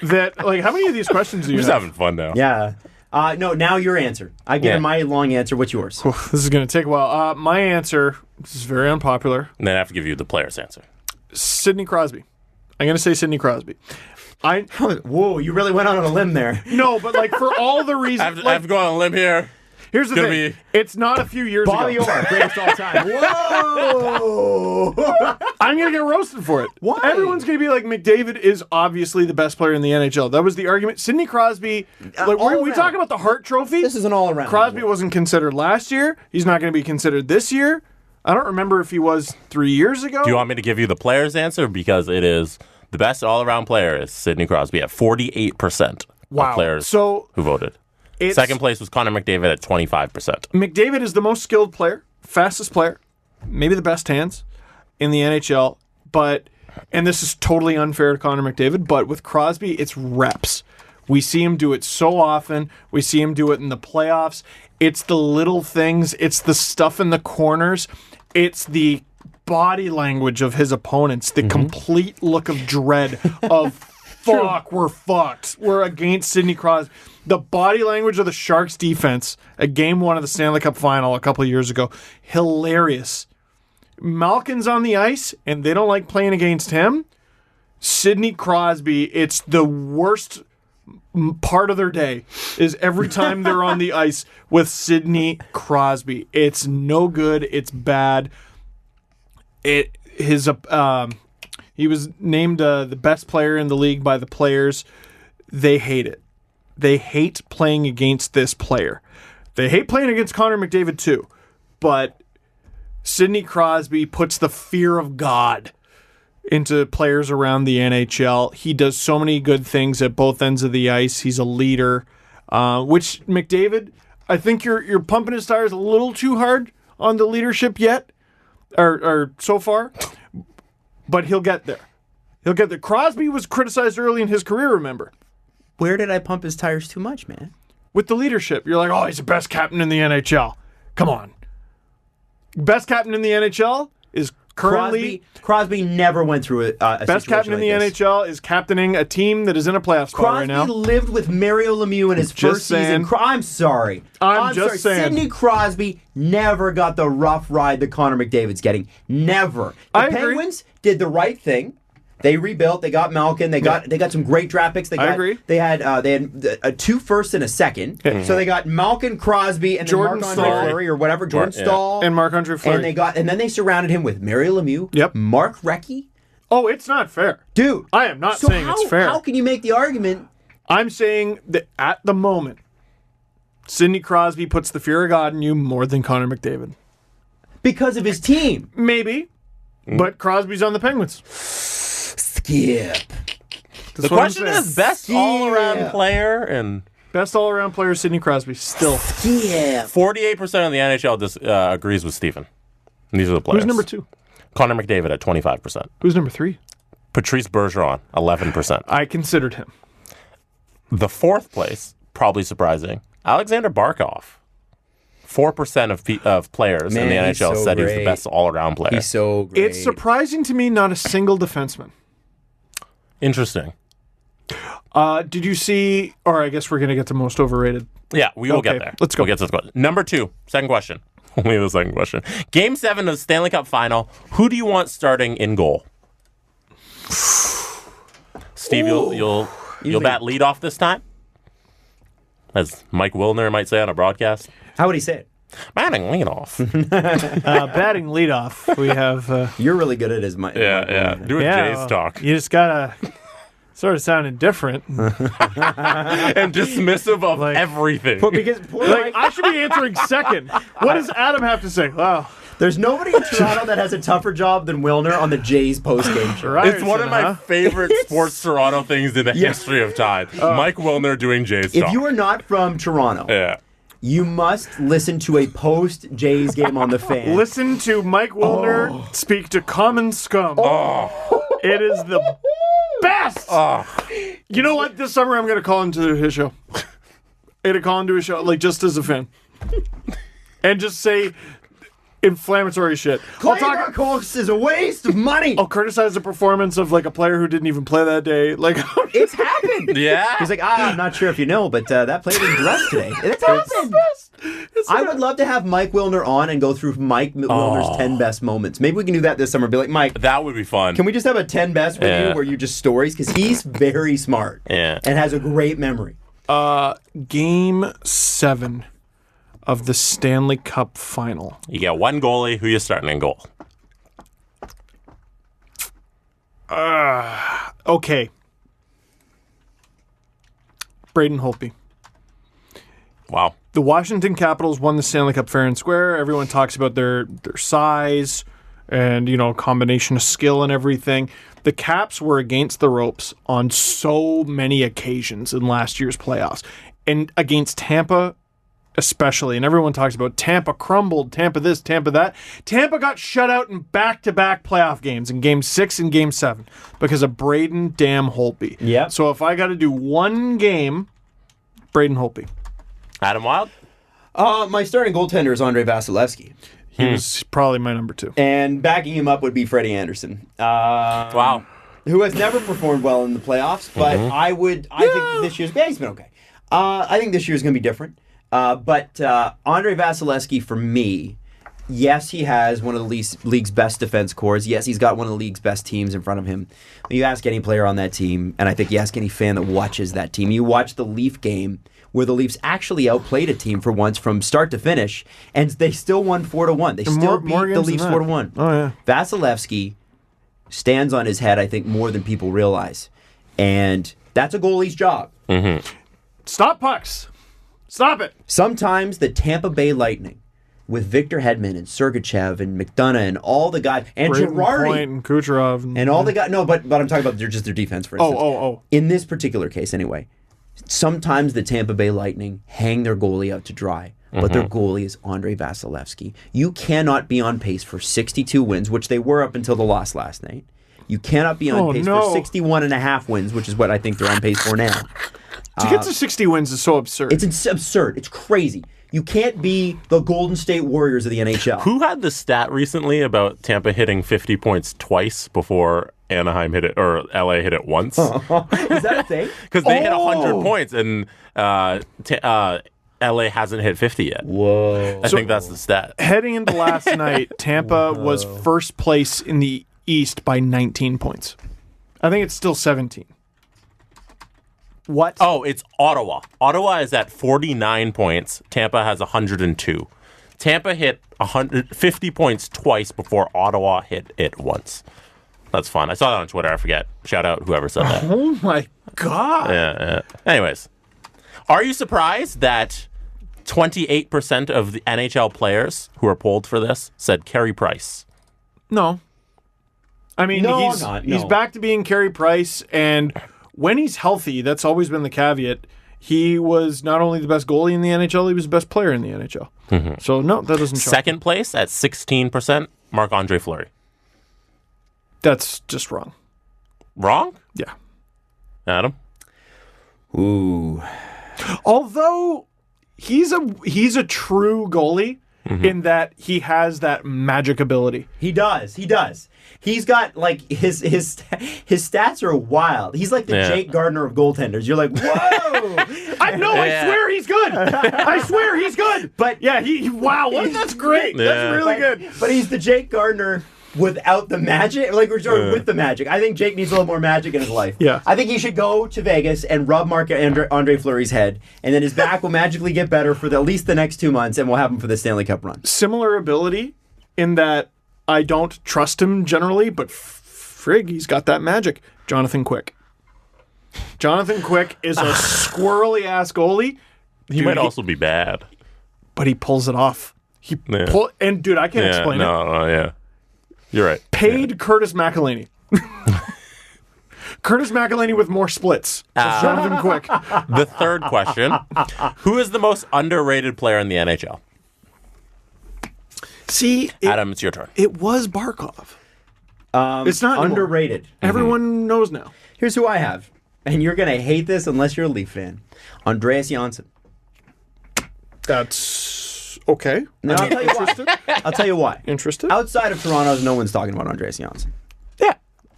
That, like, how many of these questions do you We're have? just having fun now. Yeah. No, now your answer. I gave my long answer. What's yours? This is going to take a while. My answer, this is very unpopular. And then I have to give you the player's answer. Sidney Crosby. I'm going to say Sidney Crosby. Whoa, you really went out on a limb there. No, but like for all the reasons. I have to go on a limb here. Here's the thing. It's not a few years Bobby ago. Orr, greatest all time. Whoa! I'm going to get roasted for it. Why? Everyone's going to be like, McDavid is obviously the best player in the NHL. That was the argument. Sidney Crosby, we talk about the Hart Trophy. This is an all-around. Crosby wasn't considered last year. He's not going to be considered this year. I don't remember if he was 3 years ago. Do you want me to give you the player's answer? Because it is the best all-around player is Sidney Crosby at 48% of players who voted. Second place was Connor McDavid at 25%. McDavid is the most skilled player, fastest player, maybe the best hands in the NHL. But, and this is totally unfair to Connor McDavid, but with Crosby, it's reps. We see him do it so often. We see him do it in the playoffs. It's the little things. It's the stuff in the corners. It's the body language of his opponents, the complete look of dread of, fuck, we're fucked. We're against Sidney Crosby. The body language of the Sharks defense at Game 1 of the Stanley Cup Final a couple of years ago, hilarious. Malkin's on the ice, and they don't like playing against him. Sidney Crosby, it's the worst part of their day is every time they're on the ice with Sidney Crosby. It's no good. It's bad. He was named the best player in the league by the players. They hate it. They hate playing against this player. They hate playing against Connor McDavid too. But Sidney Crosby puts the fear of God into players around the NHL. He does so many good things at both ends of the ice. He's a leader. Which McDavid, I think you're pumping his tires a little too hard on the leadership yet, or so far. But he'll get there. He'll get there. Crosby was criticized early in his career, remember? Where did I pump his tires too much, man? With the leadership. You're like, oh, he's the best captain in the NHL. Come on. Best captain in the NHL is currently... Crosby never went through a best captain in the NHL is captaining a team that is in a playoff spot right now. Crosby lived with Mario Lemieux in his first season. I'm sorry. I'm just saying. Sidney Crosby never got the rough ride that Connor McDavid's getting. Never. The Penguins did the right thing. They rebuilt. They got Malkin. They got some great draft picks. I agree. They had a 2 firsts and a second. So they got Malkin, Crosby, and Jordan then Marc-Andre Fleury or whatever. Jordan Staal and Marc-Andre Fleury. And then they surrounded him with Mario Lemieux. Mark Recchi. Oh, it's not fair, dude. I am not saying it's fair. How can you make the argument? I'm saying that at the moment, Sidney Crosby puts the fear of God in you more than Connor McDavid because of his team. Maybe, but Crosby's on the Penguins. Skip. The question is best all-around player and best all-around player Sidney Crosby still. Yeah. 48% of the NHL agrees with Stephen. And these are the players. Who's number 2? Connor McDavid at 25%. Who's number 3? Patrice Bergeron, 11%. I considered him. The 4th place, probably surprising, Alexander Barkov. 4% of players in the NHL said he was the best all-around player. He's so great. It's surprising to me not a single defenseman. Interesting. Did you see, or I guess we're going to get to most overrated. Yeah, we will get there. Let's go. We'll get to this question. Number 2, second question. Only the second question. Game 7 of the Stanley Cup Final. Who do you want starting in goal? Steve, you'll bat lead off this time? As Mike Wilner might say on a broadcast. How would he say it? Batting lead off. Batting leadoff. We have. You're really good at his mic. Yeah. Do a Jays talk. You just gotta. Sort of sounded different. And dismissive of everything. But because I should be answering second. What does Adam have to say? Wow. There's nobody in Toronto that has a tougher job than Wilner on the Jays post-game show. It's one of my favorite sports Toronto things in the history of time. Mike Wilner doing Jays talk. If you are not from Toronto, you must listen to a post-Jays game on the Fan. Listen to Mike Wilner speak to Common Scum. It is the best. You know what? This summer I'm going to call him to his show. I'm going to call him to his show, like just as a fan. And just say inflammatory shit. Course is a waste of money. I'll criticize the performance of like a player who didn't even play that day. Like it's happened. Yeah. He's like, I'm not sure if you know, but that player didn't dress today. It's happened. I would love to have Mike Wilner on and go through Mike Wilner's 10 best moments. Maybe we can do that this summer. Be like, Mike, that would be fun. Can we just have a 10 best with you where you just stories? Because he's very smart and has a great memory. Game 7 of the Stanley Cup final. You get one goalie. Who you starting in goal? Okay. Braden Holtby. Wow. The Washington Capitals won the Stanley Cup fair and square. Everyone talks about their size and, combination of skill and everything. The Caps were against the ropes on so many occasions in last year's playoffs. And against Tampa especially. And everyone talks about Tampa crumbled, Tampa this, Tampa that. Tampa got shut out in back-to-back playoff games in Game 6 and Game 7 because of Braden damn Holtby. Yeah. So if I got to do one game, Braden Holtby. Adam Wild? My starting goaltender is Andrei Vasilevsky. He was probably my number 2. And backing him up would be Freddie Anderson. Wow. Who has never performed well in the playoffs, but I think this year's... Yeah, he's been okay. I think this year's going to be different. But Andrei Vasilevsky, for me, yes, he has one of the league's best defense cores. Yes, he's got one of the league's best teams in front of him. When you ask any player on that team, and I think you ask any fan that watches that team, you watch the Leaf game where the Leafs actually outplayed a team for once from start to finish, and they still won 4-1. They still beat the Leafs 4-1. Oh, yeah. Vasilevsky stands on his head, I think, more than people realize. And that's a goalie's job. Mm-hmm. Stop pucks. Stop it. Sometimes the Tampa Bay Lightning, with Victor Hedman and Sergachev and McDonough and all the guys, and Brayden Girardi Point and Kucherov and all the guys. No, but I'm talking about just their defense, for instance. Oh. In this particular case, anyway, sometimes the Tampa Bay Lightning hang their goalie out to dry, but their goalie is Andrei Vasilevsky. You cannot be on pace for 62 wins, which they were up until the loss last night. You cannot be on pace for 61 and a half wins, which is what I think they're on pace for now. To get to 60 wins is so absurd. It's absurd. It's crazy. You can't be the Golden State Warriors of the NHL. Who had the stat recently about Tampa hitting 50 points twice before Anaheim hit it, or LA hit it once? Is that a thing? Because they hit 100 points, and LA hasn't hit 50 yet. Whoa. I think that's the stat. Heading into last night, Tampa was first place in the East by 19 points. I think it's still 17. What? Oh, it's Ottawa. Ottawa is at 49 points. Tampa has 102. Tampa hit 150 points twice before Ottawa hit it once. That's fun. I saw that on Twitter. I forget. Shout out whoever said that. Oh, my God. Yeah. Anyways, are you surprised that 28% of the NHL players who are polled for this said Carey Price? No. I mean, No, he's I'm not. No. he's back to being Carey Price, and when he's healthy, that's always been the caveat. He was not only the best goalie in the NHL, he was the best player in the NHL. Mm-hmm. So, no, that doesn't shock me. Second place at 16%, Marc-Andre Fleury. That's just wrong. Wrong? Yeah. Adam? Ooh. Although he's a true goalie in that he has that magic ability. He does. He's got, like, his stats are wild. He's like the Jake Gardner of goaltenders. You're like, whoa! I swear he's good. I swear he's good. But yeah, that's great. Yeah. That's really good. But he's the Jake Gardner without the magic, like we're sort of with the magic. I think Jake needs a little more magic in his life. Yeah. I think he should go to Vegas and rub Marc-Andre Fleury's head, and then his back will magically get better for at least the next 2 months, and we'll have him for the Stanley Cup run. Similar ability in that I don't trust him generally, but frig, he's got that magic. Jonathan Quick. Jonathan Quick is a squirrely-ass goalie. He might also be bad. But he pulls it off. And, dude, I can't explain it. Yeah. You're right. Paid Curtis McElhinney. Curtis McElhinney with more splits. Jonathan Quick. The third question. Who is the most underrated player in the NHL? See, Adam, it's your turn. It was Barkov. It's not underrated. Anymore. Everyone knows now. Here's who I have. And you're going to hate this unless you're a Leaf fan. Andreas Janssen. That's okay. No, I'll tell you why. I'll tell you why. Interested? Outside of Toronto, no one's talking about Andreas Janssen. Yeah.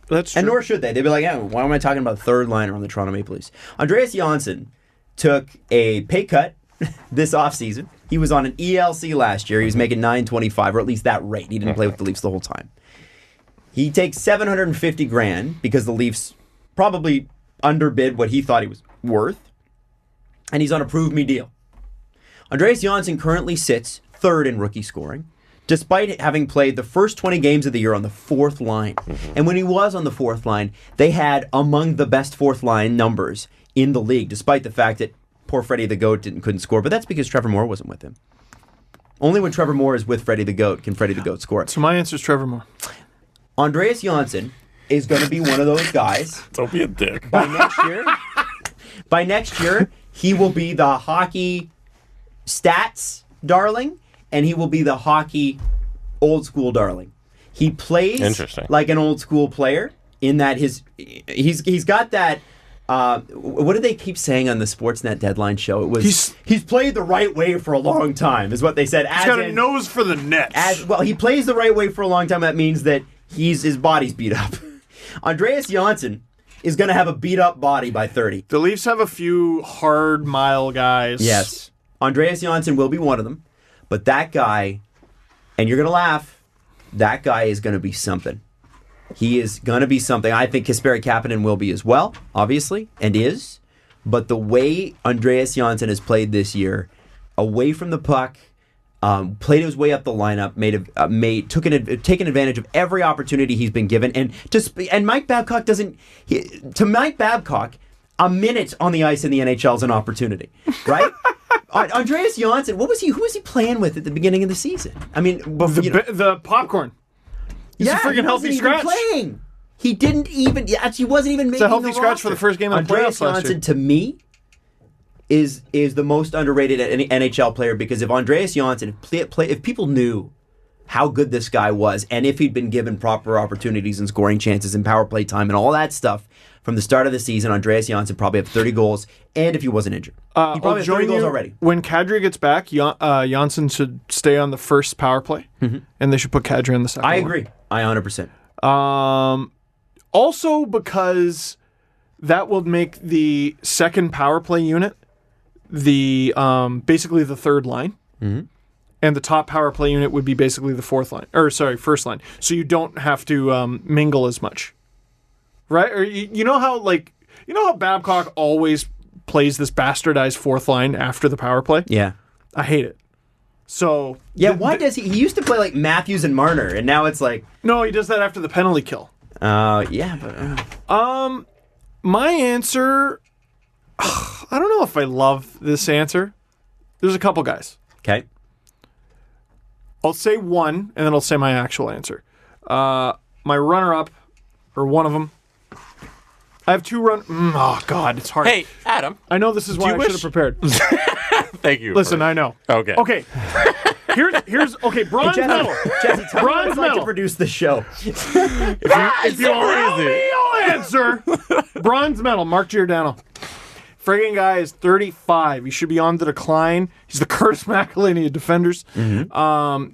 That's true. And nor should they. They'd be like, yeah, why am I talking about third liner on the Toronto Maple Leafs? Andreas Janssen took a pay cut this offseason. He was on an ELC last year. He was making $925, or at least that rate. He didn't play with the Leafs the whole time. He takes $750,000 because the Leafs probably underbid what he thought he was worth, and he's on a prove me deal. Andreas Janssen currently sits third in rookie scoring, despite having played the first 20 games of the year on the fourth line. And when he was on the fourth line, they had among the best fourth line numbers in the league, despite the fact that poor Freddie the Goat couldn't score. But that's because Trevor Moore wasn't with him. Only when Trevor Moore is with Freddie the Goat can Freddie the Goat score. So my answer is Trevor Moore. Andreas Janssen is going to be one of those guys. Don't be a dick. By next year, he will be the hockey stats darling, and he will be the hockey old school darling. He plays like an old school player in that he's got that. What did they keep saying on the Sportsnet Deadline show? It was he's played the right way for a long time, is what they said. He's got a nose for the net. Well, he plays the right way for a long time. That means that his body's beat up. Andreas Janssen is going to have a beat up body by 30. The Leafs have a few hard mile guys. Yes. Andreas Janssen will be one of them. But that guy, and you're going to laugh, that guy is going to be something. He is going to be something. I think Kasperi Kapanen will be as well, obviously, and is. But the way Andreas Janssen has played this year, away from the puck, played his way up the lineup, taken advantage of every opportunity he's been given, and Mike Babcock doesn't. To Mike Babcock, a minute on the ice in the NHL is an opportunity, right? Andreas Janssen, who was he playing with at the beginning of the season? I mean, the popcorn. He's a freaking healthy scratch. Playing. He didn't even. He wasn't even making. It's a healthy scratch for the first game of the playoffs last year. Andreas Janssen, to me, is the most underrated NHL player, because if Andreas Janssen, if people knew how good this guy was, and if he'd been given proper opportunities and scoring chances and power play time and all that stuff from the start of the season, Andreas Janssen probably have 30 goals, and if he wasn't injured. He probably have 30 goals already. When Kadri gets back, Janssen should stay on the first power play, and they should put Kadri on the second I agree. I 100%. Also because that will make the second power play unit the basically the third line. And the top power play unit would be basically the first line. So you don't have to mingle as much, right? Or you know how Babcock always plays this bastardized fourth line after the power play. Yeah, I hate it. So yeah, why does he? He used to play like Matthews and Marner, and now it's like no, he does that after the penalty kill. Yeah, but my answer, I don't know if I love this answer. There's a couple guys. Okay. I'll say one, and then I'll say my actual answer. My runner-up, or one of them. I have two oh, God, it's hard. Hey, Adam. I know this is why I should have prepared. Thank you. Listen, I know. Okay. Here's bronze medal. Jesse, tell bronze medal to produce the show. if you want me, I'll answer. Bronze medal, Mark Giordano. Friggin' guy is 35. He should be on the decline. He's the Curtis McElhinney of defenders.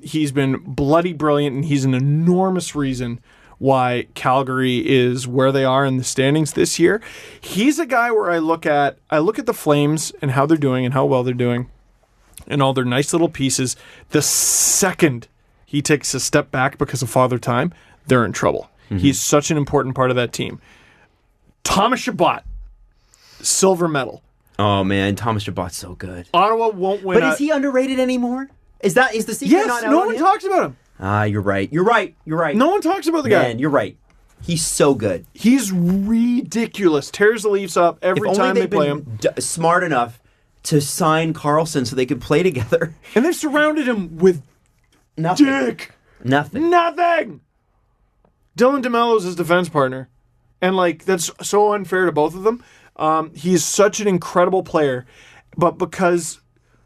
He's been bloody brilliant, and he's an enormous reason why Calgary is where they are in the standings this year. He's a guy where I look at the Flames and how they're doing and how well they're doing and all their nice little pieces. The second he takes a step back because of Father Time, they're in trouble. He's such an important part of that team. Thomas Chabot. Silver medal. Oh man, Thomas Chabot's so good. Ottawa won't win. But is he underrated anymore? Is the secret not out no on one him? talks about him. You're right. You're right. No one talks about the guy. Man, you're right. He's so good. He's ridiculous. Tears the Leafs up every time they play him. Smart enough to sign Karlsson so they could play together. And they've surrounded him with Nothing. dick. Nothing. Dylan DeMello's his defense partner. And, like, that's so unfair to both of them. He's such an incredible player. But because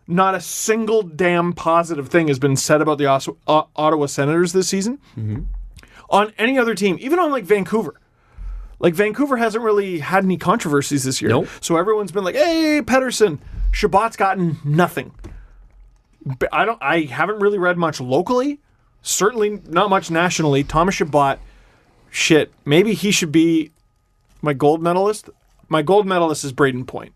not a single damn positive thing has been said about the Ottawa Senators this season, on any other team, even on, like, Vancouver. Like, Vancouver hasn't really had any controversies this year. Nope. So everyone's been like, hey, Pettersson. Shabbat's gotten nothing. I haven't really read much locally. Certainly not much nationally. Thomas Chabot, shit, maybe he should be my gold medalist. My gold medalist is Braden Point.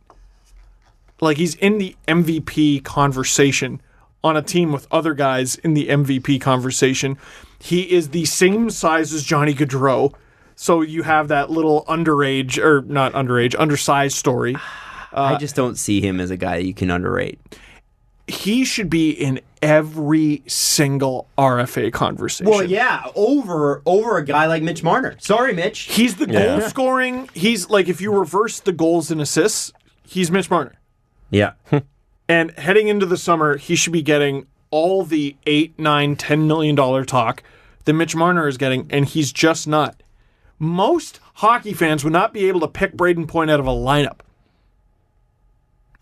Like, he's in the MVP conversation on a team with other guys in the MVP conversation. He is the same size as Johnny Gaudreau. So you have that little undersized story. I just don't see him as a guy you can underrate. He should be in every single RFA conversation. Well, yeah, over a guy like Mitch Marner. Sorry, Mitch. He's the goal scoring. He's like, if you reverse the goals and assists, he's Mitch Marner. Yeah. And heading into the summer, he should be getting all the $8, $9, $10 million talk that Mitch Marner is getting, and he's just not. Most hockey fans would not be able to pick Braden Point out of a lineup.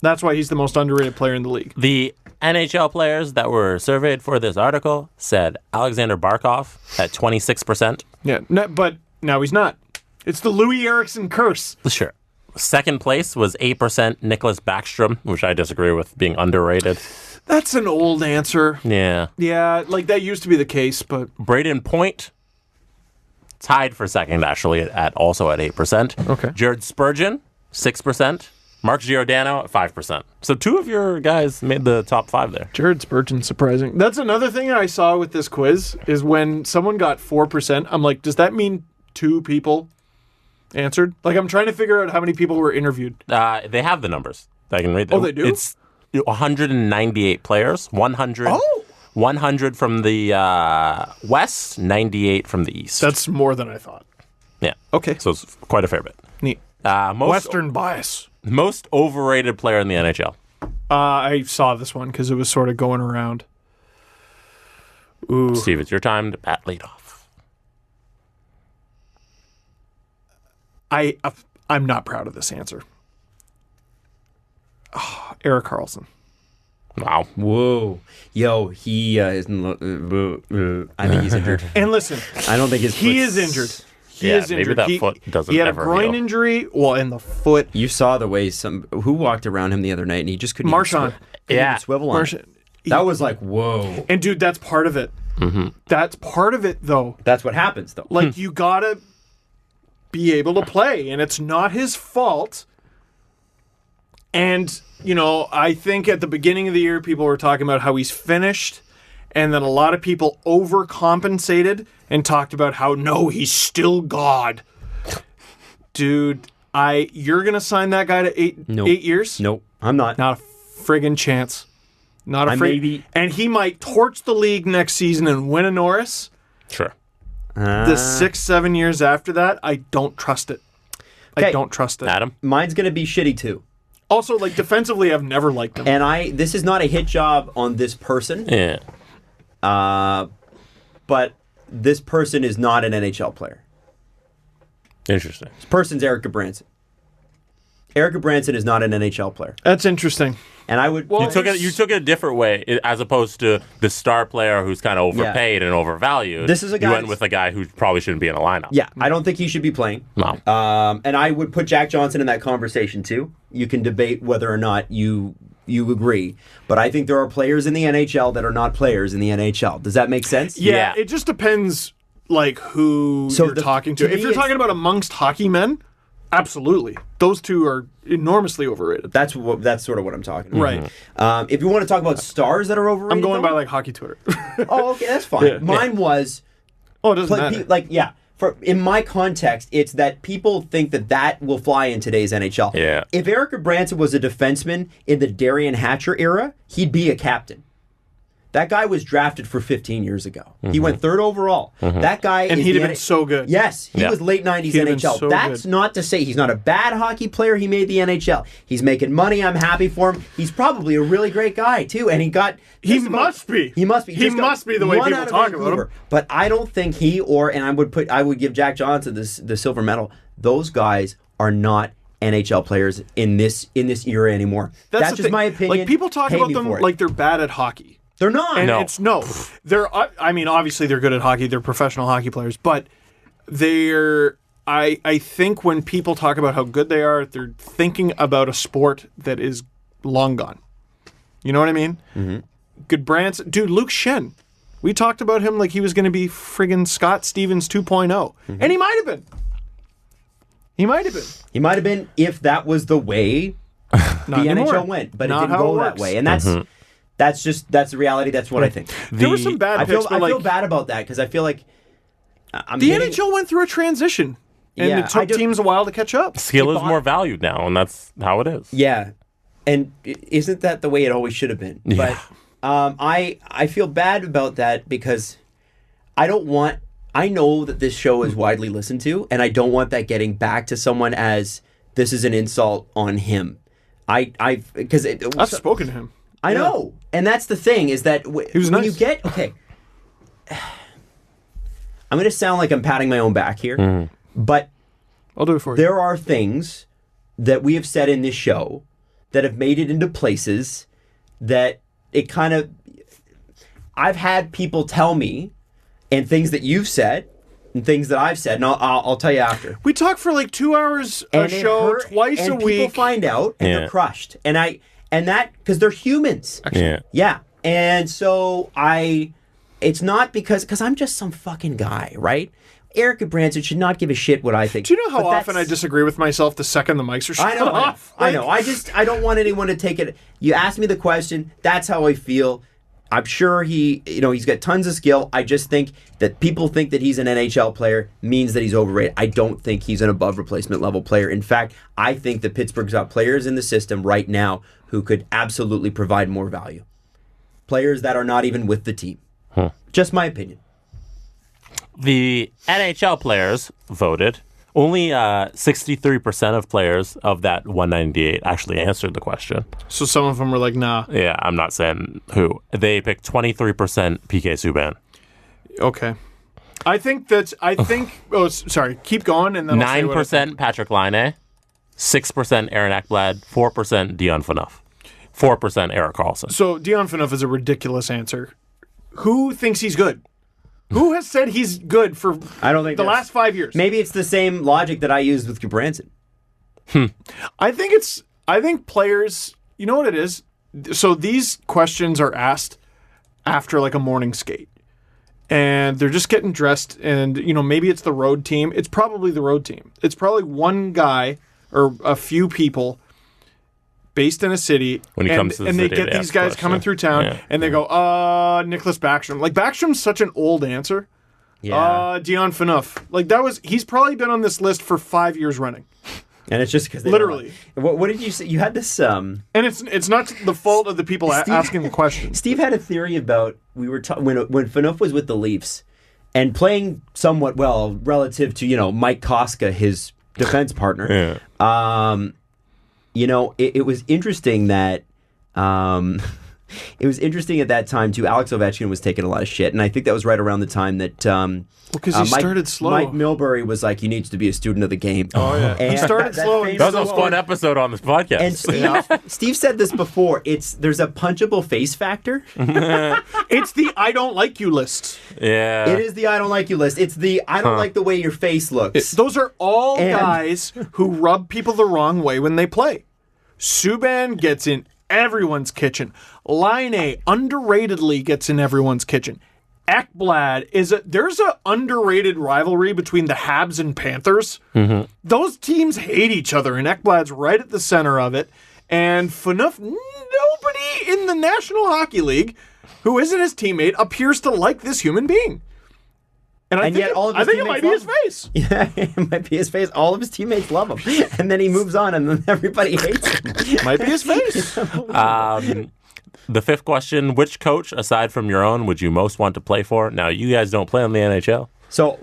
That's why he's the most underrated player in the league. The NHL players that were surveyed for this article said Alexander Barkov at 26%. Yeah, but now he's not. It's the Louis Eriksson curse. Sure. Second place was 8% Nicholas Backstrom, which I disagree with being underrated. That's an old answer. Yeah. Yeah, like that used to be the case, but... Braden Point tied for second, actually, also at 8%. Okay. Jared Spurgeon, 6%. Mark Giordano at 5%. So two of your guys made the top 5 there. Jared Spurgeon, surprising. That's another thing I saw with this quiz, is when someone got 4%, I'm like, does that mean 2 people answered? Like, I'm trying to figure out how many people were interviewed. They have the numbers. I can read them. Oh, they do? It's 198 players, 100 from the West, 98 from the East. That's more than I thought. Yeah. Okay. So it's quite a fair bit. Neat. Western bias. Most overrated player in the NHL. I saw this one because it was sort of going around. Ooh. Steve, it's your time to bat lead off. I'm not proud of this answer. Oh, Erik Karlsson. Wow. Whoa. Yo, he is... I think he's injured. And listen, I don't think he is injured. He is injured. Maybe that foot doesn't He had a ever groin heal. injury. Well, in the foot. You saw the way who walked around him the other night, and he just couldn't Marchand. even swivel on. Marchand. That was like, whoa. And dude, that's part of it. Mm-hmm. That's part of it, though. That's what happens, though. Like, you gotta be able to play, and it's not his fault. And, you know, I think at the beginning of the year, people were talking about how he's finished, and then a lot of people overcompensated and talked about how, no, he's still God. Dude, you're going to sign that guy to 8 years? Nope, I'm not. Not a friggin' chance. Not a friggin'. And he might torch the league next season and win a Norris. Sure. The 6-7 years after that, I don't trust it. I don't trust it. Adam? Mine's going to be shitty, too. Also, like, defensively, I've never liked him. And this is not a hit job on this person. Yeah. But this person is not an NHL player. Interesting. This person's Eric Gudbranson. Eric Gudbranson is not an NHL player. That's interesting. And I would... You took it a different way, as opposed to the star player who's kind of overpaid and overvalued. This is a guy... You went with a guy who probably shouldn't be in a lineup. Yeah, I don't think he should be playing. No. And I would put Jack Johnson in that conversation, too. You can debate whether or not you agree. But I think there are players in the NHL that are not players in the NHL. Does that make sense? Yeah. It just depends, like, who you're talking to. If you're talking about amongst hockey men, absolutely. Those two are enormously overrated. That's sort of what I'm talking about. Right. If you want to talk about stars that are overrated... I'm going by, like, hockey Twitter. Oh, okay, that's fine. Yeah. Mine was... Oh, it doesn't matter. Like, yeah. In my context, it's that people think that will fly in today's NHL. Yeah. If Eric Gudbranson was a defenseman in the Darian Hatcher era, he'd be a captain. That guy was drafted for 15 years ago. He went 3rd overall. That guy and he'd have been so good. Yes, he was late 90s NHL. So That's good. not to say he's not a bad hockey player. He made the NHL. He's making money. I'm happy for him. He's probably a really great guy too. And he must be. He must be. He must be the way people talk about him. But I don't think I would give Jack Johnson the silver medal. Those guys are not NHL players in this era anymore. That's just my opinion. Like, people talk about them like they're bad at hockey. They're not. And they're. I mean, obviously they're good at hockey. They're professional hockey players, but they're. I think when people talk about how good they are, they're thinking about a sport that is long gone. You know what I mean? Mm-hmm. Good brands, dude. Luke Shen. We talked about him like he was going to be friggin' Scott Stevens 2.0, and he might have been. He might have been if that was the way the NHL went, but it didn't go that way, and that's the reality. That's what I think. There were some bad picks. I feel bad about that because I feel like NHL went through a transition, and it took teams a while to catch up. Skill is more valued now, and that's how it is. Yeah, and isn't that the way it always should have been? Yeah. But I feel bad about that because I know that this show is widely listened to, and I don't want that getting back to someone as this is an insult on him. I've spoken to him. I know, and that's the thing is that when you get I'm going to sound like I'm patting my own back here, but I'll do it for you. There are things that we have said in this show that have made it into places that it kind of. I've had people tell me, and things that you've said, and things that I've said, and I'll tell you after. We talk for like 2 hours a show twice a week. People find out and they're crushed, and that because they're humans. Yeah. And so it's not because I'm just some fucking guy, right? Erica Branson should not give a shit what I think. Do you know how often I didisagree with myself the second the mics are shut off? I know. I don't want anyone to take it. You asked me the question. That's how I feel. I'm sure he's got tons of skill. I just think that people think that he's an NHL player means that he's overrated. I don't think he's an above replacement level player. In fact, I think that Pittsburgh's got players in the system right now who could absolutely provide more value. Players that are not even with the team. Just my opinion. The NHL players voted. Only 63% of players of that 198 actually answered the question. So some of them were like, nah. Yeah, I'm not saying who. They picked 23% PK Subban. Okay. Oh, sorry. Keep going. And then 9% Patrick Laine. 6% Aaron Ekblad. 4% Dion Phaneuf. 4% Erik Karlsson. So Dion Phaneuf is a ridiculous answer. Who thinks he's good? Who has said he's good for the last 5 years? Maybe it's the same logic that I used with Branson. I think players, you know what it is? So these questions are asked after like a morning skate. And they're just getting dressed and, maybe it's the road team. It's probably the road team. It's probably one guy or a few people based in a city, when he comes to the and city, they get these guys coming through town, and they go, Nicholas Backstrom. Like, Backstrom's such an old answer. Yeah. Dion Phaneuf. Like, he's probably been on this list for 5 years running. And it's just because literally. What did you say? You had this. And it's not the fault of the people asking the question. Steve had a theory about when Phaneuf was with the Leafs and playing somewhat well relative to Mike Koska, his defense partner. Yeah. It was interesting that it was interesting at that time too. Alex Ovechkin was taking a lot of shit, and I think that was right around the time that because he started slow. Mike Milbury was like, "You need to be a student of the game." Oh yeah, and he started slow. That was a fun episode on this podcast. And Steve said this before. There's a punchable face factor. It's the I don't like you list. Yeah, it is the I don't like you list. It's the I don't like the way your face looks. Those are all guys who rub people the wrong way when they play. Subban gets in everyone's kitchen. Laine underratedly gets in everyone's kitchen. Ekblad there's an underrated rivalry between the Habs and Panthers. Mm-hmm. Those teams hate each other, and Ekblad's right at the center of it. And Phaneuf, nobody in the National Hockey League who isn't his teammate appears to like this human being. And I think it might be his face. Yeah, it might be his face. All of his teammates love him. And then he moves on, and then everybody hates him. Might be his face. The fifth question, which coach, aside from your own, would you most want to play for? Now, you guys don't play in the NHL. So,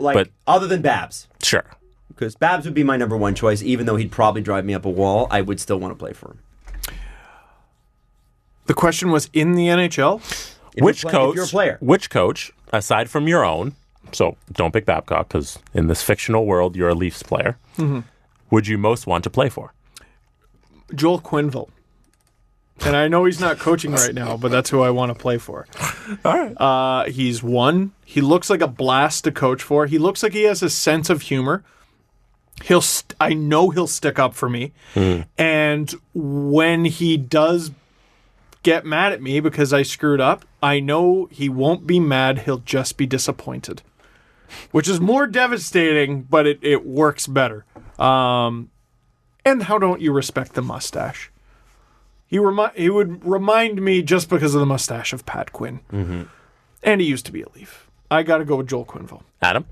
other than Babs. Sure. Because Babs would be my number one choice, even though he'd probably drive me up a wall, I would still want to play for him. The question was in the NHL? If you're a player. Which coach, aside from your own, so don't pick Babcock because in this fictional world, you're a Leafs player, would you most want to play for? Joel Quenneville. And I know he's not coaching right now, but that's who I want to play for. All right. He's won. He looks like a blast to coach for. He looks like he has a sense of humor. I know he'll stick up for me. And when he does get mad at me because I screwed up, I know he won't be mad. He'll just be disappointed, which is more devastating, but it works better. And how don't you respect the mustache? He would remind me just because of the mustache of Pat Quinn. And he used to be a Leaf. I got to go with Joel Quenneville. Adam?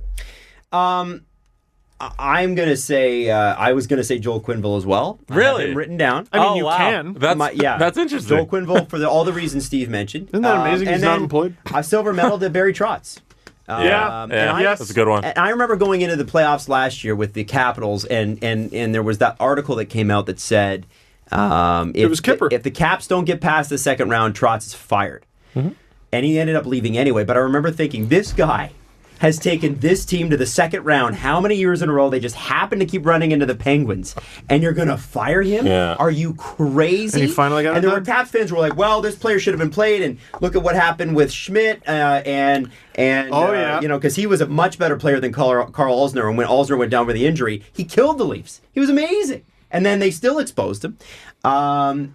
I'm going to say, I was going to say Joel Quenneville as well. Really? I have him written down. I mean, you can. That's interesting. Joel Quenneville for all the reasons Steve mentioned. Isn't that amazing? He's not employed. A silver medal to Barry Trotz. Yes. That's a good one. And I remember going into the playoffs last year with the Capitals, and there was that article that came out that said, it was Kipper. If the Caps don't get past the second round, Trotz is fired. And he ended up leaving anyway. But I remember thinking, this guy has taken this team to the second round how many years in a row? They just happen to keep running into the Penguins. And you're going to fire him? Yeah. Are you crazy? And he finally got it And there done. were Caps fans who were like, well, this player should have been played. And look at what happened with Schmidt. Because he was a much better player than Carl Alsner. And when Alsner went down with the injury, he killed the Leafs. He was amazing. And then they still exposed him. I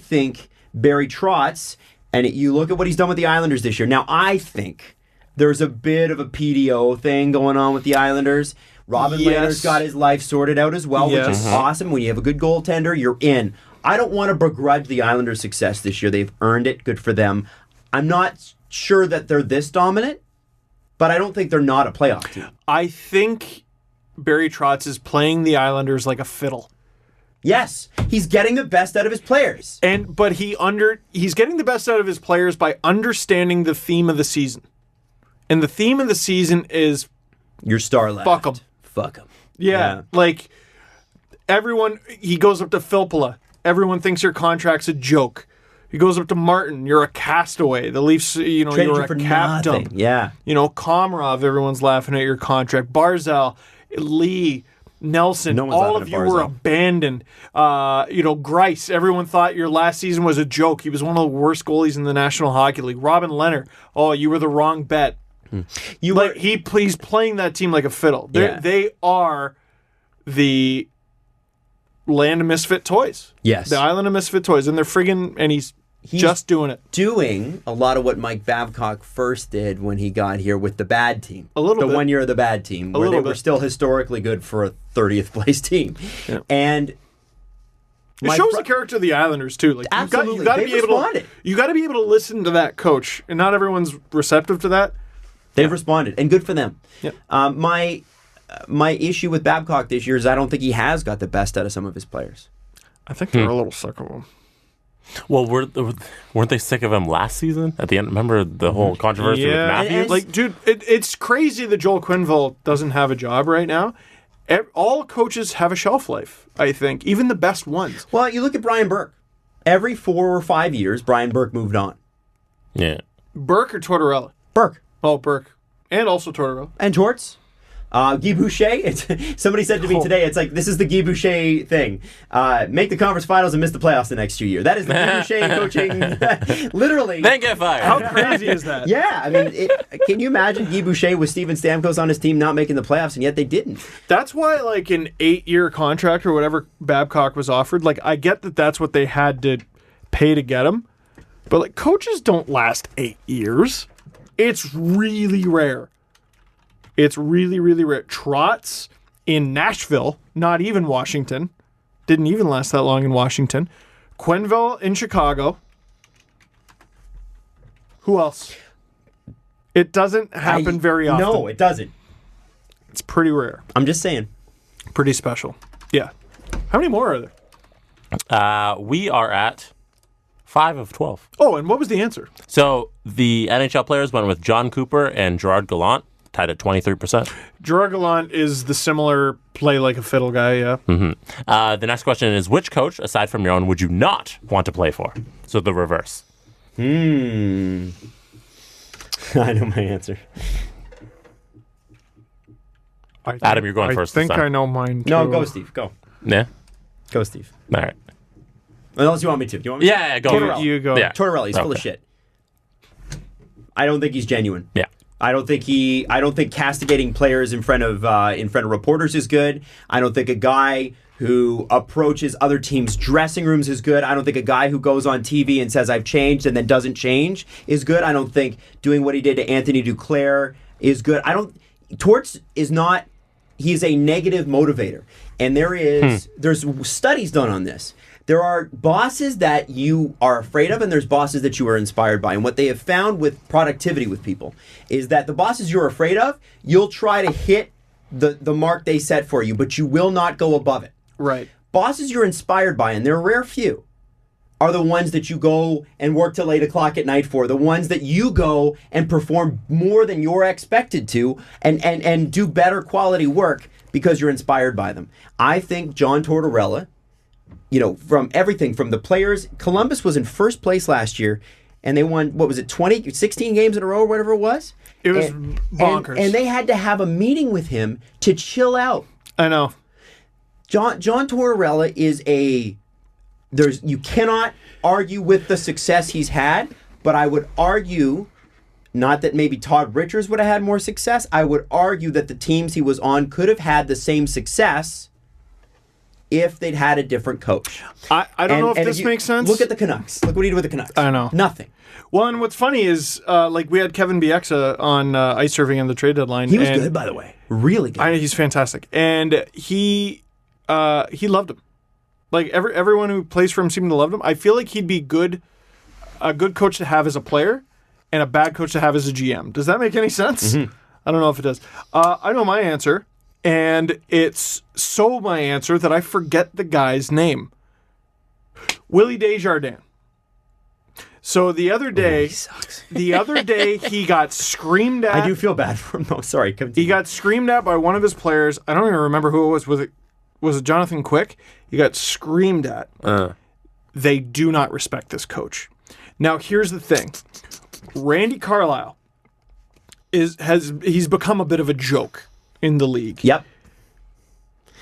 think Barry Trotz, and you look at what he's done with the Islanders this year. Now, I think there's a bit of a PDO thing going on with the Islanders. Robin Lehner's got his life sorted out as well, which is awesome. When you have a good goaltender, you're in. I don't want to begrudge the Islanders' success this year. They've earned it. Good for them. I'm not sure that they're this dominant, but I don't think they're not a playoff team. I think Barry Trotz is playing the Islanders like a fiddle. Yes, he's getting the best out of his players. But he's getting the best out of his players by understanding the theme of the season. And the theme of the season is your star left. Fuck him. Fuck him. Yeah. Like everyone, he goes up to Filppula. Everyone thinks your contract's a joke. He goes up to Martin. You're a castaway. The Leafs, you're a cap dump. Yeah. Komarov, everyone's laughing at your contract. Barzal, Lee, Nelson, all of you were abandoned. Greiss, everyone thought your last season was a joke. He was one of the worst goalies in the National Hockey League. Robin Lehner, you were the wrong bet. He's playing that team like a fiddle. They are the land of misfit toys. Yes. The island of misfit toys. And they're friggin', and he's just doing it. Doing a lot of what Mike Babcock first did when he got here with the bad team. A little bit. The 1 year of the bad team, where they were still historically good for a 30th place team. Yeah. And it shows the character of the Islanders too. Like absolutely, you got to be able to listen to that coach, and not everyone's receptive to that. They've responded, and good for them. Yeah. My issue with Babcock this year is I don't think he has got the best out of some of his players. I think they're a little sick of him. Well, weren't they sick of him last season? At the end, remember the whole controversy with Matthews? Dude, it's crazy that Joel Quenneville doesn't have a job right now. All coaches have a shelf life, I think, even the best ones. Well, you look at Brian Burke. Every 4 or 5 years, Brian Burke moved on. Yeah. Burke or Tortorella? Burke. Oh, Burke. And also Tortorella. And Torts. Guy Boucher. Somebody said to me today, it's like, this is the Guy Boucher thing. Make the conference finals and miss the playoffs the next 2 years. That is the Guy Boucher coaching. Literally. Then get fired. How crazy is that? Yeah. I mean, can you imagine Guy Boucher with Steven Stamkos on his team not making the playoffs, and yet they didn't? That's why, like, an 8-year contract or whatever Babcock was offered, like, I get that that's what they had to pay to get him. But, like, coaches don't last 8 years. It's really rare. It's really, really rare. Trotz in Nashville, not even Washington. Didn't even last that long in Washington. Quenneville in Chicago. Who else? It doesn't happen very often. No, it doesn't. It's pretty rare. I'm just saying. Pretty special. Yeah. How many more are there? We are at 5 of 12. Oh, and what was the answer? So the NHL players went with John Cooper and Gerard Gallant, tied at 23%. Gerard Gallant is the similar play like a fiddle guy, yeah. The next question is, which coach, aside from your own, would you not want to play for? So the reverse. I know my answer. Adam, you're going first. I think I know mine, too. No, go, Steve. Go. Yeah? Go, Steve. All right. Unless you want me to. Do you want me to? Yeah, go. Tortorella. You go. Yeah. Tortorella, he's full of shit. I don't think he's genuine. Yeah. I don't think castigating players in front of reporters is good. I don't think a guy who approaches other teams' dressing rooms is good. I don't think a guy who goes on TV and says I've changed and then doesn't change is good. I don't think doing what he did to Anthony Duclair is good. Torts is not. He's a negative motivator, and there's studies done on this. There are bosses that you are afraid of, and there's bosses that you are inspired by. And what they have found with productivity with people is that the bosses you're afraid of, you'll try to hit the mark they set for you, but you will not go above it. Right. Bosses you're inspired by, and they're a rare few, are the ones that you go and work till 8 o'clock at night for, the ones that you go and perform more than you're expected to and do better quality work because you're inspired by them. I think John Tortorella, from everything, from the players, Columbus was in first place last year, and they won, 16 games in a row or whatever it was? It was bonkers. And they had to have a meeting with him to chill out. I know. John Tortorella is you cannot argue with the success he's had, but I would argue, not that maybe Todd Richards would have had more success, I would argue that the teams he was on could have had the same success if they'd had a different coach. I don't know if this makes sense. Look at the Canucks. Look what he did with the Canucks. I know. Nothing. Well, and what's funny is, we had Kevin Bieksa on Ice Surfing on the trade deadline. He was good, by the way. Really good. He's fantastic. And he loved him. Like, everyone who plays for him seemed to love him. I feel like he'd be a good coach to have as a player and a bad coach to have as a GM. Does that make any sense? Mm-hmm. I don't know if it does. I know my answer, and it's so my answer that I forget the guy's name. Willie Desjardins. So the other day, he got screamed at. I do feel bad for him, though. Sorry. He got screamed at by one of his players. I don't even remember who it was. Was it Jonathan Quick? He got screamed at. They do not respect this coach. Now, here's the thing. Randy Carlyle he's become a bit of a joke in the league. Yep.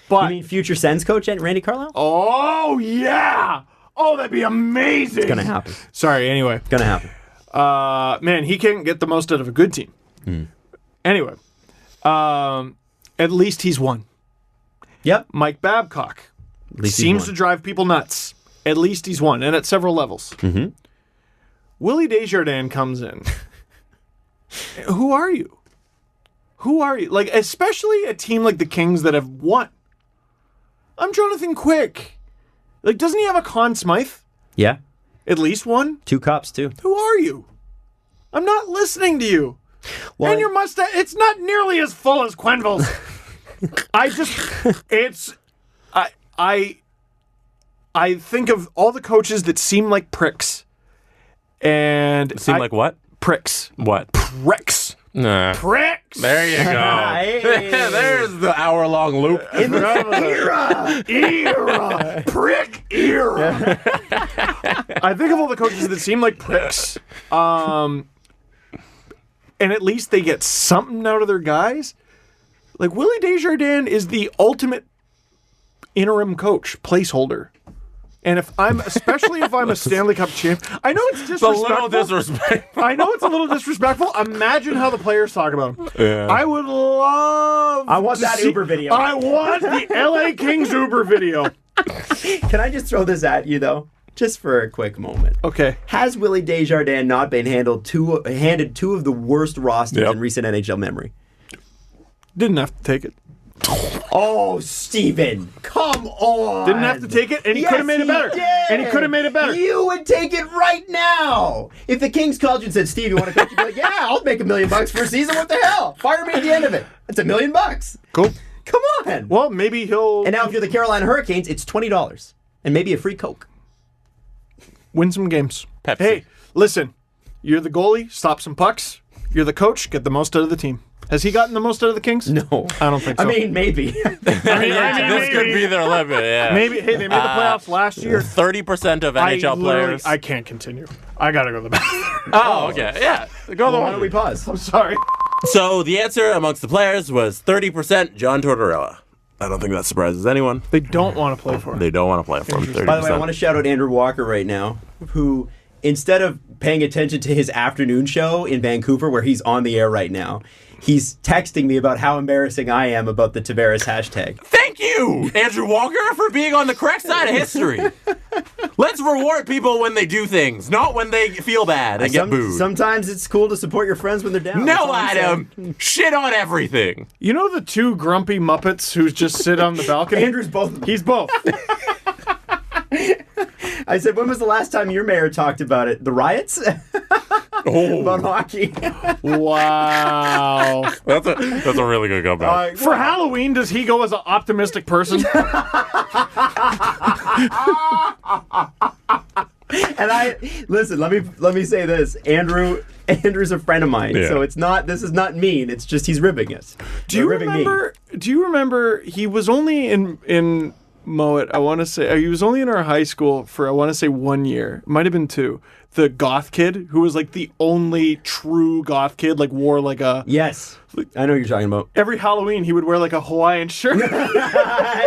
But you mean future Sens coach Randy Carlyle? Oh, yeah. Oh, that'd be amazing. It's going to happen. Sorry, anyway. It's going to happen. Man, he can't get the most out of a good team. Anyway, at least he's won. Yep. Mike Babcock seems to drive people nuts. At least he's won, and at several levels. Mm-hmm. Willie Desjardins comes in. Who are you? Like, especially a team like the Kings that have won. I'm Jonathan Quick. Like, doesn't he have a Conn Smythe? Yeah. At least one? 2 cups, too. Who are you? I'm not listening to you. Well, and your mustache, it's not nearly as full as Quenville's. I think of all the coaches that seem like pricks. And like what? Pricks. What? Pricks. Nah. Pricks. There you go. There's the hour-long loop. In the era. Prick era. I think of all the coaches that seem like pricks. And at least they get something out of their guys. Like, Willie Desjardins is the ultimate interim coach, placeholder. And especially if I'm a Stanley Cup champ, I know it's disrespectful. It's a little disrespectful. I know it's a little disrespectful. Imagine how the players talk about him. Yeah. I would love. I want that Uber video. I want the LA Kings Uber video. Can I just throw this at you though, just for a quick moment? Okay. Has Willie Desjardins not been handed two of the worst rosters in recent NHL memory? Didn't have to take it. Oh, Steven, come on. Didn't have to take it, and he could have made it better. And he could have made it better. You would take it right now. If the Kings called you and said, Steve, you want to coach? You'd be like, yeah, I'll make $1 million for a season. What the hell? Fire me at the end of it. It's $1 million. Cool. Come on. Well, maybe he'll... And now if you're the Carolina Hurricanes, it's $20. And maybe a free Coke. Win some games. Pepsi. Hey, listen. You're the goalie. Stop some pucks. You're the coach. Get the most out of the team. Has he gotten the most out of the Kings? No. I don't think so. I mean, maybe. This could be their limit, yeah. Maybe. Hey, they made the playoffs last year. 30% of NHL players. I can't continue. I got to go to the bathroom. Oh, okay. Yeah. Go the Why don't we pause? I'm sorry. So the answer amongst the players was 30% John Tortorella. I don't think that surprises anyone. They don't want to play for him. They don't want to play for him. 30%. By the way, I want to shout out Andrew Walker right now, who, instead of paying attention to his afternoon show in Vancouver, where he's on the air right now, he's texting me about how embarrassing I am about the Tavares hashtag. Thank you, Andrew Walker, for being on the correct side of history. Let's reward people when they do things, not when they feel bad and get booed. Sometimes it's cool to support your friends when they're down. No, Adam. Shit on everything. You know the two grumpy Muppets who just sit on the balcony? Andrew's both of them. He's both. I said, when was the last time your mayor talked about it? The riots? About hockey. Wow. That's a really good comeback. For Halloween, does he go as an optimistic person? And listen, let me say this. Andrew's a friend of mine, so this is not mean. It's just he's ribbing us. Do you remember he was only in Mowat, I want to say, he was only in our high school for, I want to say, 1 year. It might have been 2. The goth kid, who was like the only true goth kid, like wore like a... Yes, I know what you're talking about. Every Halloween, he would wear like a Hawaiian shirt.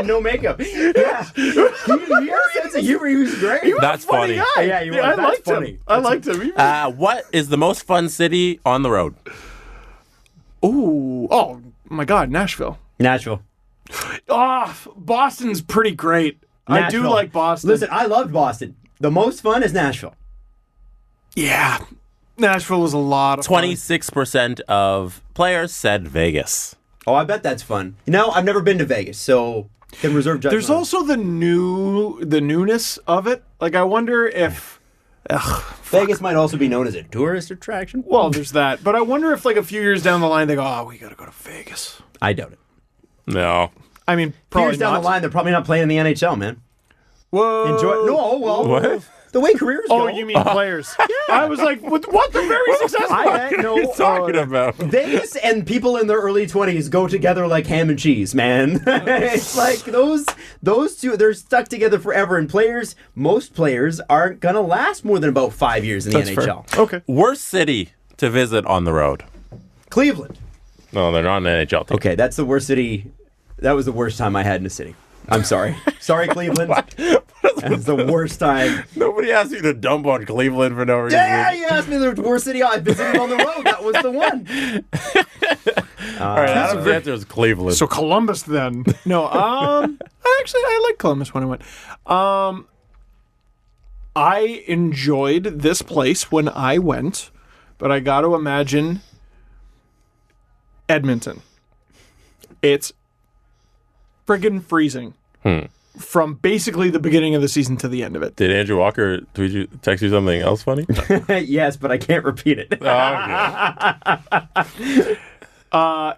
No makeup. Yeah. He had a sense of humor. He was great. That's funny. Guy. Yeah, he was. I That's liked funny. him. I liked him. What is the most fun city on the road? Oh my God, Nashville. Boston's pretty great. Nashville. I do like Boston. Listen, I loved Boston. The most fun is Nashville. Yeah. Nashville was a lot of 26% of players said Vegas. Oh, I bet that's fun. I've never been to Vegas, so can reserve judgment. There's also the newness of it. Like, I wonder if... Vegas might also be known as a tourist attraction. Well, there's that. But I wonder if, like, a few years down the line, they go, we got to go to Vegas. I doubt it. No. I mean, probably years down the line, they're probably not playing in the NHL, man. Whoa. Enjoy. No, well... What? The way careers go. Oh, you mean players? Yeah. I was like, what? They're very successful. I know. What are you talking about? Vegas and people in their early 20s go together like ham and cheese, man. It's like those two, they're stuck together forever. And most players aren't going to last more than about 5 years in the NHL. Fair. Okay. Worst city to visit on the road? Cleveland. No, they're not an NHL team. Okay, that's the worst city. That was the worst time I had in a city. I'm sorry. Sorry, Cleveland. That's the worst time. Nobody asked you to dump on Cleveland for no reason. Yeah, you asked me the worst city I visited on the road. That was the one. All right, Adam's answer is Cleveland. So Columbus, then. No, actually, I like Columbus when I went. I enjoyed this place when I went, but I got to imagine Edmonton. It's friggin' freezing. From basically the beginning of the season to the end of it. Did Andrew Walker text you something else funny? Yes, but I can't repeat it.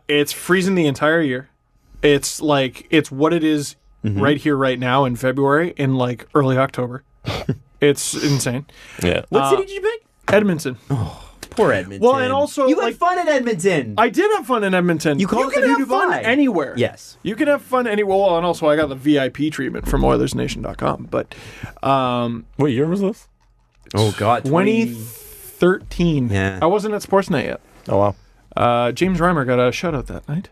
It's freezing the entire year. It's what it is right here, right now in February, in like early October. It's insane. Yeah. What city did you pick? Edmonton. Oh, poor Edmonton. Well, and also you had fun in Edmonton. I did have fun in Edmonton. You call it the can new have fun Dubai. anywhere. Yes. You can have fun anywhere. Well, and also I got the VIP treatment from OilersNation.com. But what year was this? Oh God, 2013. Yeah. I wasn't at Sportsnet yet. Oh wow. James Reimer got a shutout that night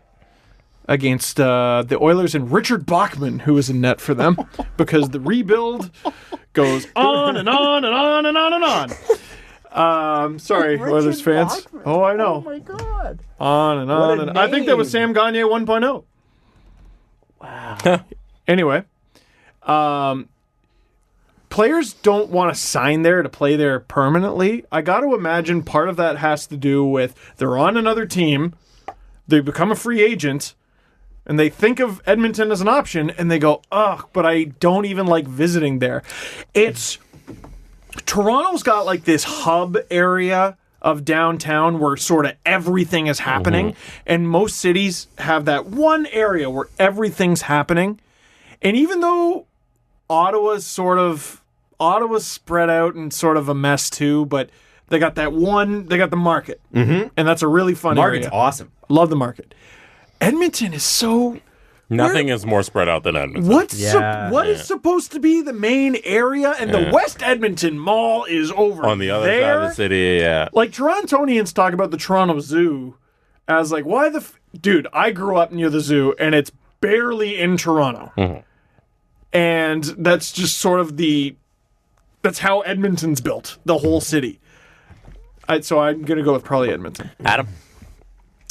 against the Oilers and Richard Bachman, who was in net for them, because the rebuild goes on and on and on and on and on. Sorry, Richard Oilers fans. Bachman. Oh, I know. Oh my God. On and on. What a And I think that was name. Sam Gagner 1.0. Wow. Anyway, players don't want to sign there to play there permanently. I got to imagine part of that has to do with they're on another team, they become a free agent, and they think of Edmonton as an option, and they go, ugh, but I don't even like visiting there. Toronto's got like this hub area of downtown where sort of everything is happening, and most cities have that one area where everything's happening. And even though Ottawa's sort of Ottawa's spread out and sort of a mess too, but they got that one. They got the market, and that's a really fun Market's area. awesome. Love the market. Edmonton is so. Nothing is more spread out than Edmonton. What is supposed to be the main area, and the West Edmonton Mall is over on the other there. side of the city. Yeah, Like Torontonians talk about the Toronto Zoo as like, why the dude? I grew up near the zoo, and it's barely in Toronto, and that's just sort of that's how Edmonton's built, the whole city. So I'm gonna go with probably Edmonton. Adam.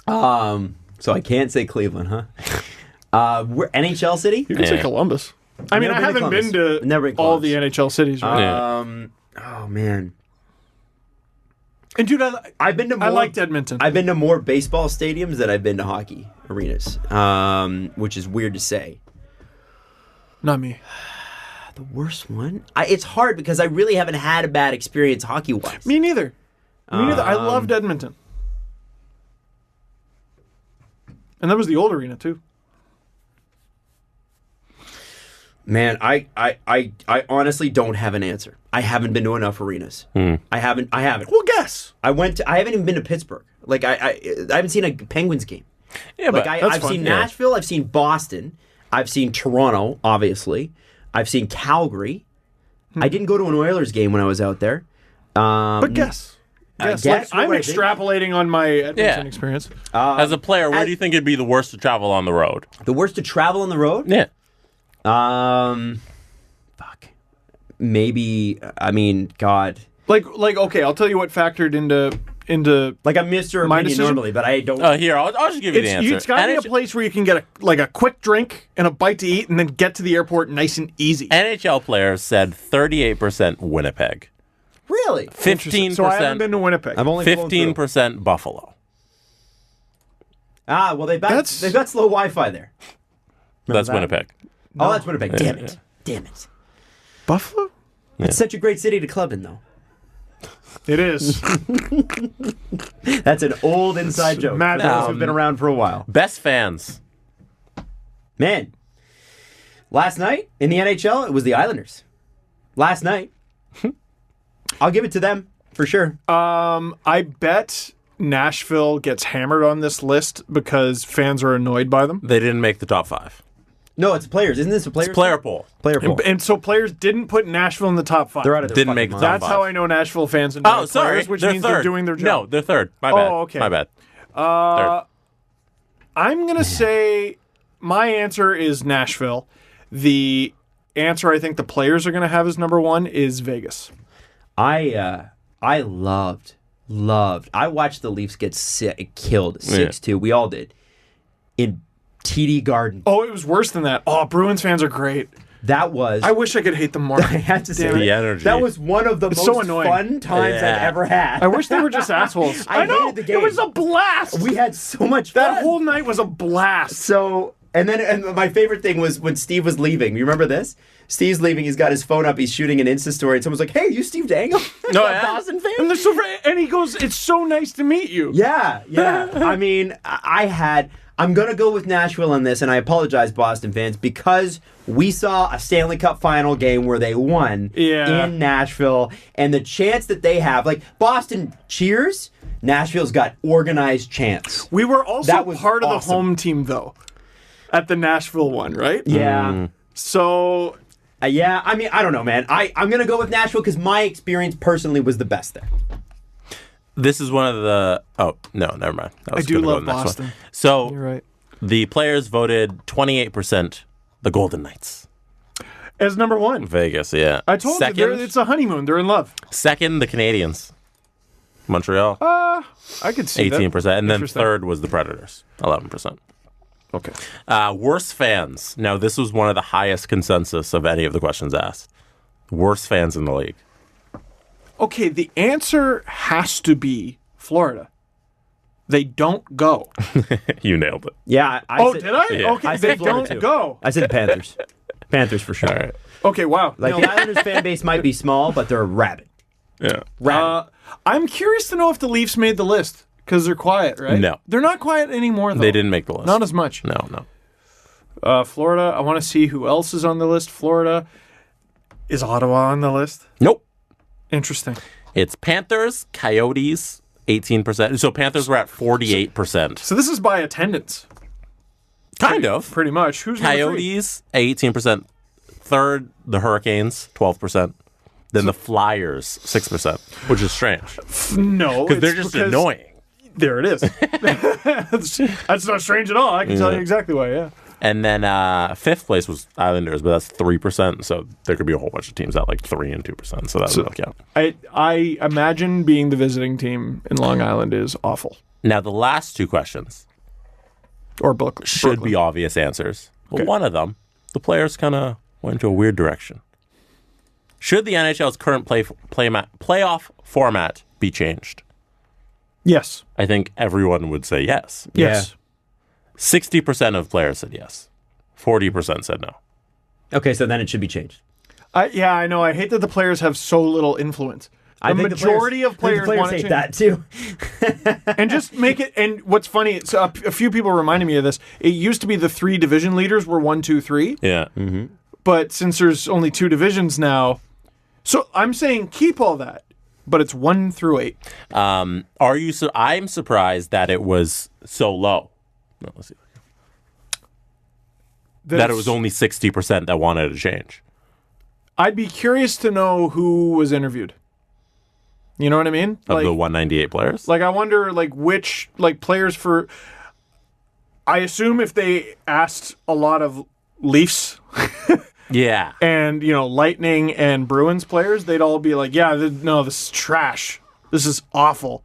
So I can't say Cleveland, huh? We're NHL city. You can say Columbus. I mean, I haven't been to all the NHL cities. Right? Oh man. And dude, I've been to more, I liked Edmonton. I've been to more baseball stadiums than I've been to hockey arenas, which is weird to say. Not me. The worst one? It's hard because I really haven't had a bad experience hockey-wise. Me neither. I loved Edmonton. And that was the old arena, too. Man, I honestly don't have an answer. I haven't been to enough arenas. I haven't. Well, guess. I haven't even been to Pittsburgh. Like I haven't seen a Penguins game. Yeah, like but I've seen Nashville. I've seen Boston. I've seen Toronto. Obviously, I've seen Calgary. I didn't go to an Oilers game when I was out there. But guess. Yes, like, I'm extrapolating on my Edmonton experience. As a player, where do you think it'd be the worst to travel on the road? The worst to travel on the road? Yeah. Fuck. Maybe. I mean, God. Like. Okay, I'll tell you what factored into. Like I'm Mr. Opinion normally, but I don't. Here, I'll just give you the answer. It's got to be a place where you can get a quick drink and a bite to eat, and then get to the airport nice and easy. NHL players said 38% Winnipeg. Really? 15%. So I haven't been to Winnipeg. I've only 15% Buffalo. Well, they've got slow Wi-Fi there. That's Winnipeg. Oh, that's Winnipeg. Damn it. Damn it. Buffalo? It's such a great city to club in, though. It is. That's an old inside joke. Mad Those who've been around for a while. Best fans. Man. Last night in the NHL, it was the Islanders. Last night. I'll give it to them, for sure. I bet Nashville gets hammered on this list because fans are annoyed by them. They didn't make the top 5. No, it's players. Isn't this a players? It's player poll. Player poll. And so players didn't put Nashville in the top 5. They're out of their Didn't make fucking the top mind. That's 5. how I know Nashville fans annoy Oh, sorry. players, which They're means third. they're doing their job. No, they're third. My bad. Oh, okay. My bad. Third. I'm going to say my answer is Nashville. The answer I think the players are going to have as number 1 is Vegas. I loved. I watched the Leafs get killed 6-2. We all did. In TD Garden. Oh, it was worse than that. Oh, Bruins fans are great. That was. I wish I could hate them more. I had to say the energy. That was one of the most so annoying. fun times I've ever had. I wish they were just assholes. I know. hated the game. It was a blast. We had so much fun. That whole night was a blast. So, and my favorite thing was when Steve was leaving. You remember this? Steve's leaving. He's got his phone up. He's shooting an Insta story, and someone's like, "Hey, you Steve Dangle?" No, a Boston fan. And he goes, "It's so nice to meet you." Yeah. I mean, I'm going to go with Nashville on this, and I apologize, Boston fans, because we saw a Stanley Cup final game where they won in Nashville, and the chance that they have, like, Boston cheers, Nashville's got organized chants. We were also part of awesome. the home team, though, at the Nashville one, right? Yeah. So... yeah, I mean, I don't know, man. I'm going to go with Nashville because my experience personally was the best there. This is one of the... Oh, no, never mind. I do love Boston. So, you're right. The players voted 28% the Golden Knights. As number 1. Vegas, yeah. I told you, it's a honeymoon. They're in love. Second, the Canadians. Montreal. I could see 18%. that. And then third was the Predators. 11%. Okay. Worst fans. Now, this was one of the highest consensus of any of the questions asked. Worst fans in the league. Okay, the answer has to be Florida. They don't go. You nailed it. Yeah. Did I? Yeah. Okay, I they said Florida don't too. go. I said Panthers. Panthers for sure. All right. Okay, wow. Like, the Islanders fan base might be small, but they're rabid. Yeah. I'm curious to know if the Leafs made the list, because they're quiet, right? No. They're not quiet anymore, though. They didn't make the list. Not as much. No. Florida, I want to see who else is on the list. Florida. Is Ottawa on the list? Nope. Interesting. It's Panthers, Coyotes, 18%. So Panthers were at 48%. So this is by attendance. Kind of. Pretty much. Who's Coyotes, 18%. Third, the Hurricanes, 12%. Then the Flyers, 6%, which is strange. No. Because they're just annoying. There it is. That's not strange at all. I can tell you exactly why, yeah. And then fifth place was Islanders, but that's 3%. So there could be a whole bunch of teams at like 3 and 2%. So that doesn't count. I imagine being the visiting team in Long Island is awful. Now, the last two questions or Brooklyn should be obvious answers. But one of them, the players kind of went into a weird direction. Should the NHL's current playoff format be changed? Yes. I think everyone would say yes. Yes. 60% of players said yes. 40% said no. Okay, so then it should be changed. Yeah, I know. I hate that the players have so little influence. The majority of players want to hate change that too. And just make it. And what's funny, so a few people reminded me of this. It used to be the 3 division leaders were 1, 2, 3. Yeah. Mm-hmm. But since there's only 2 divisions now, so I'm saying keep all that. But it's 1 through 8. Are you? I'm surprised that it was so low. No, let's see. That it was only 60% that wanted to change. I'd be curious to know who was interviewed. You know what I mean? Of the 198 players? Like, I wonder, like, which, like, players for... I assume if they asked a lot of Leafs... Yeah. And, you know, Lightning and Bruins players, they'd all be like, yeah, no, this is trash. This is awful.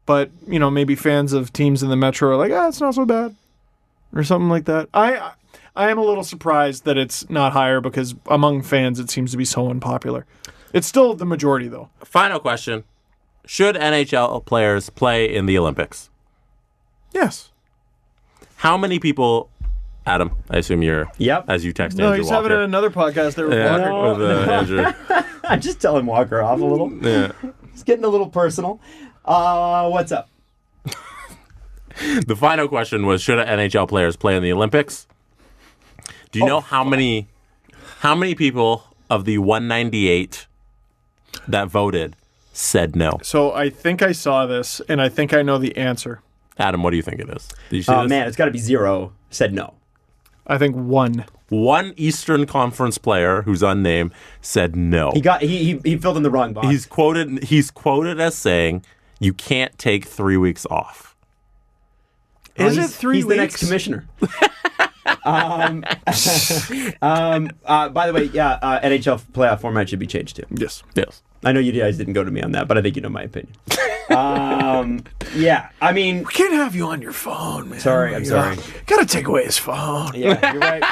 But, you know, maybe fans of teams in the Metro are like, it's not so bad. Or something like that. I am a little surprised that it's not higher because among fans it seems to be so unpopular. It's still the majority, though. Final question. Should NHL players play in the Olympics? Yes. How many people... Adam, I assume you're... Yep. As you text No, Andrew he's Walker. having another podcast there with Walker. With Andrew. I'm just telling Walker off a little. Yeah. It's getting a little personal. What's up? The final question was, should NHL players play in the Olympics? Do you know how many people of the 198 that voted said no? So I think I saw this, and I think I know the answer. Adam, what do you think it is? Did you see this? Man, it's got to be 0 said no. I think 1. One Eastern Conference player who's unnamed said no. He filled in the wrong box. He's quoted as saying, "You can't take 3 weeks off." Is it 3 weeks? He's the next commissioner. By the way, NHL playoff format should be changed too. Yes. I know you guys didn't go to me on that, but I think you know my opinion. Yeah, I mean... We can't have you on your phone, man. Sorry, I'm sorry. Gotta take away his phone. Yeah, you're right.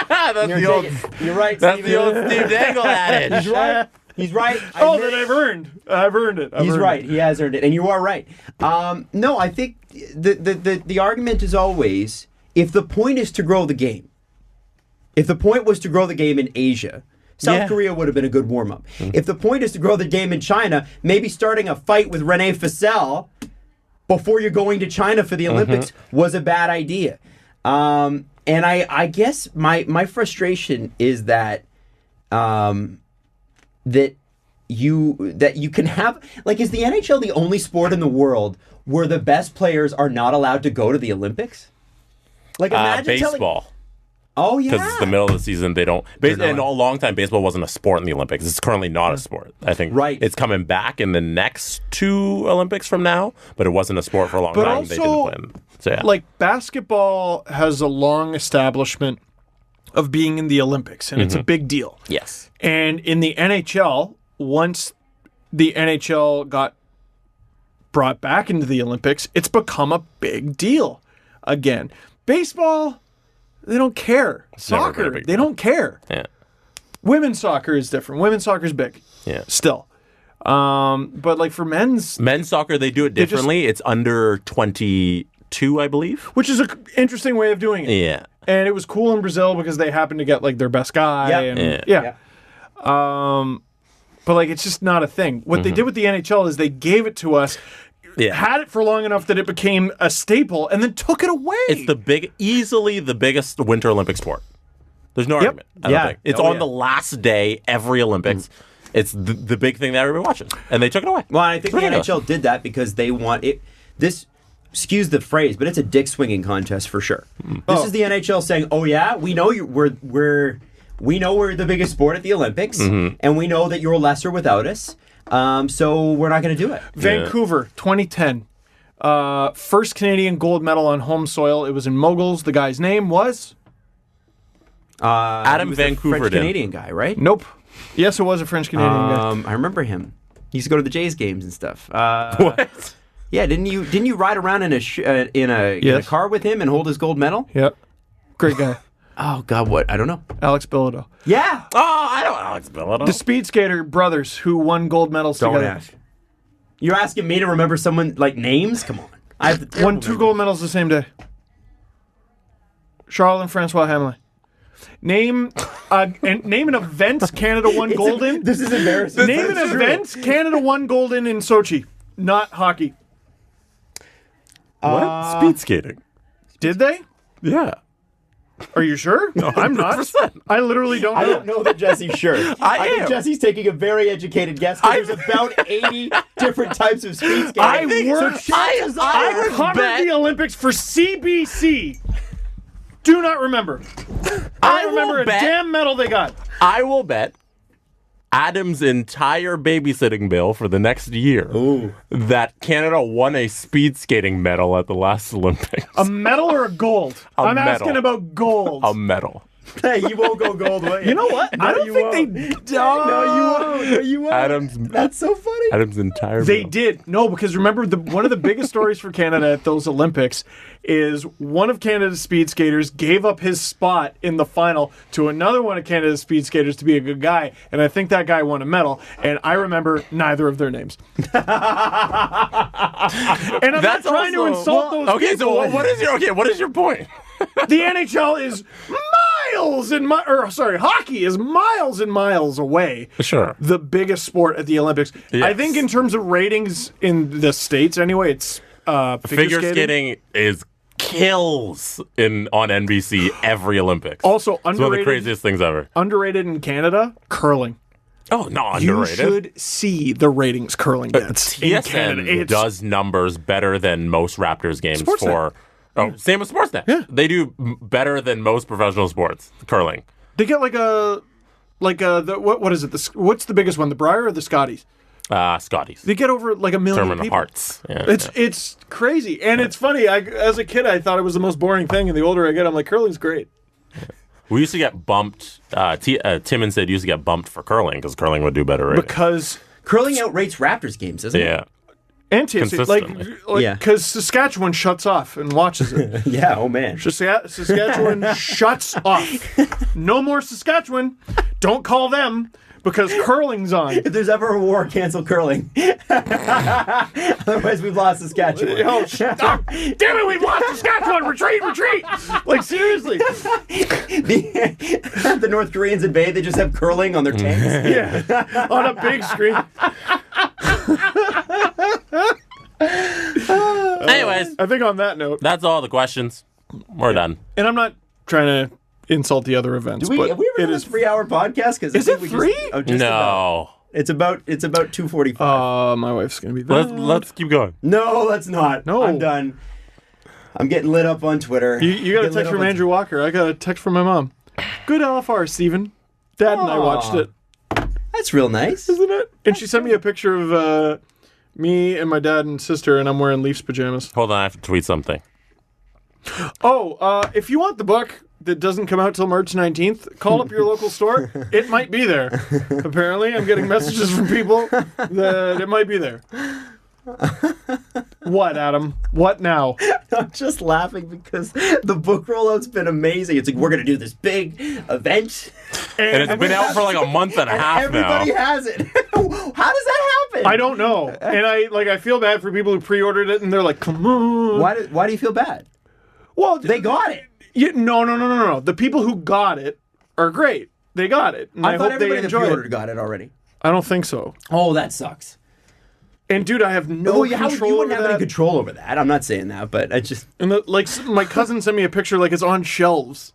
You're right, That's the old Steve Dangle adage. He's right. That I've earned it. He's right. He has earned it, and you are right. No, I think the argument is always, if the point is to grow the game, if the point was to grow the game in Asia, South Korea would have been a good warm-up. Mm-hmm. If the point is to grow the game in China, maybe starting a fight with René Facel before you're going to China for the Olympics was a bad idea. And I guess my frustration is that that you can have, like, is the NHL the only sport in the world where the best players are not allowed to go to the Olympics? Like, imagine baseball. Oh, yeah. Because it's the middle of the season, they don't... And a long time, baseball wasn't a sport in the Olympics. It's currently not a sport, I think. Right. It's coming back in the next 2 Olympics from now, but it wasn't a sport for a long time. Also, they didn't play them. So, yeah. Like, basketball has a long establishment of being in the Olympics, and it's a big deal. Yes. And in the NHL, once the NHL got brought back into the Olympics, it's become a big deal again. Baseball... They don't care. Soccer, they don't care. Yeah. Women's soccer is different. Women's soccer is big. Yeah. Still. But like for men's soccer, they do it differently. It's under 22, I believe. Which is an interesting way of doing it. Yeah. And it was cool in Brazil because they happened to get like their best guy. Yeah. But like it's just not a thing. What they did with the NHL is they gave it to us. Yeah. Had it for long enough that it became a staple, and then took it away. It's easily the biggest Winter Olympic sport. There's no argument. I don't think. It's on the last day every Olympics. It's the big thing that everybody watches, and they took it away. Well, I think the NHL did that because they want it. This excuse the phrase, but it's a dick swinging contest for sure. This is the NHL saying, "Oh yeah, we know we're the biggest sport at the Olympics, and we know that you're lesser without us. So we're not going to do it." Vancouver, 2010. First Canadian gold medal on home soil. It was in moguls. The guy's name was Adam Vancouver, French Canadian guy, right? Nope. Yes, it was a French Canadian guy. I remember him. He used to go to the Jays games and stuff. What? Yeah, didn't you ride around in a car with him and hold his gold medal? Yep. Great guy. Oh God, what? I don't know. Alex Bilodeau. Yeah. Oh, I know Alex Bilodeau. The speed skater brothers who won gold medals together. Ask. You're asking me to remember someone like names? Come on. I have won 2 gold medals the same day. Charles and Francois Hamelin. Name an event Canada won gold in. This is embarrassing. Name an event Canada won gold in Sochi. Not hockey. What? Speed skating. Did they? Yeah. Are you sure? No, I'm not. 100%. I literally don't know. I don't know that Jesse's sure. I think Jesse's taking a very educated guess because there's about 80 different types of speed skating. I covered the Olympics for CBC. Do not remember. I remember a damn medal they got. I will bet Adam's entire babysitting bill for the next year that Canada won a speed skating medal at the last Olympics. A medal or a gold? I'm asking about gold. A medal. Hey, you won't go gold, will you? You know what? No, I don't think they... No, you won't. That's so funny. Adam's entire They bill. did. No, because remember, one of the biggest stories for Canada at those Olympics is one of Canada's speed skaters gave up his spot in the final to another one of Canada's speed skaters to be a good guy, and I think that guy won a medal, and I remember neither of their names. And I'm not trying to insult those people. So what is your point? The NHL is hockey is miles and miles away. Sure. The biggest sport at the Olympics. Yes. I think in terms of ratings in the States anyway, it's figure skating is kills on NBC every Olympics. Also it's one of the craziest things ever. Underrated in Canada, curling. Oh, no, underrated. You should see the ratings curling gets in Canada. TSN does numbers better than most Raptors games for... Oh, same with Sportsnet. Yeah. They do better than most professional sports, curling. They get what is it? What's the biggest one, the Brier or the Scotties? Scotties. They get over like 1 million Tournament people. of Hearts. Yeah, it's crazy. And it's funny. As a kid, I thought it was the most boring thing. And the older I get, I'm like, curling's great. We used to get bumped. Tim and Sid used to get bumped for curling because curling would do better ratings. Because curling outrates Raptors games, doesn't it? Yeah. Because Saskatchewan shuts off and watches it. Yeah, oh man. Saskatchewan shuts off. No more Saskatchewan. Don't call them because curling's on. If there's ever a war, cancel curling. Otherwise, we've lost Saskatchewan. Oh, damn it, we've lost Saskatchewan. Retreat. Like, seriously. The North Koreans invade, they just have curling on their tanks. Yeah, on a big screen. Anyways, I think on that note, that's all the questions. We're done. And I'm not trying to insult the other events. Have we ever done this 3-hour podcast? Is it 3? No. It's about 2:45. My wife's gonna be there. Let's keep going. No, let's not. No, I'm done. I'm getting lit up on Twitter. You got a text from Andrew Walker. I got a text from my mom. Good LFR, Steven. Dad and I watched it. That's real nice, isn't it? And she sent me a picture of me and my dad and sister, and I'm wearing Leafs pajamas. Hold on, I have to tweet something. Oh, if you want the book that doesn't come out till March 19th, call up your local store. It might be there. Apparently, I'm getting messages from people that it might be there. What, Adam? What now? I'm just laughing because the book rollout's been amazing. It's like, we're going to do this big event. And it's been out for like a month and a half now. Everybody has it. How does that happen? I don't know. And I feel bad for people who pre-ordered it and they're like, come on. Why do you feel bad? Well, they got it. No. The people who got it are great. They got it. And I thought hope they everybody that enjoy pre-ordered it. got it already. I don't think so. Oh, that sucks. And dude, I have no control you wouldn't over have that. any control over that. I'm not saying that, but I just... And my cousin sent me a picture like it's on shelves.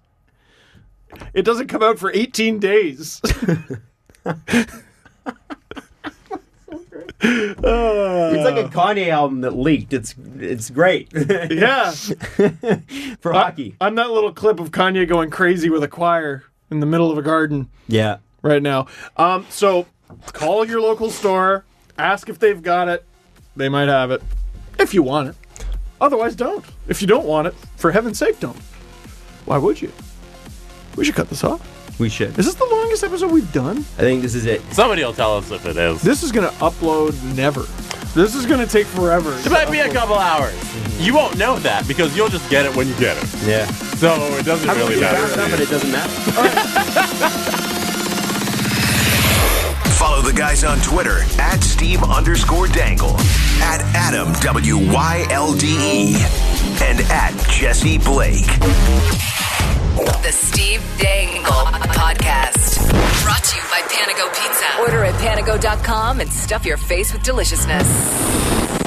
it doesn't come out for 18 days. It's like a Kanye album that leaked. It's great. Yeah. For hockey. I'm that little clip of Kanye going crazy with a choir in the middle of a garden. Yeah. Right now. So call your local store. Ask if they've got it. They might have it. If you want it. Otherwise, don't. If you don't want it, for heaven's sake, don't. Why would you? We should cut this off. We should. Is this the longest episode we've done? I think this is it. Somebody will tell us if it is. This is going to upload never. This is going to take forever. It might be a couple hours. You won't know that because you'll just get it when you get it. Yeah. So it doesn't really matter. But it doesn't matter. Follow the guys on Twitter at Steve_Dangle, at Adam WYLDE, and at Jesse Blake. The Steve Dangle Podcast. Brought to you by Panago Pizza. Order at panago.com and stuff your face with deliciousness.